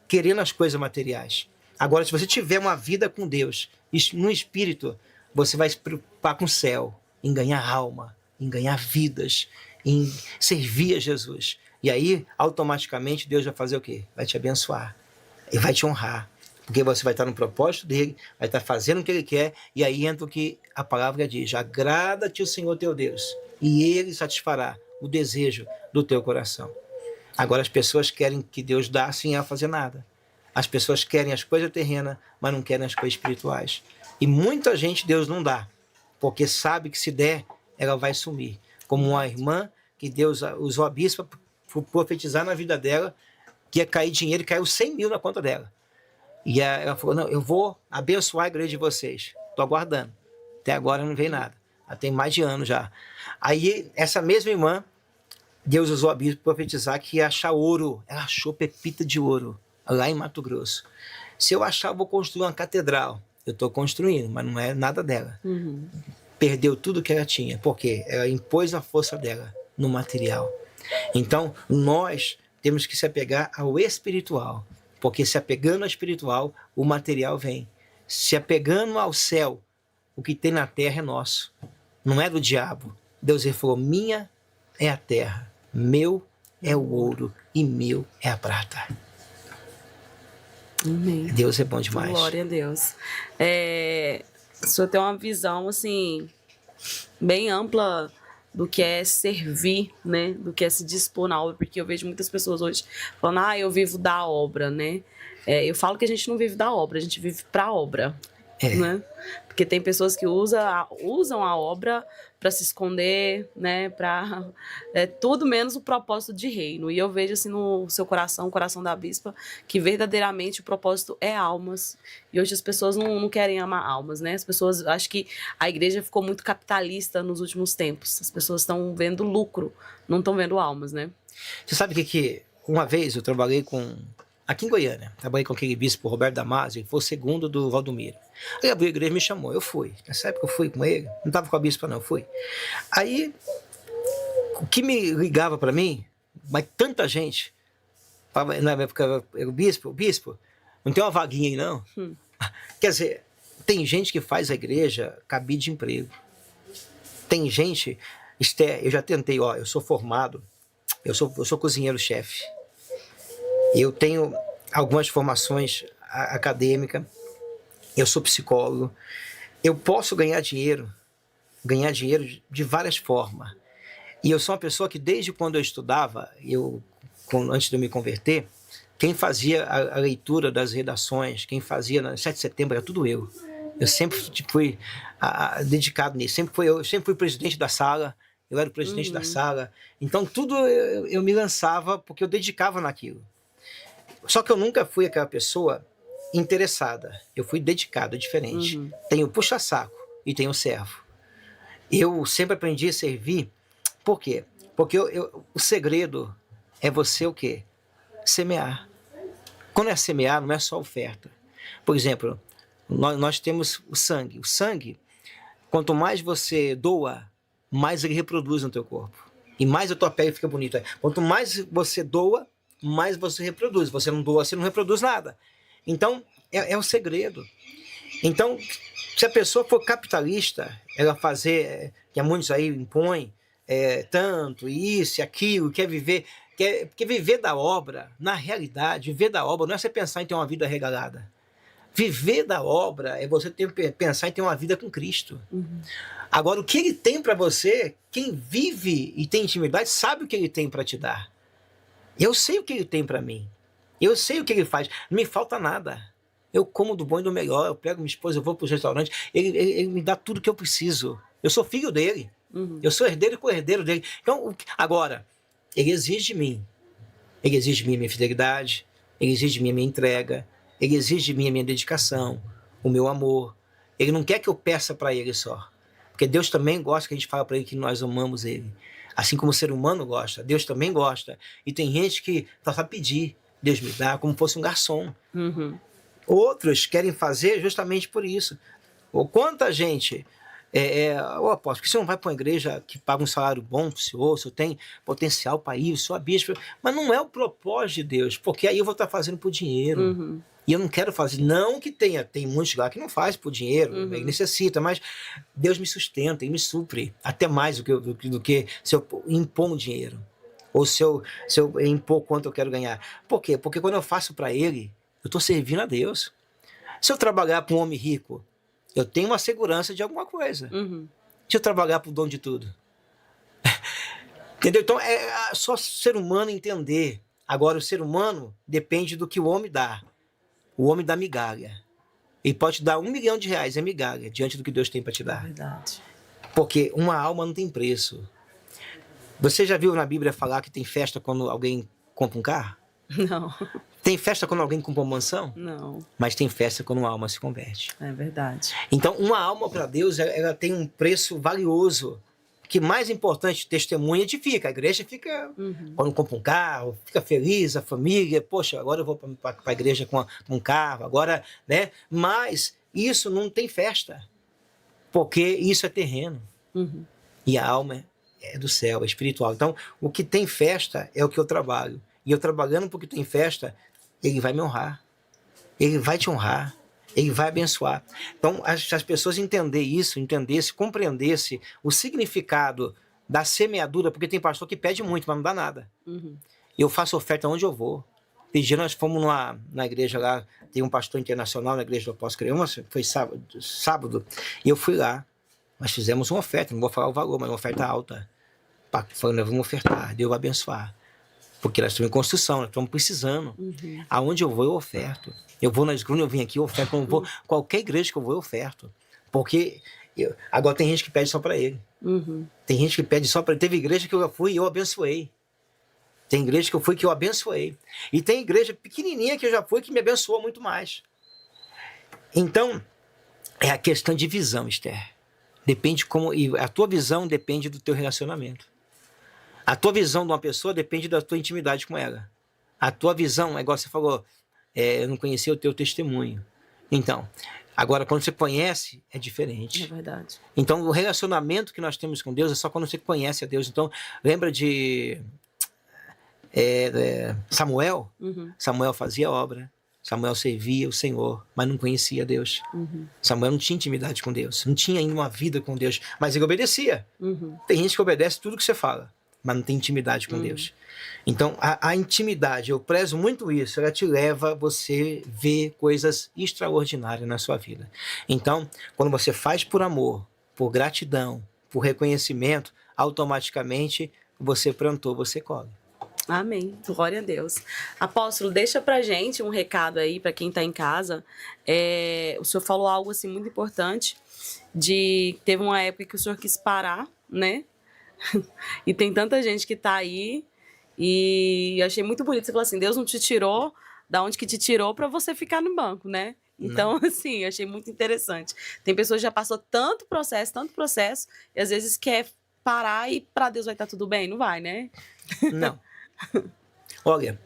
querendo as coisas materiais. Agora, se você tiver uma vida com Deus, no espírito, você vai se preocupar com o céu, em ganhar alma, em ganhar vidas, em servir a Jesus. E aí, automaticamente, Deus vai fazer o quê? Vai te abençoar. E vai te honrar. Porque você vai estar no propósito dele, vai estar fazendo o que ele quer, e aí entra o que a palavra diz: agrada-te o Senhor teu Deus, e ele satisfará o desejo do teu coração. Agora as pessoas querem que Deus dá sem ela fazer nada. As pessoas querem as coisas terrenas, mas não querem as coisas espirituais. E muita gente Deus não dá, porque sabe que se der, ela vai sumir. Como uma irmã que Deus usou a bispa para profetizar na vida dela, que ia cair dinheiro, e caiu 100 mil na conta dela. E ela falou: não, eu vou abençoar a igreja de vocês. Estou aguardando. Até agora não veio nada. Já tem mais de ano já. Aí, essa mesma irmã, Deus usou a bispa para profetizar que ia achar ouro. Ela achou pepita de ouro, lá em Mato Grosso. Se eu achar, eu vou construir uma catedral. Eu estou construindo, mas não é nada dela. perdeu tudo que ela tinha. Por quê? Ela impôs a força dela no material. Então, nós temos que se apegar ao espiritual, porque se apegando ao espiritual, o material vem. Se apegando ao céu, o que tem na terra é nosso, não é do diabo. Deus ele falou, minha é a terra, meu é o ouro e meu é a Amém. Deus é bom demais. Glória a Deus. O senhor tem uma visão, assim, bem ampla do que é servir, né? Do que é se dispor na obra, porque eu vejo muitas pessoas hoje falando, eu vivo da obra, né? Eu falo que a gente não vive da obra, a gente vive pra obra, né? Porque tem pessoas que usam a obra para se esconder, né? Para tudo menos o propósito de reino. E eu vejo assim no seu coração, o coração da bispa, que verdadeiramente o propósito é almas. E hoje as pessoas não querem amar almas, né? As pessoas, acho que a igreja ficou muito capitalista nos últimos tempos. As pessoas estão vendo lucro, não estão vendo almas, né? Você sabe que uma vez eu trabalhei aqui em Goiânia, trabalhei com aquele bispo Roberto Damasio, que foi o segundo do Valdomiro. Aí abriu a igreja e me chamou, eu fui. Nessa época eu fui com ele, não estava com a bispa não, eu fui. Aí, o que me ligava para mim, mas tanta gente, na época era o bispo, não tem uma vaguinha aí não? Quer dizer, tem gente que faz a igreja cabide de emprego. Tem gente, Esther, eu já tentei, eu sou formado, eu sou cozinheiro-chefe. Eu tenho algumas formações acadêmicas, eu sou psicólogo, eu posso ganhar dinheiro de várias formas. E eu sou uma pessoa que desde quando eu estudava, antes de eu me converter, quem fazia a leitura das redações, quem fazia no 7 de setembro era tudo eu. Eu sempre fui dedicado nisso, eu sempre fui presidente da sala, eu era o presidente da sala, então tudo eu me lançava porque eu dedicava naquilo. Só que eu nunca fui aquela pessoa interessada. Eu fui dedicado, diferente. Tenho puxa-saco e tenho servo. Eu sempre aprendi a servir. Por quê? Porque o segredo é você o quê? Semear. Quando é semear, não é só oferta. Por exemplo, nós temos o sangue. O sangue, quanto mais você doa, mais ele reproduz no teu corpo. E mais a tua pele fica bonita. Quanto mais você doa, mais você reproduz. Você não doa, você não reproduz nada. Então, é o segredo. Então, se a pessoa for capitalista, ela fazer, que muitos aí impõem, tanto, isso e aquilo, quer viver da obra, na realidade, viver da obra não é você pensar em ter uma vida regalada. Viver da obra é você pensar em ter uma vida com Cristo. Agora, o que ele tem para você, quem vive e tem intimidade, sabe o que ele tem para te dar. Eu sei o que ele tem para mim. Eu sei o que ele faz. Não me falta nada. Eu como do bom e do melhor. Eu pego minha esposa, eu vou para os restaurantes. Ele me dá tudo que eu preciso. Eu sou filho dele. Eu sou herdeiro e co-herdeiro dele. Então, agora, ele exige de mim. Ele exige de mim a minha fidelidade. Ele exige de mim a minha entrega. Ele exige de mim a minha dedicação. O meu amor. Ele não quer que eu peça para ele só. Porque Deus também gosta que a gente fale para ele que nós amamos ele. Assim como o ser humano gosta, Deus também gosta. E tem gente que só sabe pedir, Deus me dá, como fosse um garçom. Outros querem fazer justamente por isso. Ou quanta gente, apóstolo, por que você não vai para uma igreja que paga um salário bom para o senhor, o senhor tem potencial para ir, o senhor é bispo. Mas não é o propósito de Deus, porque aí eu vou estar fazendo por dinheiro. E eu não quero fazer, não que tem muitos lá que não faz por dinheiro, ele necessita, mas Deus me sustenta e me supre, até mais do que se eu impor dinheiro, ou se eu impor quanto eu quero ganhar. Por quê? Porque quando eu faço para ele, eu estou servindo a Deus. Se eu trabalhar para um homem rico, eu tenho uma segurança de alguma coisa. Se eu trabalhar para o dono de tudo. Entendeu? Então é só ser humano entender. Agora o ser humano depende do que o homem dá. O homem dá migalha. Ele pode te dar R$1 milhão, é migalha, diante do que Deus tem para te dar. Verdade. Porque uma alma não tem preço. Você já viu na Bíblia falar que tem festa quando alguém compra um carro? Não. Tem festa quando alguém compra uma mansão? Não. Mas tem festa quando uma alma se converte. É verdade. Então, uma alma para Deus, ela tem um preço valioso. Que mais importante, testemunha edifica. A igreja fica, quando compra um carro, fica feliz, a família, poxa, agora eu vou para a igreja com um carro, agora, né? Mas isso não tem festa. Porque isso é terreno. Uhum. E a alma é do céu, é espiritual. Então, o que tem festa é o que eu trabalho. E eu trabalhando porque tem festa, ele vai me honrar. Ele vai te honrar. Ele vai abençoar. Então, as pessoas entendessem, compreendessem o significado da semeadura, porque tem pastor que pede muito, mas não dá nada. Uhum. Eu faço oferta onde eu vou. Esse dia nós fomos na igreja lá, tem um pastor internacional na igreja do Apóstolo Cremas, foi sábado, e eu fui lá. Nós fizemos uma oferta, não vou falar o valor, mas uma oferta alta. Falando, nós vamos ofertar, Deus vai abençoar. Porque nós estamos em construção, nós estamos precisando. Uhum. Aonde eu vou, eu oferto. Eu vou nas igrejas, eu vim aqui, eu oferto. Quando eu vou, qualquer igreja que eu vou, eu oferto. Porque agora tem gente que pede só para ele. Uhum. Tem gente que pede só para ele. Teve igreja que eu fui e eu abençoei. Tem igreja que eu fui que eu abençoei. E tem igreja pequenininha que eu já fui que me abençoou muito mais. Então, é a questão de visão, Esther. Depende como. E a tua visão depende do teu relacionamento. A tua visão de uma pessoa depende da tua intimidade com ela. A tua visão, é igual você falou, eu não conhecia o teu testemunho. Então, agora quando você conhece, é diferente. É verdade. Então, o relacionamento que nós temos com Deus é só quando você conhece a Deus. Então, lembra de Samuel? Uhum. Samuel fazia obra. Samuel servia o Senhor, mas não conhecia Deus. Uhum. Samuel não tinha intimidade com Deus. Não tinha ainda uma vida com Deus. Mas ele obedecia. Uhum. Tem gente que obedece tudo que você fala, mas não tem intimidade com Deus. Então, a intimidade, eu prezo muito isso, ela te leva a você ver coisas extraordinárias na sua vida. Então, quando você faz por amor, por gratidão, por reconhecimento, automaticamente você plantou, você colhe. Amém. Glória a Deus. Apóstolo, deixa pra gente um recado aí para quem tá em casa. O senhor falou algo assim muito importante, teve uma época que o senhor quis parar, né? E tem tanta gente que tá aí, e eu achei muito bonito. Você falou assim, Deus não te tirou da onde que te tirou para você ficar no banco, né? Então, assim, eu achei muito interessante. Tem pessoas que já passou tanto processo, e às vezes quer parar e para Deus vai estar tudo bem. Não vai, né? Não. Olha,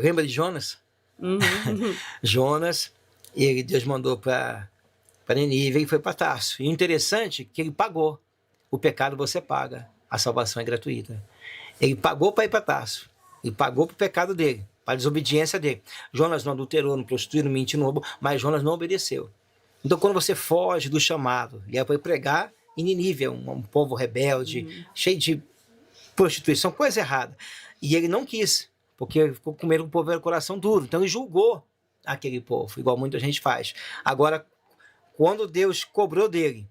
lembra de Jonas? Uhum. Jonas, Deus mandou para Nínive e foi para Tarso. E o interessante é que ele pagou. O pecado você paga, a salvação é gratuita. Ele pagou para ir para Tarso. Ele pagou para o pecado dele, para a desobediência dele. Jonas não adulterou, não prostituiu, não mentiu, não roubou, mas Jonas não obedeceu. Então, quando você foge do chamado, e aí foi pregar em Nínive, um povo rebelde, cheio de prostituição, coisa errada. E ele não quis, porque ficou com medo que o povo era coração duro. Então, ele julgou aquele povo, igual muita gente faz. Agora, quando Deus cobrou dele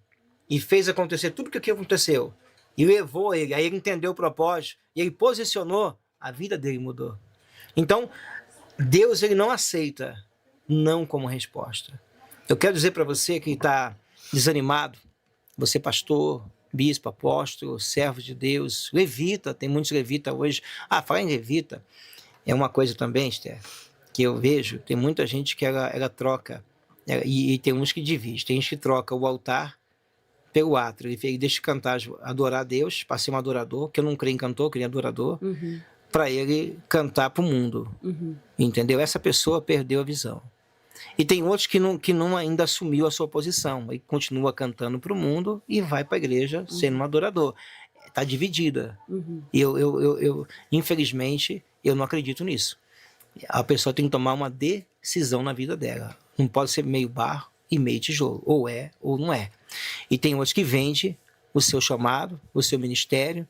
e fez acontecer tudo o que aconteceu, e levou ele, aí ele entendeu o propósito, e ele posicionou, a vida dele mudou. Então, Deus ele não aceita não como resposta. Eu quero dizer para você que está desanimado, você pastor, bispo, apóstolo, servo de Deus, levita, tem muitos levita hoje. Falar em levita é uma coisa também, Esther, que eu vejo, tem muita gente que ela troca, e tem uns que dividem, tem gente que troca o altar pelo átrio, ele deixa de cantar, adorar a Deus, para ser um adorador, que eu não creio em cantor, eu creio em adorador, para ele cantar para o mundo, entendeu? Essa pessoa perdeu a visão. E tem outros que não ainda assumiu a sua posição, e continua cantando para o mundo e vai para a igreja sendo um adorador. Está dividida. Eu, infelizmente, eu não acredito nisso. A pessoa tem que tomar uma decisão na vida dela. Não pode ser meio barro e meio tijolo. Ou é ou não é. E tem outros que vendem o seu chamado, o seu ministério,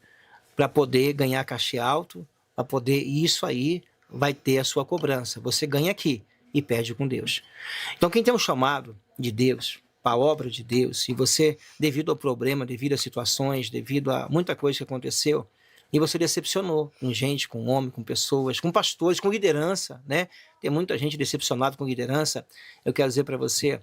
para poder ganhar cachê alto, para poder... E isso aí vai ter a sua cobrança. Você ganha aqui e perde com Deus. Então, quem tem um chamado de Deus, para a obra de Deus, e você, devido ao problema, devido a situações, devido a muita coisa que aconteceu, e você decepcionou com gente, com homem, com pessoas, com pastores, com liderança, né? Tem muita gente decepcionada com liderança. Eu quero dizer para você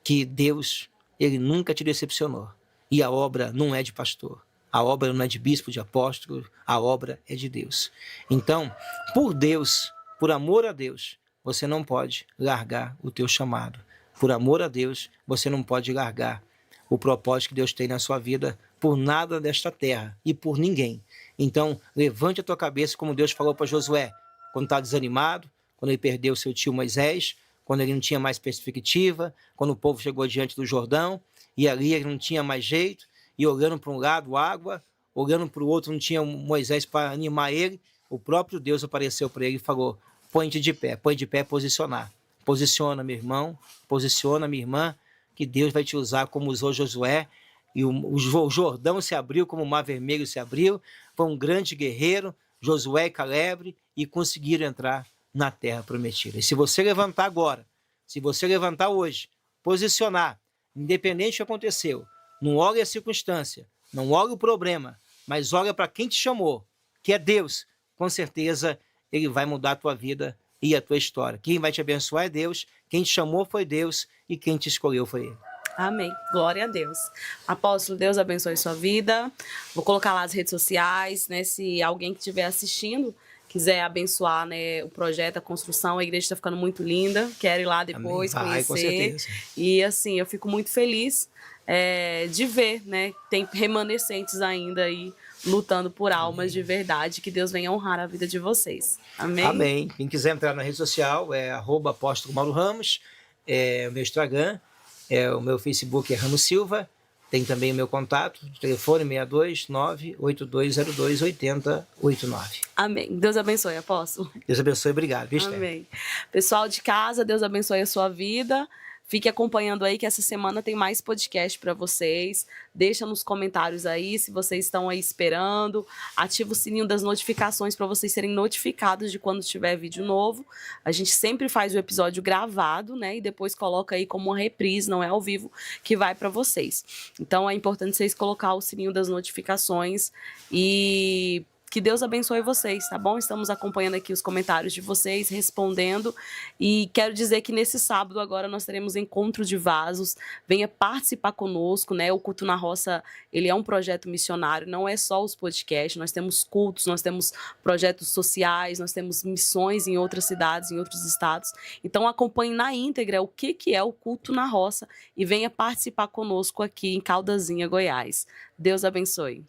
que Deus, ele nunca te decepcionou. E a obra não é de pastor. A obra não é de bispo, de apóstolo. A obra é de Deus. Então, por Deus, por amor a Deus, você não pode largar o teu chamado. Por amor a Deus, você não pode largar o propósito que Deus tem na sua vida por nada desta terra e por ninguém. Então, levante a tua cabeça, como Deus falou para Josué, quando está desanimado, quando ele perdeu seu tio Moisés, quando ele não tinha mais perspectiva, quando o povo chegou diante do Jordão, e ali ele não tinha mais jeito, e olhando para um lado, água, olhando para o outro, não tinha Moisés para animar ele, o próprio Deus apareceu para ele e falou: põe de pé, posicionar. Posiciona, meu irmão, posiciona, minha irmã, que Deus vai te usar como usou Josué, e o Jordão se abriu como o Mar Vermelho se abriu, foi um grande guerreiro, Josué e Caleb, e conseguiram entrar na terra prometida. E se você levantar agora, se você levantar hoje, posicionar, independente do que aconteceu, não olhe a circunstância, não olhe o problema, mas olha para quem te chamou, que é Deus, com certeza ele vai mudar a tua vida e a tua história. Quem vai te abençoar é Deus, quem te chamou foi Deus e quem te escolheu foi Ele. Amém. Glória a Deus. Apóstolo, Deus abençoe sua vida. Vou colocar lá as redes sociais, né? Se alguém que estiver assistindo quiser abençoar, né, o projeto, a construção, a igreja está ficando muito linda. Quero ir lá depois conhecer. Com certeza. E assim, eu fico muito feliz de ver, né? Tem remanescentes ainda aí lutando por almas de verdade. Que Deus venha honrar a vida de vocês. Amém? Amém. Quem quiser entrar na rede social é @apóstolo Mauro Ramos, o meu Instagram, o meu Facebook é Ramos Silva, tem também o meu contato, telefone 62982028089. Amém. Deus abençoe, apóstolo. Deus abençoe, obrigado. Amém. Pessoal de casa, Deus abençoe a sua vida. Fique acompanhando aí que essa semana tem mais podcast para vocês. Deixa nos comentários aí se vocês estão aí esperando. Ativa o sininho das notificações para vocês serem notificados de quando tiver vídeo novo. A gente sempre faz o episódio gravado, né? E depois coloca aí como uma reprise, não é ao vivo, que vai para vocês. Então é importante vocês colocar o sininho das notificações e que Deus abençoe vocês, tá bom? Estamos acompanhando aqui os comentários de vocês, respondendo. E quero dizer que nesse sábado agora nós teremos encontro de vasos. Venha participar conosco, né? O Culto na Roça, ele é um projeto missionário, não é só os podcasts. Nós temos cultos, nós temos projetos sociais, nós temos missões em outras cidades, em outros estados. Então acompanhe na íntegra o que é o Culto na Roça e venha participar conosco aqui em Caldazinha, Goiás. Deus abençoe.